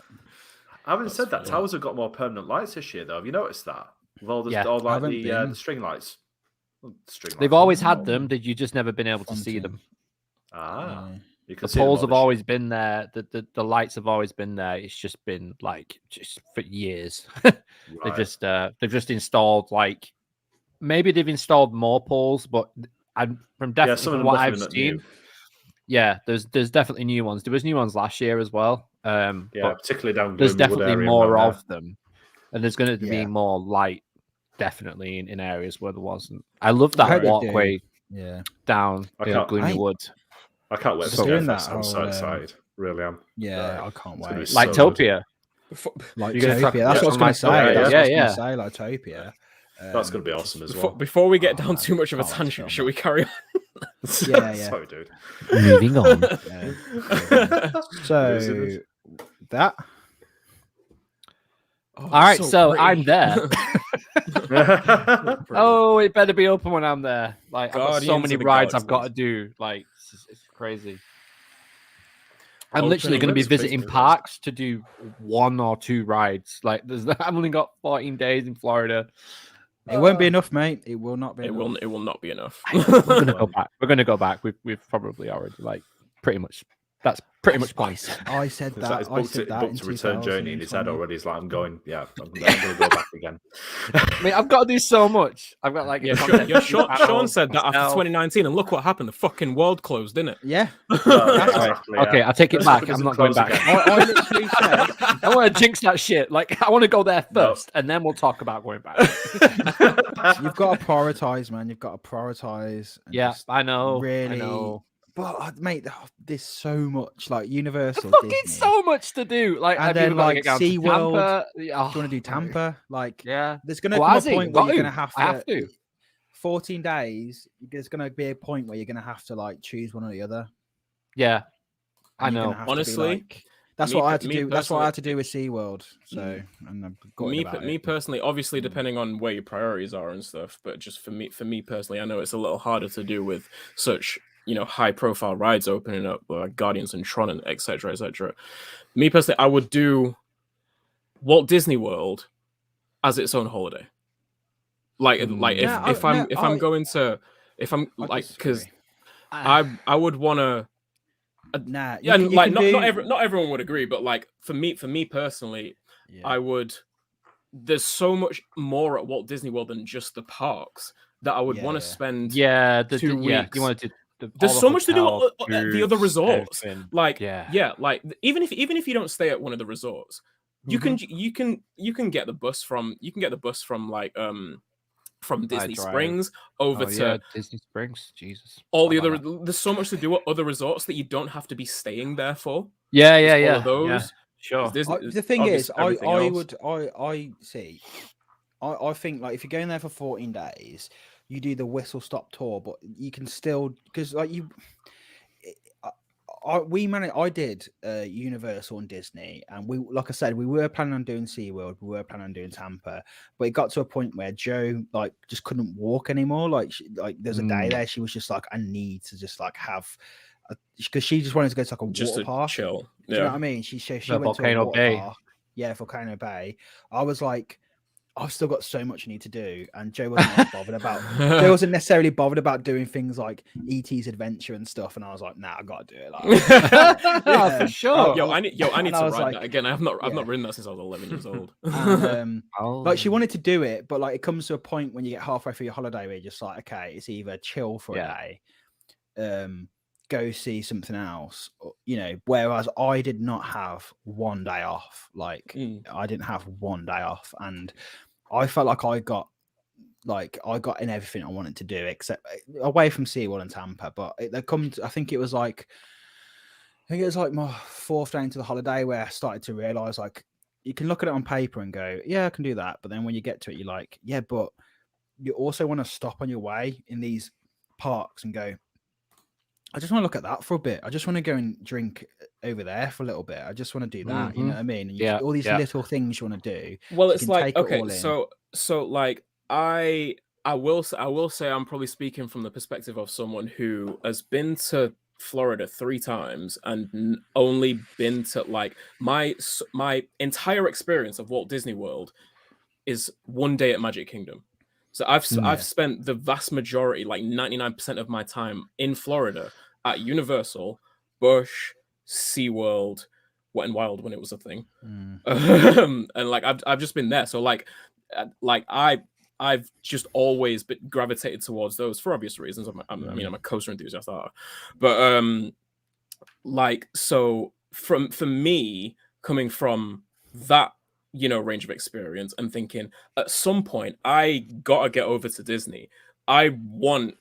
Having That's said that, funny. towers have got more permanent lights this year, though. Have you noticed that? With all the Yeah, all like haven't the been. string lights. Well, string They've lights. always had them. Did you just never been able to see Fronting. them? Ah, you can The see them poles all have this year. always been there. The lights have always been there. It's just been like just for years. Right. They've just installed like maybe they've installed more poles, but from Yeah, definitely some of from them what I've definitely not seen, new. yeah, there's definitely new ones. There was new ones last year as well. Yeah, But particularly down. there's Gloomywood definitely area more around of them, and there's going to be Yeah. more light, definitely in areas where there wasn't. I love that hope they do. walkway Yeah. down I in can't- Gloomy I- Wood, I can't wait for So doing Scarefest. that I'm so whole, excited. Really am. Yeah, I can't It's gonna be wait. so like good. Topia. Like You're gonna Topia. talk- That's what I was yeah, going to say. yeah, That's what I was yeah. going to say. Like Topia. That's going to be awesome as well. Before we get Oh, down man, too much of a can't wait to tangent, film should we carry on? Yeah, yeah. Sorry, dude. Moving on. Yeah. So that. All right, so I'm there. Brilliant. Oh, it better be open when I'm there. Like I've got so Guardians many of the rides I've got to Galaxies. do. Like it's crazy. I'm Opening literally going to be limits, visiting basically. parks to do 1 or 2 rides. Like I've only got 14 days in Florida. It won't be enough, mate. It will not be. It enough. will not be enough. We're going to go back. We're going to go back. We've probably already like pretty much That's pretty much twice. I said It's that. like I said that in booked a return journey in his head 2020. already. He's like, I'm going to go back again. I mean, I've got to do so much. I've got like Yeah, content Sean said that after myself. 2019, and look what happened. The fucking world closed, didn't it? Yeah. Exactly, Okay, I'll take it Let's back. hope it I'm doesn't not going close back. again. I literally said, I want to jinx that shit. Like, I want to go there No. first, and then we'll talk about going back. you've got to prioritize, man. You've got to prioritize. And Yeah, just I know. really. I know. But mate, there's so much like Universal, Fucking Disney. so much to do. Like, And I've then, even got to like, get down to SeaWorld. Tampa. Do you want to do Tampa? Like, Yeah. there's going to Oh, come a has he? point where Got you're to. going to have to. I have to. 14 days. There's going to be a point where you're going to have to like choose one or the other. Yeah, I And you're know. gonna have to be Honestly, like, that's me what I had per- to me do. That's what I had to personally- do with SeaWorld. So, and I'm gutted me, about me it. personally, obviously depending on where your priorities are and stuff, but just for me personally, I know it's a little harder to do with such high profile rides opening up, like Guardians and Tron and etc. etc. Me personally, I would do Walt Disney World as its own holiday. Like Yeah, if I'm going to because I would want to. Nah, Yeah, you and like can not everyone would agree, but like for me personally, Yeah. I would. There's so much more at Walt Disney World than just the parks that I would Yeah, want to yeah. spend. Yeah, 2 weeks. You want to do There's all the so much to do hotel, at the other foods, resorts. everything. Like Yeah. like even if you don't stay at one of the resorts, you can get the bus from like from Disney Drive. Springs over Oh, to yeah, Disney Springs. Jesus. all the How other. about that? There's so much to do at other resorts that you don't have to be staying there for. Yeah, There's yeah, all yeah. of those. Yeah. Sure. The thing is, I see. think like if you're going there for 14 days, you do the whistle stop tour, but you can still because like I did Universal and Disney, and we, like I said, we were planning on doing SeaWorld, we were planning on doing Tampa, but it got to a point where Joe like just couldn't walk anymore. Like there's a day there she was just like, I need to just like have, because she just wanted to go to like a water park, chill. Do you know what I mean? She went to a Volcano water Bay. park. Yeah, Volcano Bay. I was like, I've still got so much I need to do, and Joe wasn't like, bothered about. Joe wasn't necessarily bothered about doing things like ET's Adventure and stuff, and I was like, nah, I gotta do it. Like, Oh, for sure. I need to and I was ride like, that again. I've not yeah. ridden that since I was 11 years old. And, Oh. like she wanted to do it, but like it comes to a point when you get halfway through your holiday where you're just like, okay, it's either chill for a day, go see something else, or, whereas I did not have one day off. Like I didn't have one day off, and I felt like I got in everything I wanted to do except away from SeaWorld and Tampa. But I think it was like my fourth day into the holiday where I started to realize like you can look at it on paper and go, yeah, I can do that. But then when you get to it, you're like, yeah, but you also want to stop on your way in these parks and go, I just want to look at that for a bit. I just want to go and drink over there for a little bit. I just want to do that. You know what I mean? And all these little things you want to do. Well, so it's you can like, take it okay, all in. so like I will say I'm probably speaking from the perspective of someone who has been to Florida 3 times and only been to like my entire experience of Walt Disney World is 1 day at Magic Kingdom. So I've spent the vast majority, like 99% of my time in Florida at Universal, Busch, SeaWorld, Wet and Wild when it was a thing, and like I've just been there. So like I've just always been gravitated towards those for obvious reasons. I mean, I'm a coaster enthusiast, but like so for me coming from that range of experience and thinking at some point I gotta get over to Disney. I want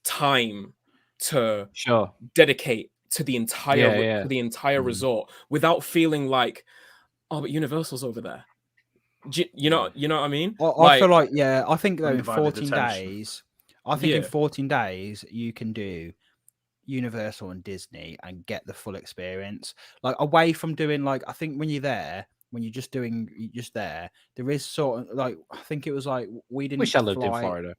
time to dedicate to the entire resort without feeling like, oh, but Universal's over there. You know what I mean? I feel like, I think though in undivided 14 attention. days, in 14 days you can do Universal and Disney and get the full experience. Like away from doing like, I think when you're there, when you're just there, there is sort of like, I think it was like we didn't. Wish I lived in Florida.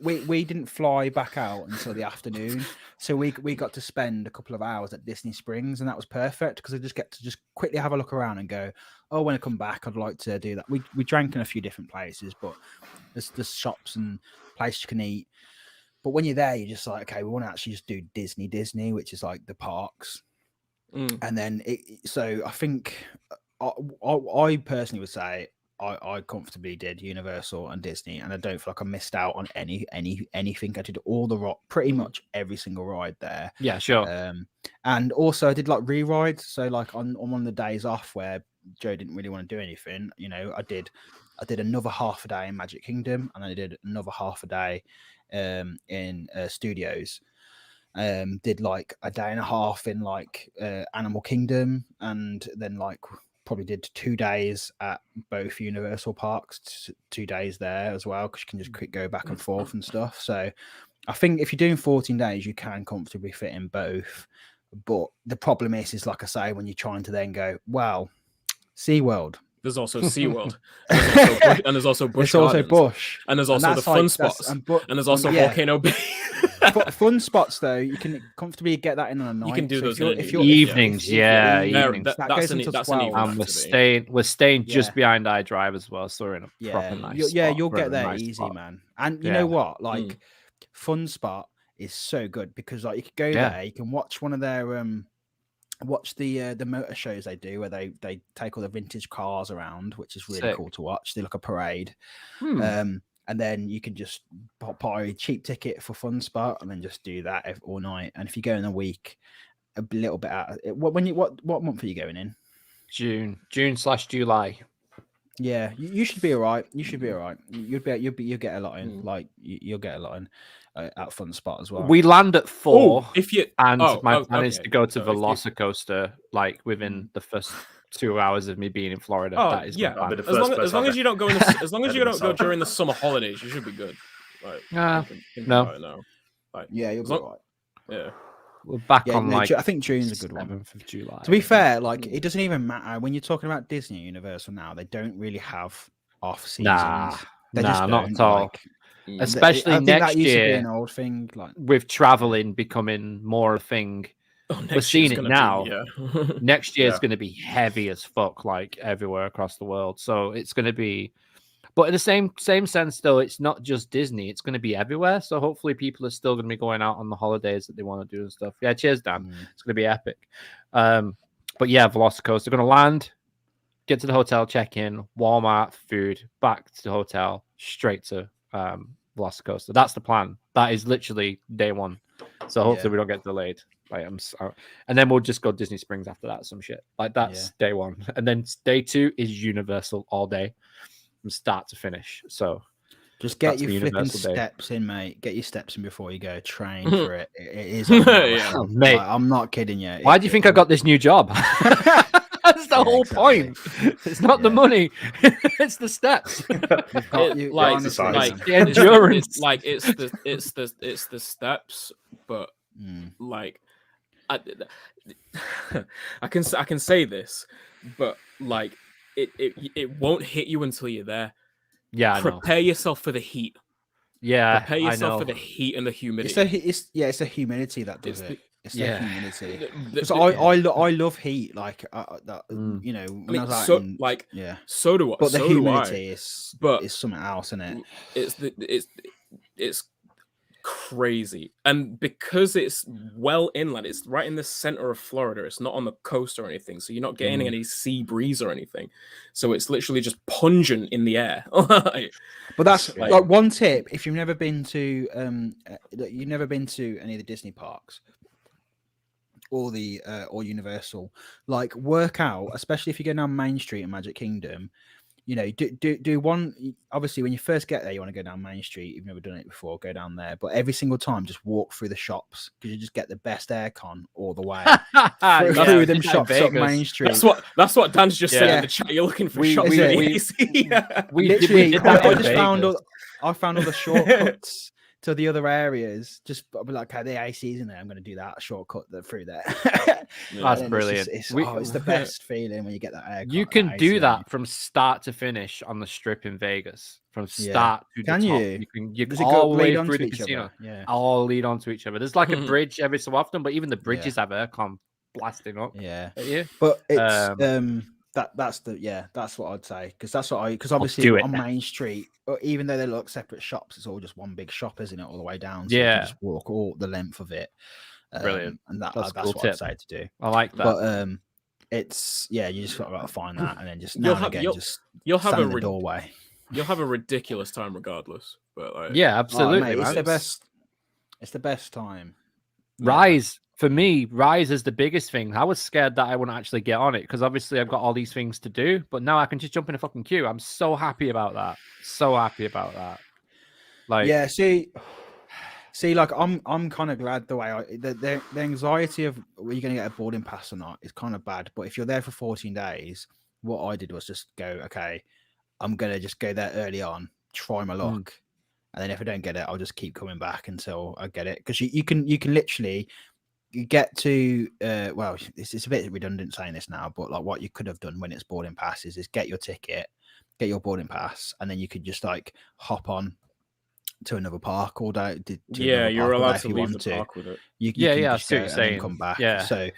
We didn't fly back out until the afternoon, so we got to spend a couple of hours at Disney Springs, and that was perfect because I just get to just quickly have a look around and go, oh, when I come back, I'd like to do that. We drank in a few different places, but there's shops and places you can eat. But when you're there, you're just like, okay, we want to actually just do Disney, which is like the parks. And then so I think I personally would say I comfortably did Universal and Disney, and I don't feel like I missed out on anything. I did pretty much every single ride there. Yeah, sure. And also I did like re-rides. So like on one of the days off where Joe didn't really want to do anything, you know, I did another half a day in Magic Kingdom, and I did another half a day in Studios. Did like a day and a half in like Animal Kingdom, and then like probably did 2 days at both Universal parks, 2 days there as well, because you can just quick go back and forth and stuff. So I think if you're doing 14 days, you can comfortably fit in both. But the problem is like I say, when you're trying to then go, well, SeaWorld. There's also SeaWorld. And there's also Busch Gardens. Busch. And there's also the fun spots. And there's also Volcano Bay. Fun spots, though, you can comfortably get that in on a night. You can do those if you're evenings. Evenings. That's an evening. And we're staying just behind iDrive as well, so we're in a proper nice spot. You'll get there easy, man. And you know what? Like, Fun Spot is so good because like you can go there, you can watch one of their watch the motor shows they do where they take all the vintage cars around, which is really cool to watch. They look a parade. And then you can just buy a cheap ticket for Fun Spot and then just do that all night. And if you go in a week, a little bit out. What month are you going in? June/July. Yeah, you should be all right. You'll get a lot in. Like you'll get a lot in at Fun Spot as well. We land at 4. My plan is to go to Velocicoaster like within the first 2 hours of me being in Florida. That is as long as you don't go as long as you don't go during the summer holidays, you should be good. Like, no. Like, you'll be all right. Yeah. We're back on like I think June's a good one. 7th of July. To be fair, like it doesn't even matter when you're talking about Disney Universal now. They don't really have off seasons. Not at all. Especially next year, an old thing. Like with traveling becoming more a thing. We're seeing it now. Next year is going to be heavy as fuck, like everywhere across the world. So it's going to be, but in the same sense, though, it's not just Disney. It's going to be everywhere. So hopefully, people are still going to be going out on the holidays that they want to do and stuff. Yeah, cheers, Dan. It's going to be epic. But yeah, Velocicoaster. They're going to land, get to the hotel, check in, Walmart, food, back to the hotel, straight to Velocicoaster. That's the plan. That is literally day one. So hopefully we don't get delayed. Like, and then we'll just go Disney Springs after that, some shit. Like that's day one. And then day 2 is Universal all day from start to finish. So just get your flipping steps in, mate. Get your steps in before you go. Train for it. It is. Mate, like, I'm not kidding you. Why do you think I got this new job? That's the whole point. It's not the money. It's the steps. The endurance. It's the steps, but like I can say this, but like it won't hit you until you're there. Yeah, prepare yourself for the heat. Yeah, prepare yourself for the heat and the humidity. It's the humidity that does it. It's the humidity. Because I love heat. Like you know, when I was out so do I. But the humidity is something else, isn't it? It's crazy, and because it's well inland, it's right in the center of Florida. It's not on the coast or anything, so you're not getting any sea breeze or anything. So it's literally just pungent in the air. But that's like one tip: if you've never been to any of the Disney parks or Universal, like work out, especially if you go down Main Street in Magic Kingdom. You know, do one. Obviously, when you first get there, you want to go down Main Street. You've never done it before, go down there. But every single time, just walk through the shops because you just get the best aircon all the way through them shops up Main Street. That's what Dan's just said in the chat. You're looking for shops with AC. I found all the shortcuts to the other areas. Just I'll be like, okay, the AC's in there. I'm going to do that shortcut through there. That's brilliant. It's the best feeling when you get that air. You can do that from start to finish on the Strip in Vegas. From start to the top. You can all the way through the casino. All lead onto each other. There's like a bridge every so often, but even the bridges have aircon blasting up. But it's that's what I'd say, because because obviously do it. on Main Street, even though they look separate shops, it's all just one big shop, isn't it, all the way down? So you Yeah. can just walk all the length of it. Brilliant. And That's that's a cool what tip. I'd say to do. I like that. But it's you just got to find that, and then just You'll now and have- again you'll- just You'll have stand a in the rid- doorway. you'll have a ridiculous time regardless. But like, Yeah, Oh, absolutely. mate, it's man. the best. It's the best time. Rise for me, Rise is the biggest thing. I was scared that I wouldn't actually get on it because obviously I've got all these things to do, but now I can just jump in a fucking queue. I'm so happy about that. So happy about that. Like, Yeah, see, like I'm kind of glad the way the anxiety of are you going to get a boarding pass or not is kind of bad. But if you're there for 14 days, what I did was just go, okay, I'm gonna just go there early on, try my luck, and then if I don't get it, I'll just keep coming back until I get it. Because you can literally you get to well, it's a bit redundant saying this now, but like what you could have done when it's boarding passes is get your ticket, get your boarding pass, and then you could just like hop on to another park all day. yeah, you're allowed to leave the park with it. You Yeah, can I just see go what you're and then saying. come back. Yeah. So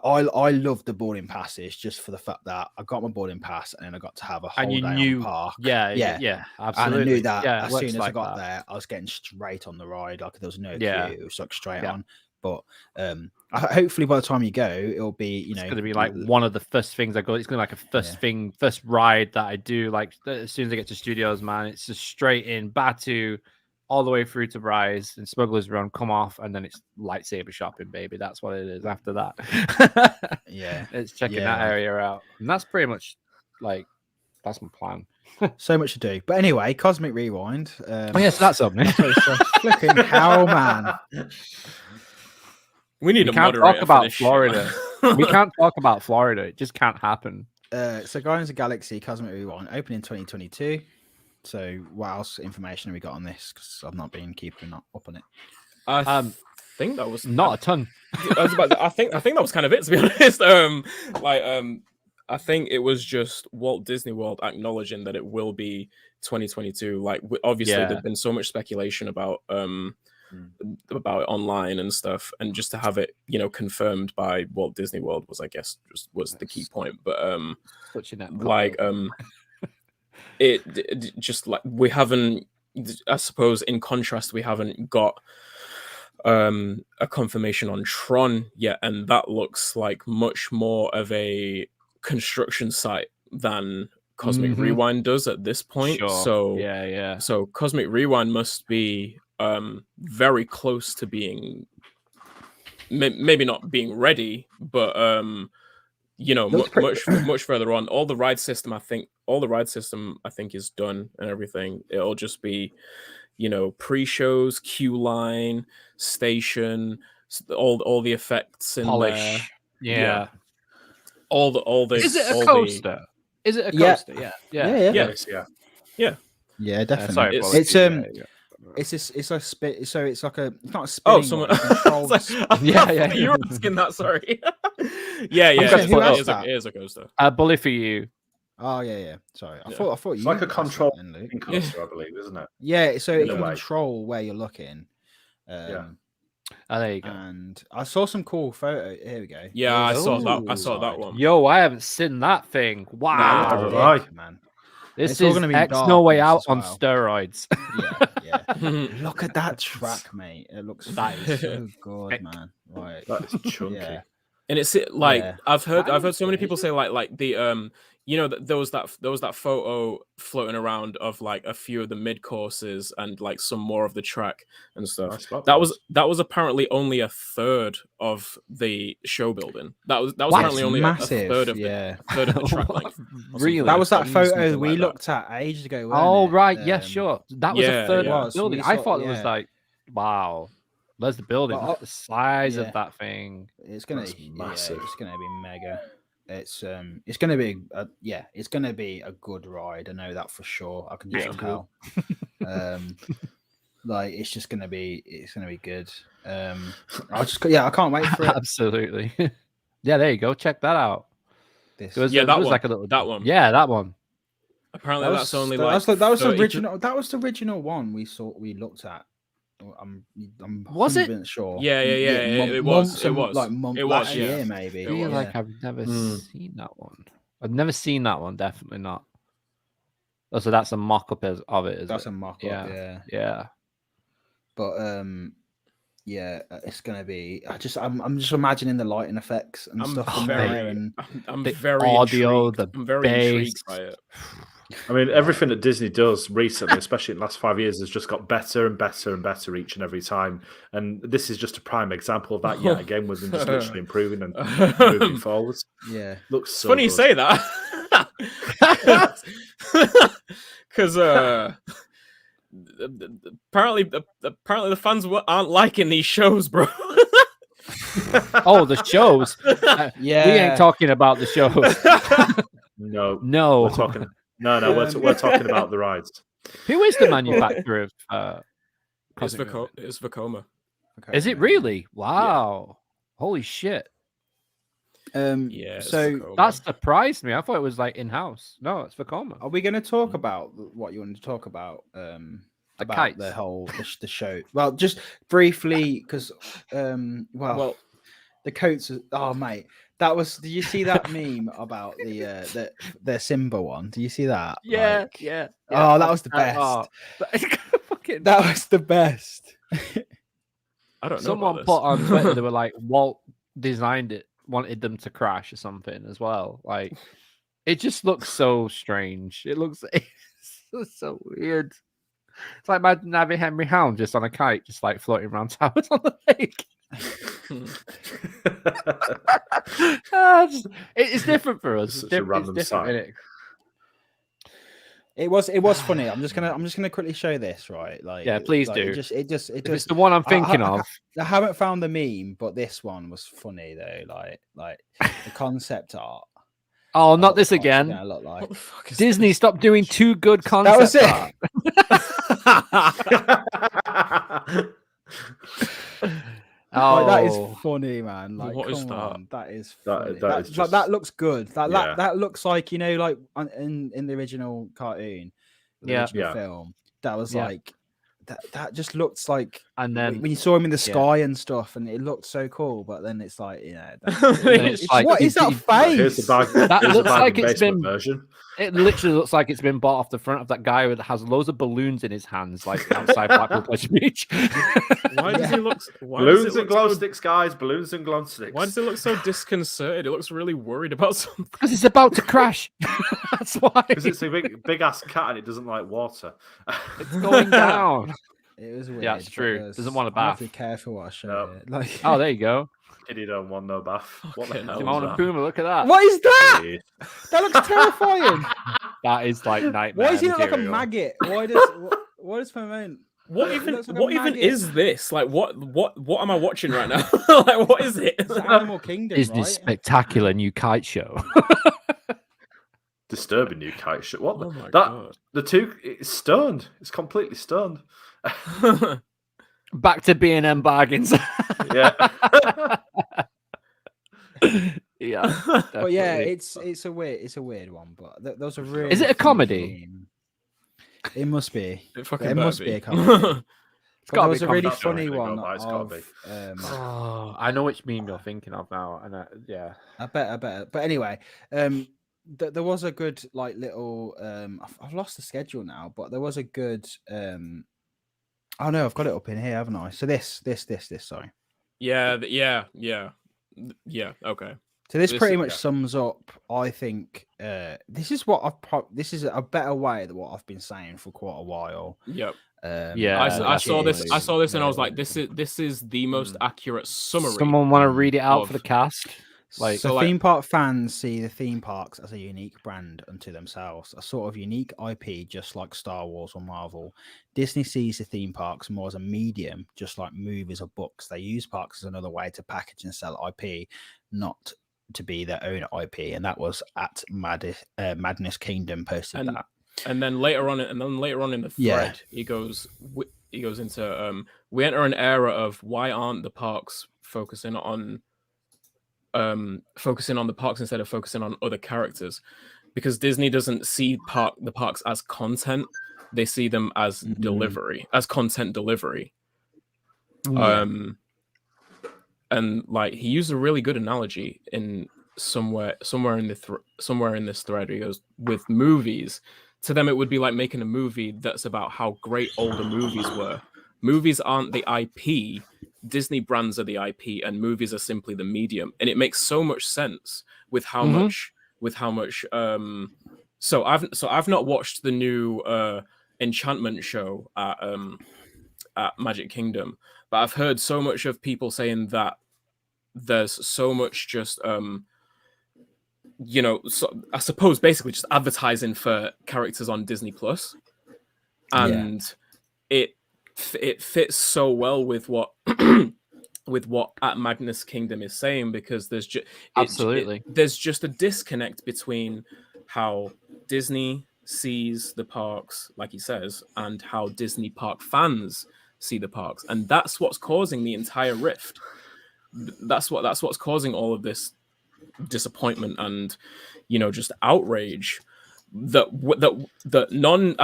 I love the boarding passes just for the fact that I got my boarding pass and then I got to have a whole and you day knew, on the park. yeah, absolutely. And I knew that yeah, as soon as I got there, I was getting straight on the ride. Like there was no queue, it was like straight on. But hopefully by the time you go, it'll be it's going to be like one of the first things I go. It's going to be like a first ride that I do. Like as soon as I get to studios, man, it's just straight in Batu, all the way through to Rise and Smuggler's Run, come off, and then it's lightsaber shopping, baby. That's what it is after that. It's checking that area out, and that's pretty much like that's my plan. So much to do. But anyway, Cosmic Rewind. Oh yes, that's something. Flipping hell, man. We need We a can't moderator talk about for this Florida. shit. We can't talk about Florida. It just can't happen. So Guardians of the Galaxy Cosmic Rewind opening in 2022. So what else information have we got on this? Because I've not been keeping up on it. I think that was Not a ton. I think that was kind of it, to be honest. I think it was just Walt Disney World acknowledging that it will be 2022. Like obviously there's been so much speculation about it online and stuff, and just to have it, confirmed by Walt Disney World was, I guess, was the key point. But it just like we haven't, I suppose in contrast, we haven't got a confirmation on Tron yet, and that looks like much more of a construction site than Cosmic Rewind does at this point. Sure. So Cosmic Rewind must be very close to being maybe not being ready, but much further on. All the ride system I think is done and everything. It'll just be pre-shows, queue line, station, all the effects in polish. there. All the Is it a coaster? Is it a coaster? Yeah, definitely. Sorry, it's a spit. So it's like it's not a spinning. Oh, someone. Yeah. You were asking that. Sorry. yeah. Who asked It is a coaster. Bully for you. Oh yeah. Sorry, I thought it's you like a control Luke. coaster, I believe, isn't it? Yeah, so it can way. control where you're looking. Oh, there you go. And I saw some cool photo. Here we go. Yeah, I saw that one. Yo, I haven't seen that thing. Wow, Right. man. This It's all is gonna be X dark No Way as Out on well. steroids. Yeah. Look at that track, mate. It looks That is so good, man. Right. That is chunky. Yeah. And it's like I've heard That is so many good. people say like the there was that photo floating around of like a few of the mid courses and like some more of the track and stuff. That was apparently only a third of the show building. That was apparently only massive. a third of the track length. Really? That was that Something photo like we that. looked at ages ago. Oh, wasn't it? right. Yeah, sure. That was a third of the building. We I saw- thought it was like, wow, there's the building. Well, Look at the size yeah. of that thing. It's gonna That's be massive. it's gonna be mega. It's gonna be it's gonna be a good ride. I know that for sure. I can just tell. Like it's gonna be good. I can't wait for it. Absolutely. Yeah, there you go. Check that out. This. There was that one. like a little That one. Yeah, that one. Apparently that's only that like was the 30 original. That was the original one we looked at. I'm Was it? 100% sure. Yeah, it was. Months It was. like It was, last yeah. year maybe. I feel was, like I've never seen that one. I've never seen that one. Definitely not. Oh, so that's a mock-up of it, is That's it? a mock-up, Yeah. But yeah, it's gonna be. I'm just imagining the lighting effects and stuff in there, and I'm the very audio, intrigued. the I'm very intrigued bass. by it. I mean, everything that Disney does recently, especially in the last 5 years, has just got better and better and better each and every time. And this is just a prime example of that yet again, with them just literally improving and moving forwards. yeah, Looks It's so funny good. you say that. Because apparently the fans aren't liking these shows, bro. Oh, the shows. We ain't talking about the shows. No, No. we're talking. No, we're talking about the rides. Who is the manufacturer of It's Coastergen? it's Vekoma. Is it really? Wow. Holy shit. Yeah. So That surprised me. I thought it was like in-house. No, it's Vekoma. are we going to talk about what you want to talk about? About kites. the whole the show. Well, just briefly, because well, the coats. Oh, mate, that was. Did you see that meme about the Simba one? Do you see that? Yeah. Oh, that was the best. Fucking... That was the best. I don't know. Someone put on Twitter, they were like, Walt designed it, wanted them to crash or something as well. Like, it just looks so strange. It looks so weird. It's like imagine having Henry Hound just on a kite, just like floating around towers on the lake. It's different for us. Such a random sight. Isn't it? It was funny. I'm just gonna quickly show this, right? Like, yeah, please like, do. It just if it's the one I'm thinking of. I haven't found the meme, but this one was funny though. Like the concept art. Oh, not this again. Look like. What the fuck is Disney, this? stop doing too good concept That was it. Oh, Like, that is funny, man. Like, What is come that? on, that is funny. That is just... that looks good. Yeah. That looks like, you know, like in the original cartoon, the original film. That was like that just looks like, and then when you saw him in the sky and stuff, and it looked so cool. But then it's like, you know, it's like, what is that face? Here's the bag. That Here's looks the bag like and it's basement been version. It literally looks like it's been bought off the front of that guy that has loads of balloons in his hands, like outside Blackpool Pleasure Beach. Why does he look? Balloons and glow sticks, guys. Balloons and glow sticks. Why does it look so disconcerted? It looks really worried about something. Because it's about to crash. That's why. Because it's a big ass cat and it doesn't like water. It's going down. It was weird. Yeah, it's true. Doesn't want a I have bath. to be careful what I show it. Like, Oh, there you go. Kitty don't want no bath. What the hell? Timon and Puma, look at that. what is that? Yeah. That looks terrifying. That is like nightmare. Why does he look like a material. maggot? Why does Timon? What It even? looks like a What even maggot. is this? Like, what am I watching right now? Like, what is it? It's Animal Kingdom, Disney's right? spectacular new kite show. Disturbing new kite shit. What? Oh my God. The two. It's stoned. It's completely stoned. Back to B&M bargains. Yeah. Yeah. But yeah, definitely. it's a weird one. But those are really. Is it a funny comedy? theme. It must be. It must be a comedy. It's gotta There be was a really comedy. funny Definitely one. got that, it's gotta Of, be. Oh, I know which meme you're thinking of now, and yeah, I bet. But anyway, there was a good like little. I've lost the schedule now, but there was a good. Oh no, I've got it up in here, haven't I? So this. Sorry. Yeah. Okay. So this This pretty is- much yeah. sums up. I think this is what this is a better way than what I've been saying for quite a while. Yep. Yeah, I saw this. I saw this, and I was like, Definitely. "This is the most accurate summary." someone want to read it out for the of- cast? Like, So So, like- theme park fans see the theme parks as a unique brand unto themselves, a sort of unique IP, just like Star Wars or Marvel. Disney sees the theme parks more as a medium, just like movies or books. They use parks as another way to package and sell IP, not to be their own IP. And that was at Madness Kingdom posted that. And then later on in the thread, Yeah. he goes into we enter an era of why aren't the parks focusing on the parks instead of focusing on other characters, because Disney doesn't see the parks as content, they see them as content delivery. Yeah. And like he used a really good analogy in somewhere in this thread, he goes, with movies, to them it would be like making a movie that's about how great older movies were. Movies aren't the IP. Disney brands are the IP, and movies are simply the medium. And it makes so much sense with how much. So I've not watched the new Enchantment show at Magic Kingdom, but I've heard so much of people saying that there's so much just so I suppose basically just advertising for characters on Disney Plus, and it fits so well with what with what at Magnus Kingdom is saying, because there's there's just a disconnect between how Disney sees the parks, like he says, and how Disney park fans see the parks, and that's what's causing the entire rift. That's what's causing all of this disappointment and just outrage that non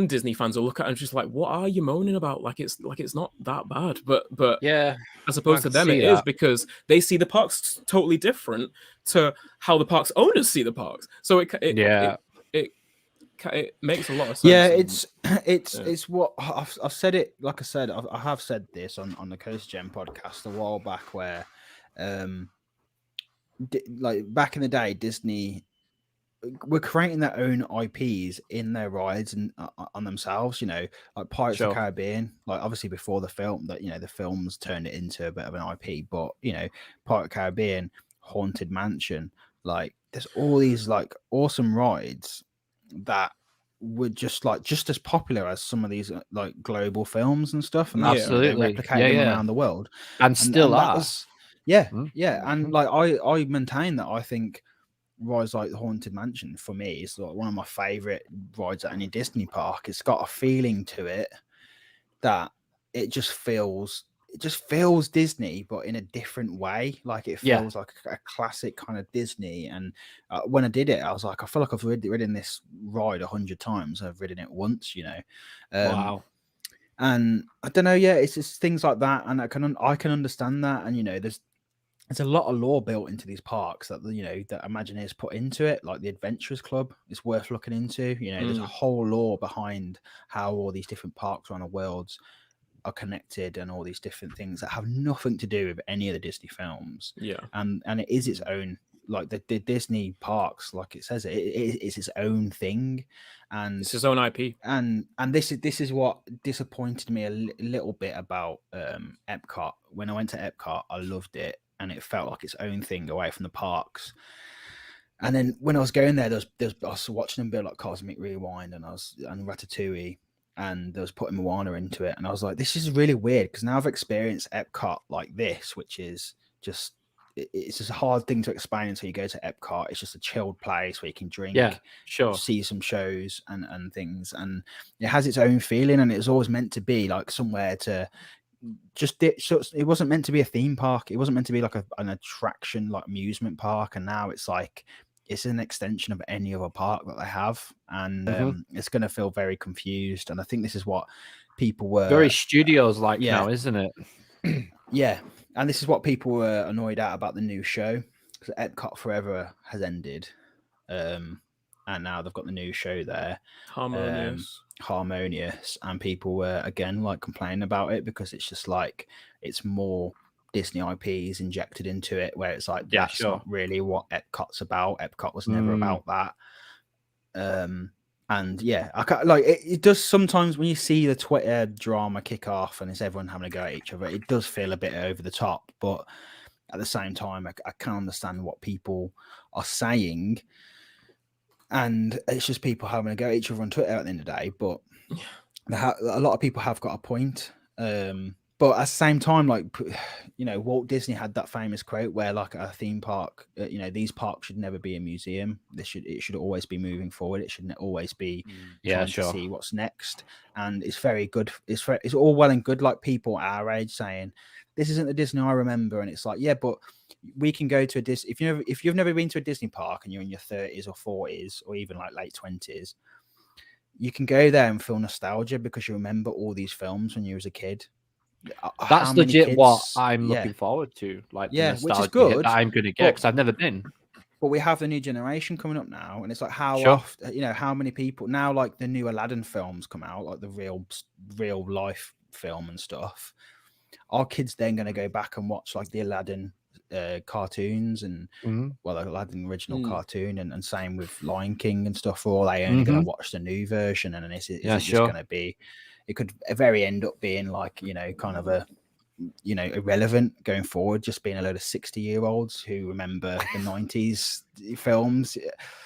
Disney fans will look at and just like, what are you moaning about? Like it's not that bad, but yeah, as opposed to them it is, because they see the parks totally different to how the parks owners see the parks. So it makes a lot of sense. Yeah, it's what I've said it. Like I said, I have said this on the Coastergen podcast a while back, where like back in the day, Disney were creating their own IPs in their rides and on themselves, like Pirates of the Caribbean, like obviously before the film, that the films turned it into a bit of an IP, but Pirate of the Caribbean, Haunted Mansion, like there's all these like awesome rides that were just as popular as some of these like global films and stuff, and absolutely they replicate them around the world, and still are. And like I maintain that I think rides like the Haunted Mansion for me is like one of my favorite rides at any Disney park. It's got a feeling to it that it just feels Disney, but in a different way. Like it feels like a classic kind of Disney. And when I did it, I was like, I feel like I've ridden this ride 100 times. I've ridden it once, Wow. And I don't know. Yeah, it's just things like that, and I can understand that. And there's a lot of lore built into these parks that that Imagineers put into it, like the Adventurers Club is worth looking into. There's a whole lore behind how all these different parks around the world are connected, and all these different things that have nothing to do with any of the Disney films. And it is its own, like the Disney parks, like it says, it's its own thing, and it's its own IP. And this is what disappointed me a little bit about Epcot. When I went to Epcot, I loved it, and it felt like its own thing away from the parks. And then when I was going there, I was watching them build like Cosmic Rewind and Ratatouille, and there was putting Moana into it, and I was like, this is really weird, because now I've experienced Epcot like this, which is just, it's just a hard thing to explain until you go to Epcot. It's just a chilled place where you can drink, see some shows and things, and it has its own feeling, and it was always meant to be like somewhere to just it wasn't meant to be a theme park. It wasn't meant to be like an attraction, like amusement park, and now it's like it's an extension of any other park that they have, and it's going to feel very confused. And I think this is what people were very studios like now, isn't it? Yeah, and this is what people were annoyed at about the new show, because Epcot Forever has ended, and now they've got the new show there, Harmonious, and people were again like complaining about it, because it's just like it's more Disney IPs injected into it, where it's like that's not really what Epcot's about. Epcot was never about that. And I can't, like it does sometimes when you see the Twitter drama kick off and it's everyone having a go at each other, it does feel a bit over the top, but at the same time I can understand what people are saying, and it's just people having a go at each other on Twitter at the end of the day. But a lot of people have got a point. But at the same time, like, Walt Disney had that famous quote where, like, a theme park, these parks should never be a museum. It should always be moving forward. It shouldn't always be trying to see what's next. And it's very good. It's all well and good, like people our age saying, this isn't the Disney I remember. And it's like, yeah, but we can go to a Disney. If you've never been to a Disney park and you're in your 30s or 40s or even like late 20s, you can go there and feel nostalgia because you remember all these films when you was a kid. That's legit what I'm looking forward to. Like, the which is good. that I'm going to get because I've never been. But we have the new generation coming up now, and it's like how Sure. often, how many people now, like the new Aladdin films come out, like the real life film and stuff. Our kids then going to go back and watch like the Aladdin cartoons and well, the Aladdin original cartoon, and same with Lion King and stuff. Or are they only going to watch the new version? And is it just going to be? It could very end up being like kind of a irrelevant going forward, just being a load of 60-year-olds who remember the 90s films.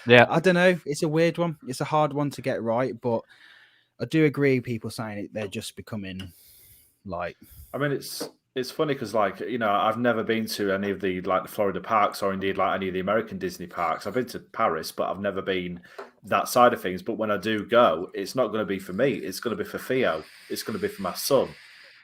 Yeah, I don't know. It's a weird one. It's a hard one to get right, but I do agree. People saying they're just becoming like. I mean, it's funny because I've never been to any of the the Florida parks or indeed like any of the American Disney parks. I've been to Paris, but I've never been that side of things. But when I do go, it's not going to be for me. It's going to be for Theo. It's going to be for my son.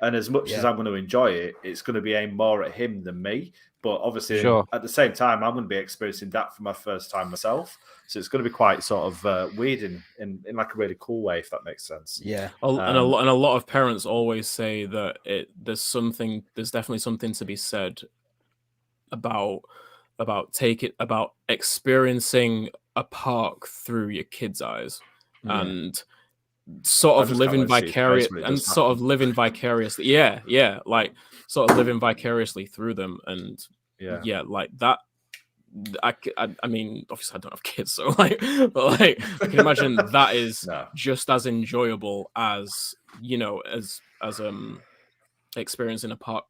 And as much as I'm going to enjoy it, it's going to be aimed more at him than me. But obviously, at the same time, I'm going to be experiencing that for my first time myself. So it's going to be quite sort of weird in like a really cool way, if that makes sense. Yeah. And a lot of parents always say that there's definitely something to be said about experiencing a park through your kids' eyes and sort of living vicariously living vicariously through them. And like that, I mean, obviously I don't have kids, so but I can imagine that is just as enjoyable as experiencing a park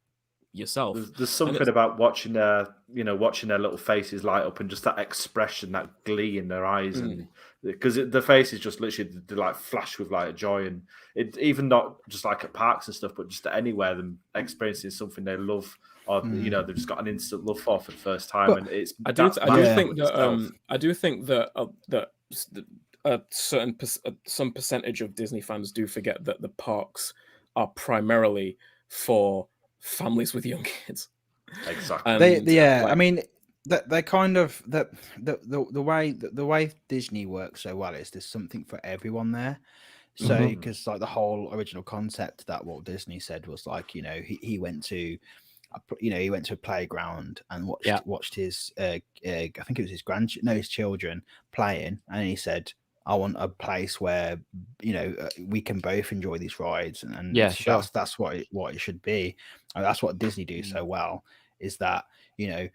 yourself. There's something about watching their little faces light up and just that expression, that glee in their eyes, and because the faces just literally they like flash with like joy, and it even not just like at parks and stuff, but just anywhere, them experiencing something they love, or they've just got an instant love for the first time. But and it's I do think that some percentage of Disney fans do forget that the parks are primarily for families with young kids. Exactly. I mean, they kind of the way Disney works so well is there's something for everyone there. So because like the whole original concept that Walt Disney said was like he went to a playground and watched his I think it was his children playing, and he said, I want a place where we can both enjoy these rides, and that's what it should be. And that's what Disney do so well, is that say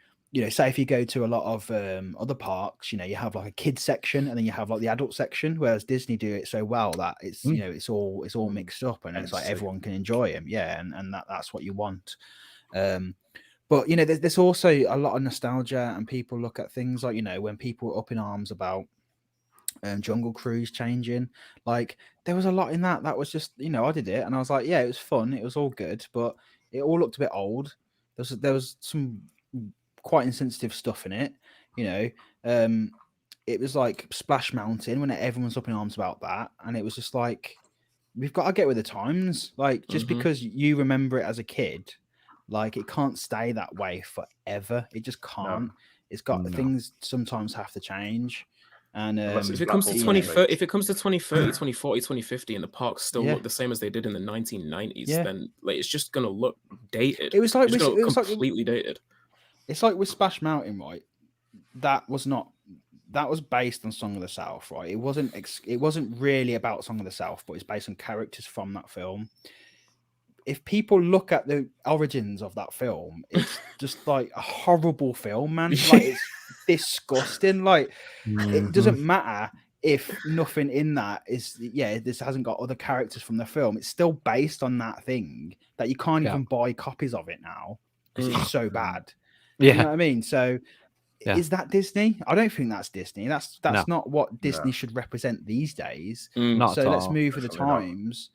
if you go to a lot of other parks, you have like a kids section and then you have like the adult section, whereas Disney do it so well that it's it's all mixed up, and it's like everyone can enjoy them, and that's what you want. But there's also a lot of nostalgia, and people look at things like when people are up in arms about Jungle Cruise changing, like there was a lot in that was just I did it and I was like, yeah, it was fun, it was all good, but it all looked a bit old. There was some quite insensitive stuff in it. It was like Splash Mountain when everyone's up in arms about that, and it was just like, we've got to get with the times. Like just because you remember it as a kid, like it can't stay that way forever. It just can't. No. It's got things sometimes have to change. And if it comes to 2030, 2040, 2050, and the parks still look the same as they did in the 1990s, then like it's just gonna look dated. It was like completely dated. It's like with Splash Mountain, right? That was based on Song of the South, right? It wasn't really about Song of the South, but it's based on characters from that film. If people look at the origins of that film, it's just like a horrible film, man. Like it's disgusting. Like it doesn't matter if nothing in that is this hasn't got other characters from the film. It's still based on that thing that you can't even buy copies of it now because it's so bad. You know what I mean? So is that Disney? I don't think that's Disney. That's not what Disney should represent these days. So let's move with the times.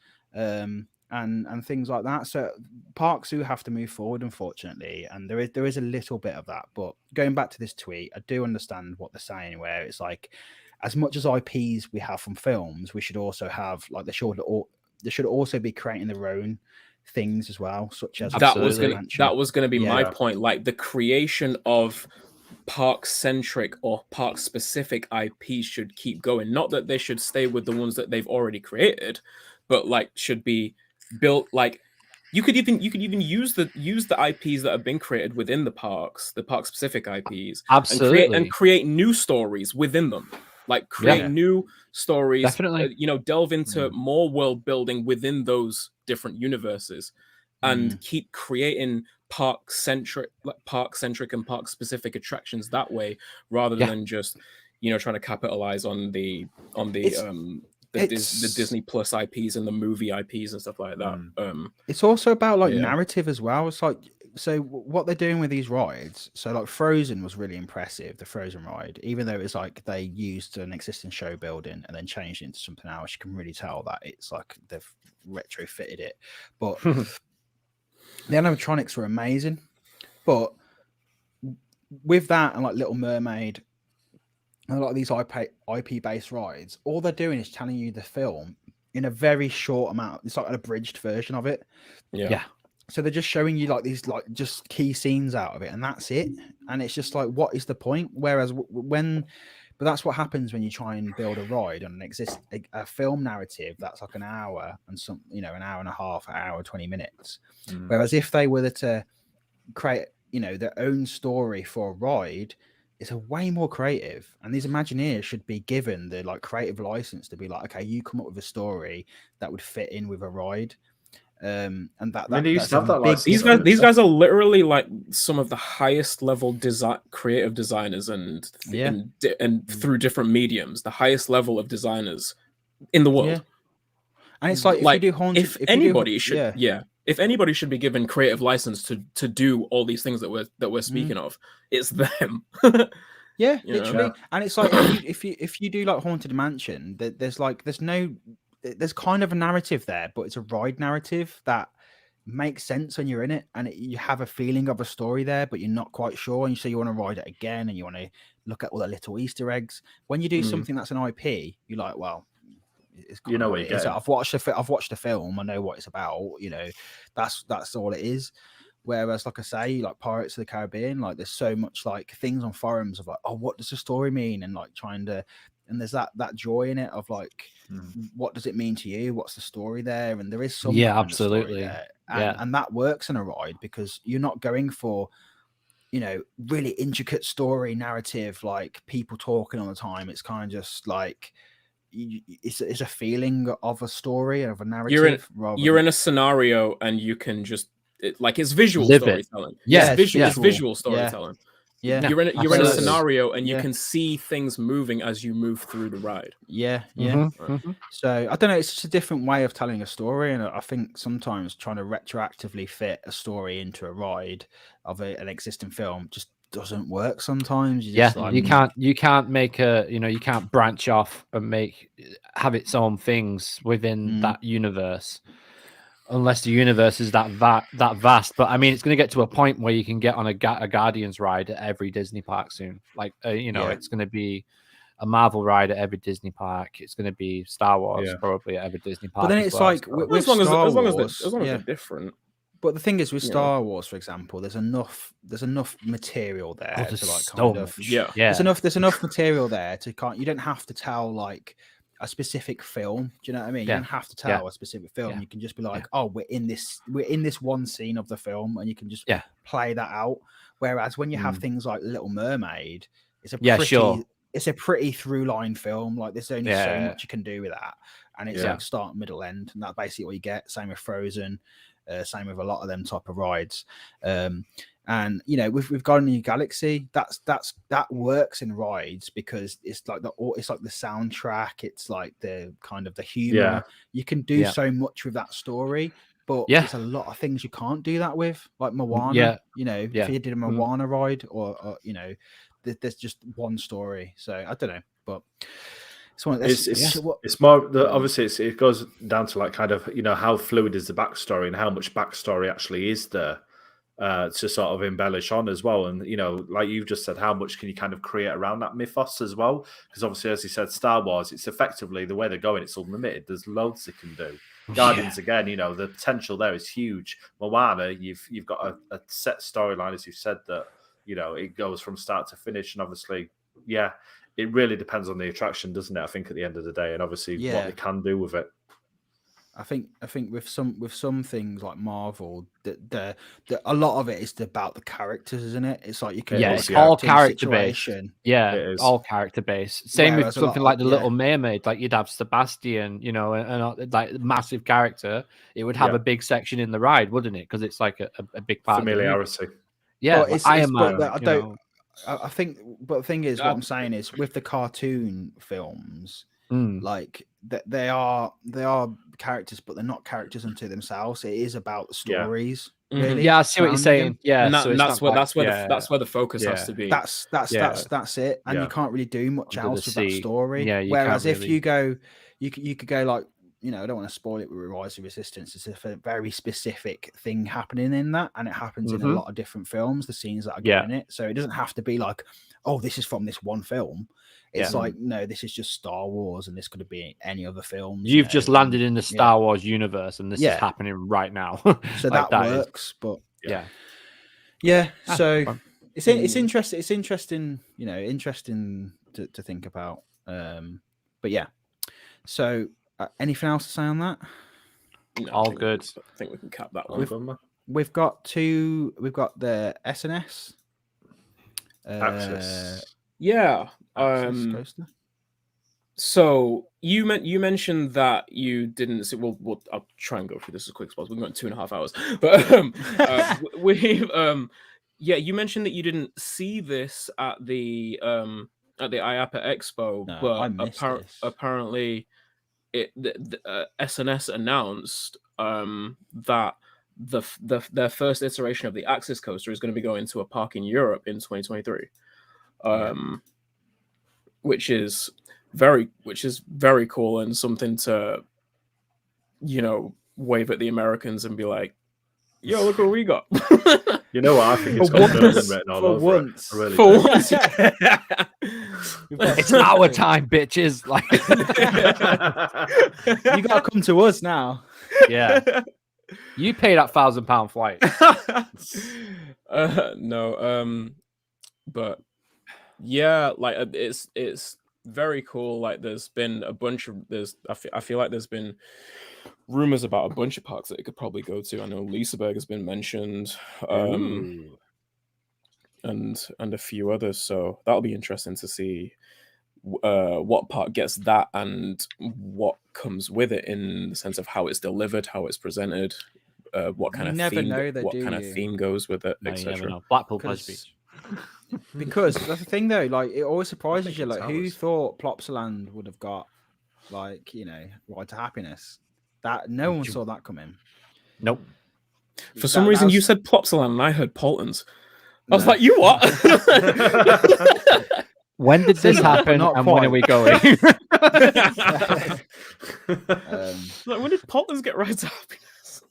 And things like that. So parks do have to move forward, unfortunately, and there is a little bit of that. But going back to this tweet, I do understand what they're saying, where it's like, as much as IPs we have from films, we should also have like they should also be creating their own things as well, such as that was gonna be my point. Like the creation of park-centric or park-specific IPs should keep going. Not that they should stay with the ones that they've already created, but like should be built like You could even use the IPs that have been created within the park specific IPs, Absolutely. and create new stories within them. Like create new stories, Definitely. delve into more world building within those different universes, and keep creating park centric and park specific attractions that way, rather than just trying to capitalize on the Disney Plus IPs and the movie IPs and stuff like that. It's also about like narrative as well. It's like, so what they're doing with these rides. So like Frozen was really impressive, the Frozen ride, even though it's like they used an existing show building and then changed it into something else. You can really tell that it's like they've retrofitted it. But the animatronics were amazing. But with that and like Little Mermaid and a lot of these IP based rides, all they're doing is telling you the film in a very short amount. It's like an abridged version of it. Yeah. So they're just showing you like these like just key scenes out of it, and that's it. And it's just like, what is the point? Whereas but that's what happens when you try and build a ride on a film narrative that's like an hour and an hour and a half, an hour 20 minutes. Whereas if they were to create their own story for a ride, it's a way more creative, and these Imagineers should be given the like creative license to be like, okay, you come up with a story that would fit in with a ride. And they used to have that license. These guys are literally like some of the highest level creative designers and through different mediums, the highest level of designers in the world. And it's like, if you do haunted, if anybody should be given creative license to do all these things that we're speaking of, it's them. Literally. And it's like, if you do like Haunted Mansion, there's kind of a narrative there, but it's a ride narrative that makes sense when you're in it, and you have a feeling of a story there, but you're not quite sure, and so you want to ride it again, and you want to look at all the little Easter eggs. When you do something that's an IP, you're like, well, it's what you get. I've watched the film, I know what it's about. That's all it is. Whereas, like I say, like Pirates of the Caribbean, like there's so much like things on forums of like, oh, what does the story mean, and like trying to. And there's that joy in it of like, what does it mean to you? What's the story there? And there is some absolutely there. And that works in a ride because you're not going for, really intricate story narrative, like people talking all the time. It's kind of just like, it's a feeling of a story and of a narrative. You're in a scenario and you can just it's visual storytelling. It's visual storytelling. Yeah, you're in a scenario and you can see things moving as you move through the ride. So I don't know, it's just a different way of telling a story, and I think sometimes trying to retroactively fit a story into a ride of an existing film just doesn't work sometimes. You can't make you can't branch off and have its own things within that universe. Unless the universe is that vast. But I mean, it's going to get to a point where you can get on a Guardians ride at every Disney park soon. Like, it's going to be a Marvel ride at every Disney park. It's going to be Star Wars probably at every Disney park. But then it's like, as long as they're different. But the thing is, with Star Wars, for example, there's enough material there to like there's enough material there to you don't have to tell like a specific film. Do you know what I mean? You don't have to tell a specific film. You can just be like, oh, we're in this one scene of the film, and you can just play that out. Whereas when you have things like Little Mermaid, it's a pretty through line film. Like there's only so much you can do with that, and it's like start, middle, end, and that's basically what you get. Same with Frozen, same with a lot of them type of rides. And with Guardians of the Galaxy, that works in rides because it's like the soundtrack, it's like the kind of the humor. You can do so much with that story, but there's a lot of things you can't do that with, like Moana. If you did a Moana ride, or there's just one story. So I don't know, but it's more obviously it goes down to like kind of how fluid is the backstory and how much backstory actually is there. To sort of embellish on as well, and like you've just said, how much can you kind of create around that mythos as well? Because obviously, as you said, Star Wars, it's effectively the way they're going, it's unlimited. There's loads they can do. Guardians again, the potential there is huge. Moana, you've got a set storyline, as you've said, that it goes from start to finish, and obviously, it really depends on the attraction, doesn't it? I think at the end of the day, and obviously what they can do with it. I think with some things like Marvel, that a lot of it is about the characters, isn't it? It's like you can Yeah, put it's a all character in a character based. situation. Yeah, It is. all character based. Same with Whereas a lot something of- like the yeah. Little Mermaid. Like you'd have Sebastian, you know, and like massive character. It would have Yeah. a big section in the ride, wouldn't it? Because it's like a big part of the movie. Familiarity. Yeah, But like it's Iron but Man. I you don't. know. I think, but the thing is, what I'm saying is, with the cartoon films, Mm. like they are characters, but they're not characters unto themselves. It is about the Yeah. stories, Mhm. really. Yeah, I see what you're surrounding saying. them. Yeah, And so it's that's not like- that's where the focus has Yeah. to be. That's it, and Yeah. you can't really do much Under the else with that sea. story. Yeah, you Whereas can't if really- you go, you could go like, you know, I don't want to spoil it with Rise of Resistance. It's a very specific thing happening in that, and it happens in a Mhm. lot of different films. The scenes that are Yeah. in it, so it doesn't have to be like, oh, this is from this one film. It's Yeah. like, no, this is just Star Wars, and this could be any other films. You've just landed in the yeah. Star Wars universe, and this is Yeah. happening right now. So Like, that is- works, but yeah. yeah. Ah, So fun. it's interesting. It's interesting, you know, interesting to think about. But yeah. So anything else to say on that? No, I All think good. I think we can cap that All one. done, man. We've got the SNS. Access. Yeah. Access coaster. So you mentioned that you didn't see. Well, I'll try and go through this as quick as possible. We've got 2.5 hours, but yeah, you mentioned that you didn't see this at the IAAPA Expo, No, I but missed this. apparently SNS announced that their first iteration of the Axis coaster is going to be going to a park in Europe in 2023, which is very cool, and something to, you know, wave at the Americans and be like, yo, look what we got. You know what? I think it's For got once. Berlin written all For over once. it. I really For do. once. It's our time, bitches. Like, You got to come to us now. yeah, you pay that £1,000 flight. No, but yeah, like it's very cool. Like there's been a bunch of I feel like there's been rumors about a bunch of parks that it could probably go to. I know Liseberg has been mentioned, Ooh. and a few others. So that'll be interesting to see what part gets that and what comes with it, in the sense of how it's delivered, how it's presented, what kind of never theme, know though, what do kind of you? theme goes with it, No, you never etc. know. Blackpool Pleasure 'Cause- Beach. Because that's the thing though, like it always surprises think you. it's Like who ours. thought Plopsaland would have got, like, you know, Ride to Happiness? That no one saw that coming. Nope. For some reason, you said Plopsaland and I heard Poltons. I was No. like, you what? When did this Similar, but happen, not and when are quite. we going? Like, when did Poltons get right to happiness?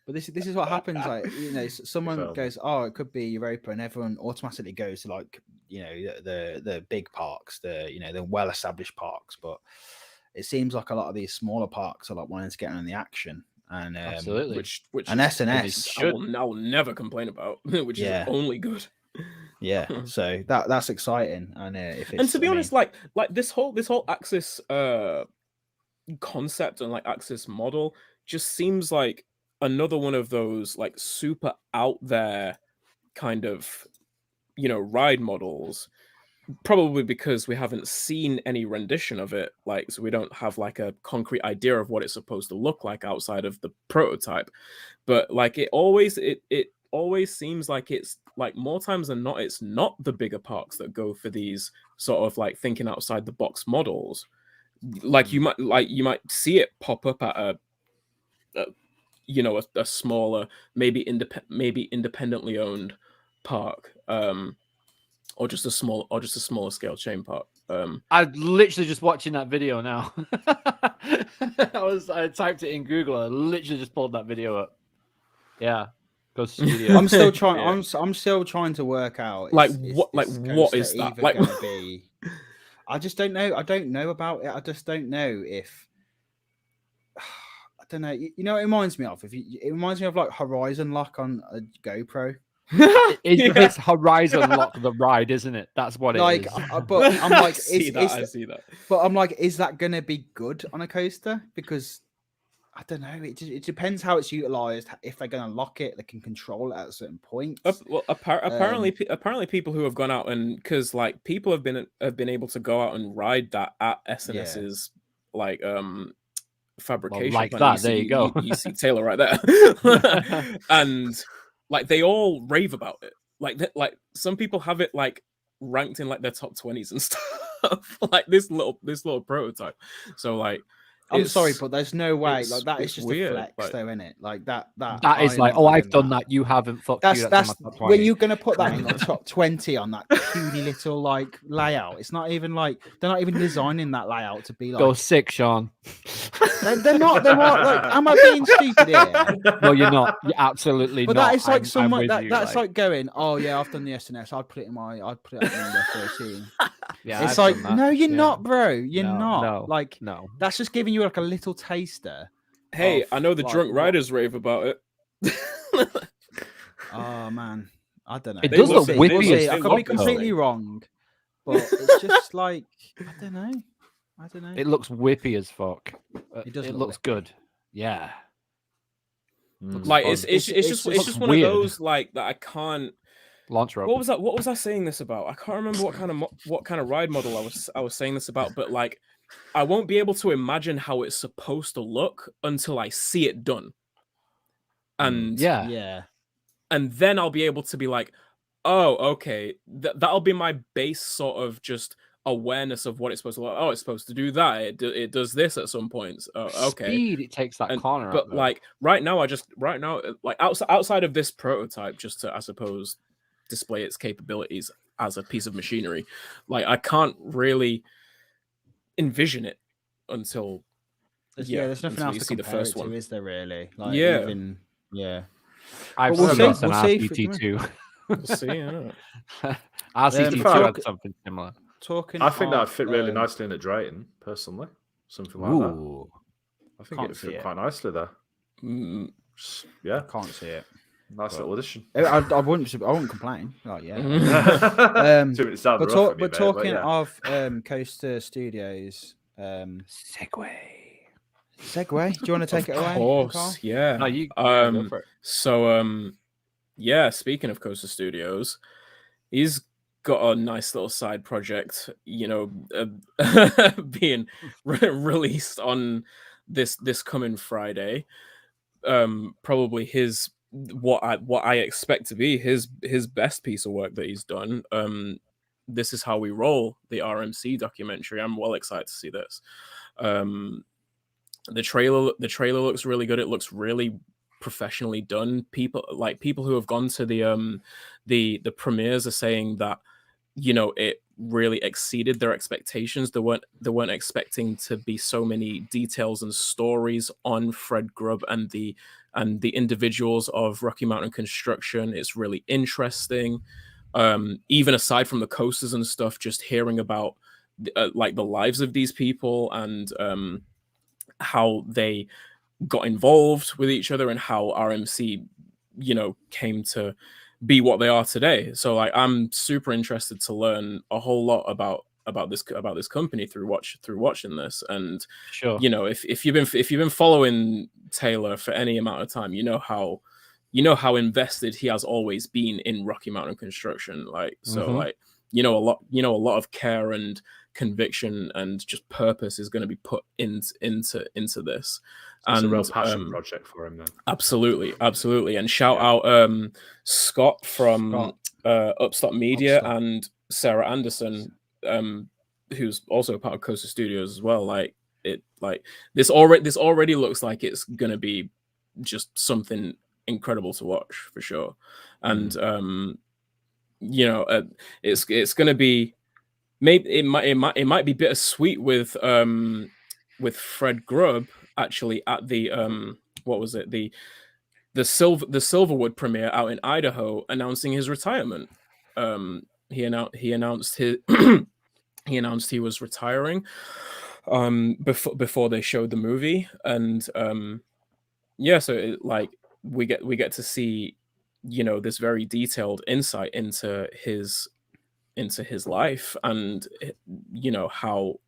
But this is what happens. Like, you know, someone Film. goes, "Oh, it could be Europa," and everyone automatically goes to, like, you know, the big parks, the well established parks. But it seems like a lot of these smaller parks are like wanting to get in the action. And Absolutely. Which and is- SNS, I will never complain about, which Yeah. is only good. yeah. So that's exciting. And if it's, And to be I mean, honest, like this whole Axis concept and like Axis model just seems like another one of those like super out there kind of, you know, ride models, probably because we haven't seen any rendition of it, like, so we don't have like a concrete idea of what it's supposed to look like outside of the prototype. But like it always seems like it's like more times than not, it's not the bigger parks that go for these sort of like thinking outside the box models. Like you might see it pop up at a you know, a smaller, maybe independently owned park, or just a smaller scale chain park. I'm literally just watching that video now. I typed it in Google. I literally just pulled that video up. Yeah, Ghost Studio. I'm still trying. Yeah. I'm still trying to work out. Like, is what- this like, what coaster is that? either Like- gonna be? I just don't know. I don't know about it. I just don't know if. I don't know. You know what it reminds me of? It reminds me of like Horizon Lock on a GoPro. It's Horizon Lock the ride, isn't it? That's what it Like, is. but I'm like, I see that. but I'm like, is that gonna be good on a coaster? Because I don't know. It depends how it's utilized. If they're going to lock it, they can control it at certain points. Well, apparently, people who have gone out and because like people have been able to go out and ride that at SNS's like fabrication like plant. that. There you go. You see Taylor right there, and like they all rave about it. Like some people have it like ranked in like their top 20s and stuff. Like this little prototype. So like. I'm sorry, but there's no way. Like that is just weird, a flex, like, though, isn't it? Like that is like, oh, I've done that. You haven't. Fuck you. That's my top 20. when you're gonna put that in the top 20 on that puny little like layout. It's not even like they're not even designing that layout to be like. Go sick, Sean. They're not. They're not. Like, am I being stupid here? No, you're not. You're absolutely but not. That is like someone that, that's like going. Oh yeah, I've done the SNS. I'd put it at number 13. Yeah, it's like no, you're not, bro. You're not. No, like no. That's just giving you like a little taster. Hey, I know the drunk riders rave about it. Oh man, I don't know. It does look whippy. I could be completely wrong, but it's just like I don't know. It looks whippy as fuck. It does. It looks good. Yeah. Like it's just one weird. of those like that I can't. Launch rope. What was I saying this about? I can't remember what kind of ride model I was saying this about, but like I won't be able to imagine how it's supposed to look until I see it done. And yeah. And then I'll be able to be like, oh, okay, that'll be my base sort of just awareness of what it's supposed to look. Oh, it's supposed to do that. It does this at some points. Okay. Speed, it takes that corner. But like right now, like outside of this prototype, just to I suppose display its capabilities as a piece of machinery, like I can't really envision it until there's nothing else to see the first one, is there really? Like, I've we'll seen an see RCT2. We'll see. Yeah. RCT2 had something similar. Talking, I think that'd fit really nicely in a Drayton, personally. Something like that. I think it'd fit quite nicely there. Yeah, can't see it. Nice little addition. I wouldn't complain. Oh yeah. 2 minutes down the road. But talking of Coaster Studios, Segway. Do you want to take it away? Of course, Carl? yeah. No, you go for it. So yeah, speaking of Coaster Studios, he's got a nice little side project, you know, being released on this coming Friday. Probably his what I expect to be his best piece of work that he's done. This is How We Roll, the RMC documentary. I'm well excited to see this. The trailer looks really good. It looks really professionally done. People who have gone to the premieres are saying that, you know, it really exceeded their expectations. They weren't expecting to be so many details and stories on Fred Grubb and the individuals of Rocky Mountain Construction. It's really interesting. Even aside from the coasters and stuff, just hearing about like the lives of these people and how they got involved with each other and how RMC, you know, came to be what they are today. So like I'm super interested to learn a whole lot about this company through watching this. And sure, you know, if you've been following Taylor for any amount of time, you know how invested he has always been in Rocky Mountain Construction. Like like a lot of care and conviction and just purpose is going to be put into this. It's a real passion project for him then. Absolutely. And shout out Scott from Upstart Media and Sarah Anderson, who's also part of Coaster Studios as well. Like this already looks like it's gonna be just something incredible to watch for sure. And you know, it's gonna be maybe it might be bittersweet with Fred Grubb actually at the what was it, the Silverwood premiere out in Idaho, announcing his retirement. He announced his he announced he was retiring before they showed the movie. And yeah, so we get to see, you know, this very detailed insight into his life and, you know, how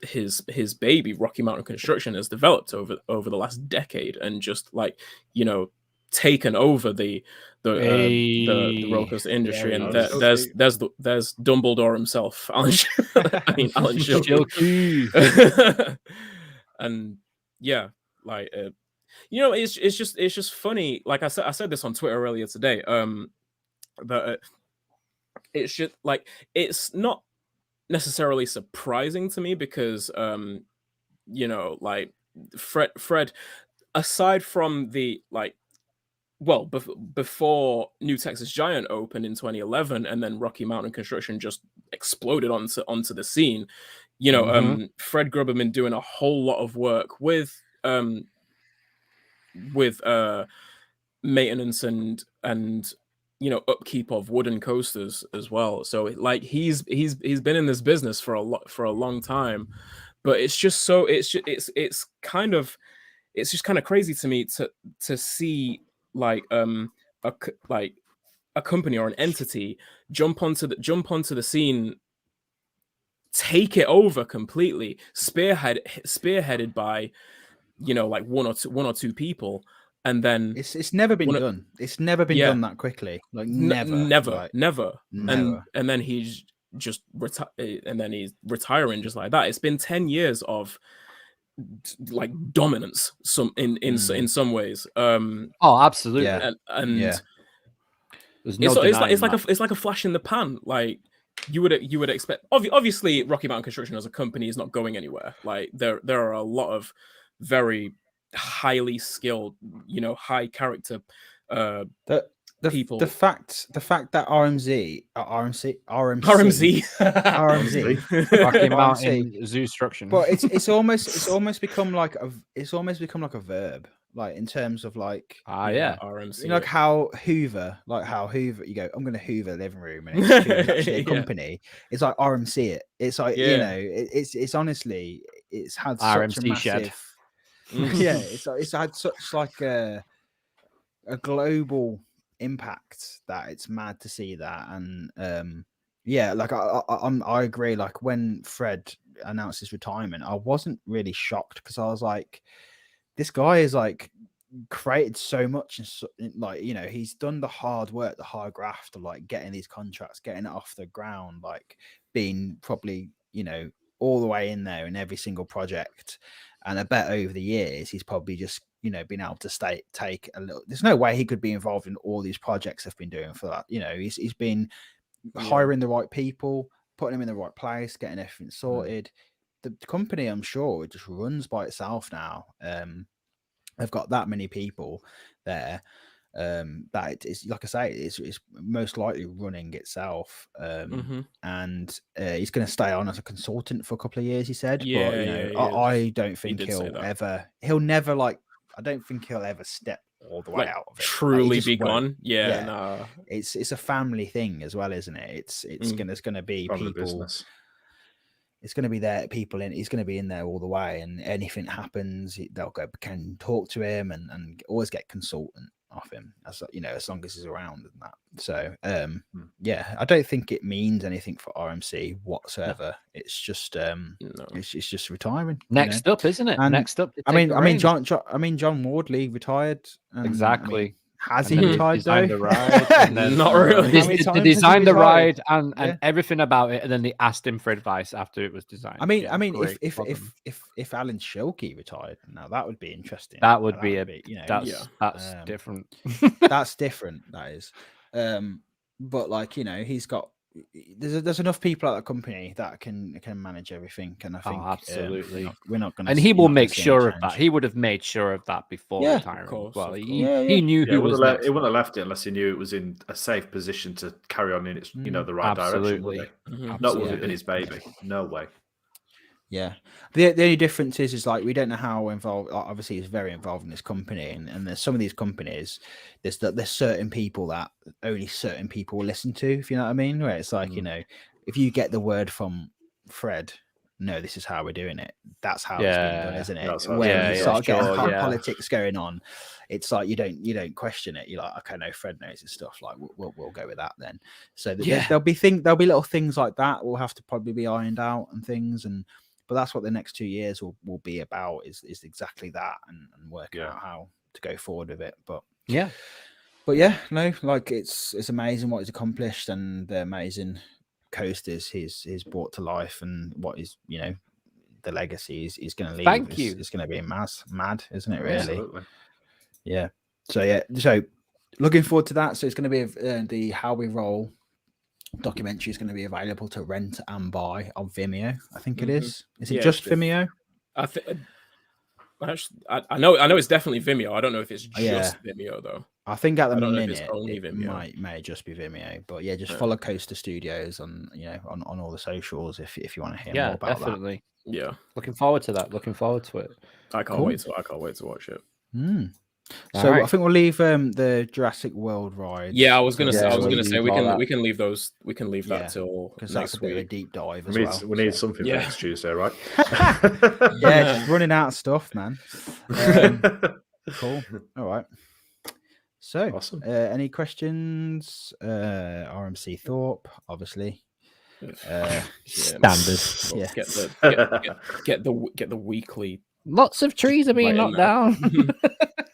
his baby Rocky Mountain Construction has developed over the last decade, and just like, you know, taken over the roller coaster industry. Yeah, And he there's Dumbledore himself, Alan Alan Shilkey. And yeah, like you know, it's just funny. Like I said this on Twitter earlier today. That it's just like, it's not necessarily surprising to me, because you know, like Fred, aside from the like, well, before New Texas Giant opened in 2011, and then Rocky Mountain Construction just exploded onto the scene, you know, Fred Grubb had been doing a whole lot of work with maintenance and you know, upkeep of wooden coasters as well. So like, he's been in this business for a long time. But it's just it's kind of crazy to me to see like a company or an entity jump onto the scene, take it over completely, spearheaded by, you know, like one or two people, and then it's never been done. It's never been done that quickly. Like never. And then he's just and then he's retiring just like that. It's been 10 years of like dominance, in some ways. Oh, absolutely. Yeah. And there's no it's like a flash in the pan. Like, you would expect. Obviously, Rocky Mountain Construction as a company is not going anywhere. Like, there are a lot of very highly skilled, you know, high character people. The fact that RMZ Rocky Mountain Zoo Struction. But it's almost become like a verb, like, in terms of like, RMC, you know, like how Hoover, you go, I'm going to Hoover the living room, and it's actually a company. It's like RMC it. It's like, you know, it's honestly, it's had RMC such a massive shed. Yeah, it's had such like a global impact that it's mad to see that. And yeah, like I agree. Like, when Fred announced his retirement, I wasn't really shocked, because I was like, this guy is like created so much, and like, you know, he's done the hard work, the hard graft of like getting these contracts, getting it off the ground, like being probably, you know, all the way in there in every single project. And I bet over the years he's probably just, you know, been able to take a little. There's no way he could be involved in all these projects they've been doing for that. You know, he's been hiring the right people, putting them in the right place, getting everything sorted. The company, I'm sure, it just runs by itself now. They've got that many people there, that it's, like I say, it's most likely running itself. And he's going to stay on as a consultant for a couple of years, he said. But, you know, I don't think he'll never, like, I don't think he'll ever step all the way out of it. Truly like, be gone. Nah. It's a family thing as well, isn't it? There's going to be From people. It's going to be there, people in. He's going to be in there all the way, and anything happens, they'll can talk to him and always get consultant off him, as you know, as long as he's around and that. So yeah, I don't think it means anything for RMC whatsoever. No. It's just it's just retiring. Next up, isn't it? And Next up. I mean, John Wardley retired. Exactly. I mean, has he retired though? The ride, and then, not really. They designed the ride and everything about it, and then they asked him for advice after it was designed. I mean, if Alan Shilkey retired, now that would be interesting. That would be you know, that's different. That's different. That is. But like, you know, he's got. There's enough people at the company that can manage everything, and I think absolutely we're not going to. And he will make sure of that. He would have made sure of that before retiring. Well, he knew who was. He wouldn't have left it unless he knew it was in a safe position to carry on in its, you know, the right direction. Would not with it in his baby. No way. Yeah, the only difference is like, we don't know how involved. Obviously, he's very involved in this company, and there's some of these companies. There's certain people that only certain people will listen to. If you know what I mean, where it's like, you know, if you get the word from Fred, no, this is how we're doing it. That's how it's being done, isn't it? When you start getting politics going on, it's like you don't question it. You're like, okay, no, Fred knows his stuff. Like, we'll go with that then. So there'll be little things like that will have to probably be ironed out and things. And but that's what the next 2 years will be about, is exactly that, and working out how to go forward with it. But yeah, no, like it's amazing what he's accomplished, and the amazing coasters he's brought to life, and what is, you know, the legacy is going to leave. Thank you. It's going to be mad, isn't it? Really? Absolutely. Yeah. So looking forward to that. So it's going to be the How We Roll documentary is going to be available to rent and buy on Vimeo. I think it is. Is it just Vimeo? I think. I know it's definitely Vimeo. I don't know if it's just Vimeo though. I think at the minute it may just be Vimeo, but yeah, just follow Coaster Studios on, you know, on all the socials if you want to hear more about definitely. that. Yeah, looking forward to that. Looking forward to it. I can't wait to watch it. So I think we'll leave the Jurassic World ride. Yeah, I was gonna say we can leave those. We can leave that till because that's a bit of a deep dive as well. We need something for next Tuesday, right? Just running out of stuff, man. Cool. All right. So, awesome. Any questions? RMC Thorpe, obviously. Standard. Yeah. Get the weekly. Lots of trees are being knocked down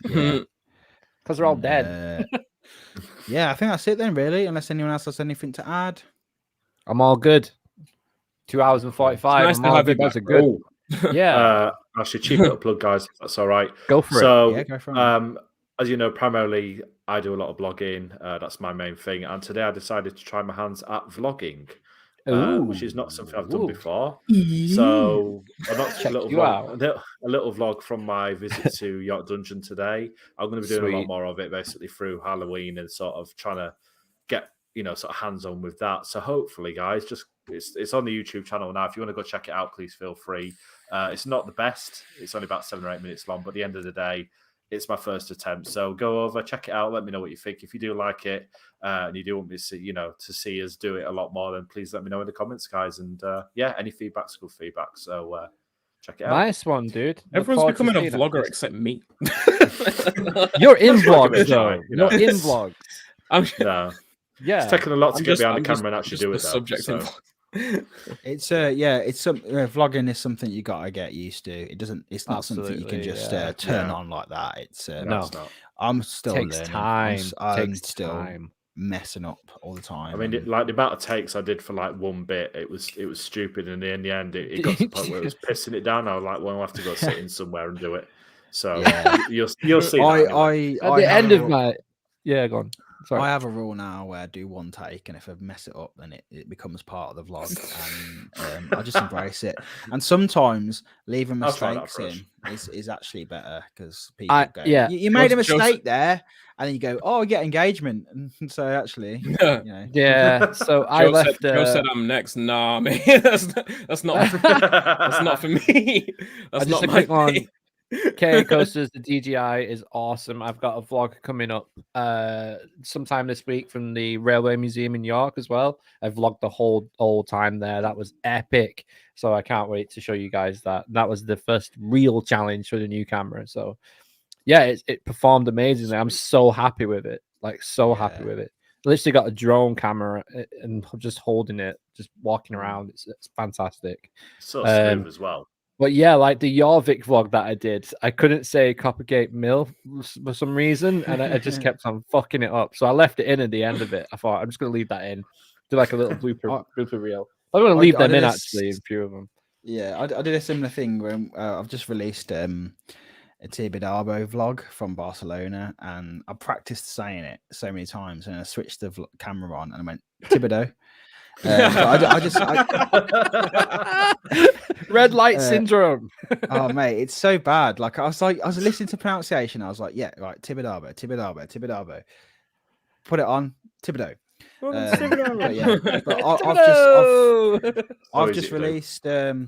because they're all dead. I think that's it then, really. Unless anyone else has anything to add, I'm all good. 2 hours and 45. Nice to have you back. Good. Yeah. Actually, cheap little plug, guys. If that's all right. Go for it. So, go for it. As you know, primarily I do a lot of blogging. That's my main thing. And today I decided to try my hands at vlogging. Which is not something I've done before. So a little vlog from my visit to Yacht Dungeon today. I'm going to be doing a lot more of it, basically through Halloween, and sort of trying to get, you know, sort of hands-on with that. So hopefully, guys, just it's on the YouTube channel now. If you want to go check it out, please feel free. It's not the best. It's only about 7 or 8 minutes long, but at the end of the day, it's my first attempt. So go over, check it out. Let me know what you think. If you do like it and you do want me to see, you know, to see us do it a lot more, then please let me know in the comments, guys. And any feedback's good feedback. So check it out. Nice one, dude. Everyone's becoming a vlogger except me. You're in vlogs, though. You're in vlogs. No. Yeah. It's taken a lot to get behind the camera and actually do it. Subject so. It's vlogging is something you gotta get used to. It's not something you can just turn on like that. It's no. I'm still learning. I'm still messing up all the time. I mean, the amount of takes I did for like one bit, it was stupid, and in the end, it got to the point where it was pissing it down. I was like, well, I'll have to go sit in somewhere and do it. So you'll see. That at the end of my go on. Sorry. I have a rule now where I do one take, and if I mess it up, then it becomes part of the vlog, and I just embrace it. And sometimes leaving mistakes in is actually better, because people go, you made a mistake there, and then you go, oh, get engagement. And so actually, you know. So I left. Joe said I'm next. Nah, man, that's not for me. That's not my thing. K Coasters, the DJI is awesome. I've got a vlog coming up sometime this week from the Railway Museum in York as well. I vlogged the whole time there. That was epic. So I can't wait to show you guys that. That was the first real challenge for the new camera. So yeah, it performed amazingly. I'm so happy with it. Like happy with it. I literally got a drone camera and just holding it, just walking around. It's fantastic. So smooth as well. But yeah, like the Jorvik vlog that I did, I couldn't say Coppergate Mill for some reason, and I just kept on fucking it up. So I left it in at the end of it. I thought I'm just going to leave that in, do like a little blooper reel. I'm going to leave them in actually, a few of them. Yeah, I did a similar thing when I've just released a Tibidabo vlog from Barcelona, and I practiced saying it so many times, and I switched the camera on and I went Thibodeau. Red light syndrome. Oh mate, it's so bad. Like I was listening to pronunciation. I was like, yeah, right, Tibidabo. Put it on Thibodeau. I've just released my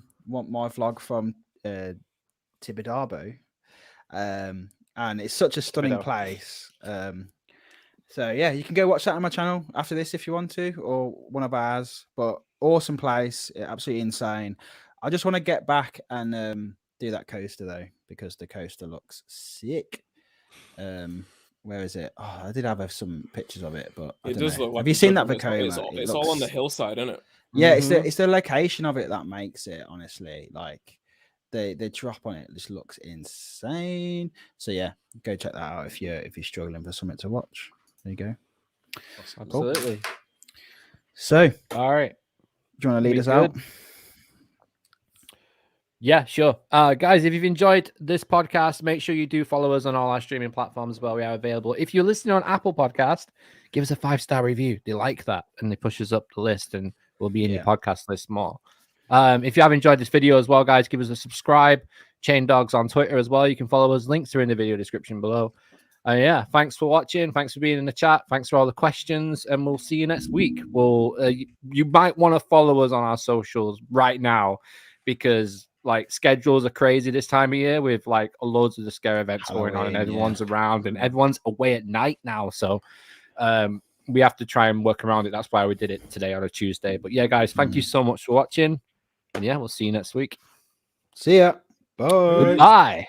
vlog from Tibidabo, and it's such a stunning place. So yeah, you can go watch that on my channel after this if you want to, or one of ours. But awesome place, absolutely insane. I just want to get back and do that coaster though, because the coaster looks sick. where is it? Oh, I did have some pictures of it, but I It don't does know. look like Have you a seen good that one. Vekoma? It's all on the hillside, isn't it? Yeah, it's the location of it that makes it. Honestly, like the drop on it just looks insane. So yeah, go check that out if you're struggling for something to watch. There you go. Absolutely. Cool. So, all right, do you want to lead We us out? Yeah, sure. Guys, if you've enjoyed this podcast, make sure you do follow us on all our streaming platforms where we are available. If you're listening on Apple Podcast, give us a 5-star review. They like that, and they push us up the list, and we'll be in your podcast list more. If you have enjoyed this video as well, guys, give us a subscribe. Chain Dogs on Twitter as well. You can follow us. Links are in the video description below. Yeah, thanks for watching. Thanks for being in the chat. Thanks for all the questions, and we'll see you next week. Well, you might want to follow us on our socials right now, because like schedules are crazy this time of year with like loads of the scare events going on, and everyone's around, and everyone's away at night now. So we have to try and work around it. That's why we did it today on a Tuesday. But yeah, guys, thank you so much for watching. And yeah, we'll see you next week. See ya. Bye. Goodbye.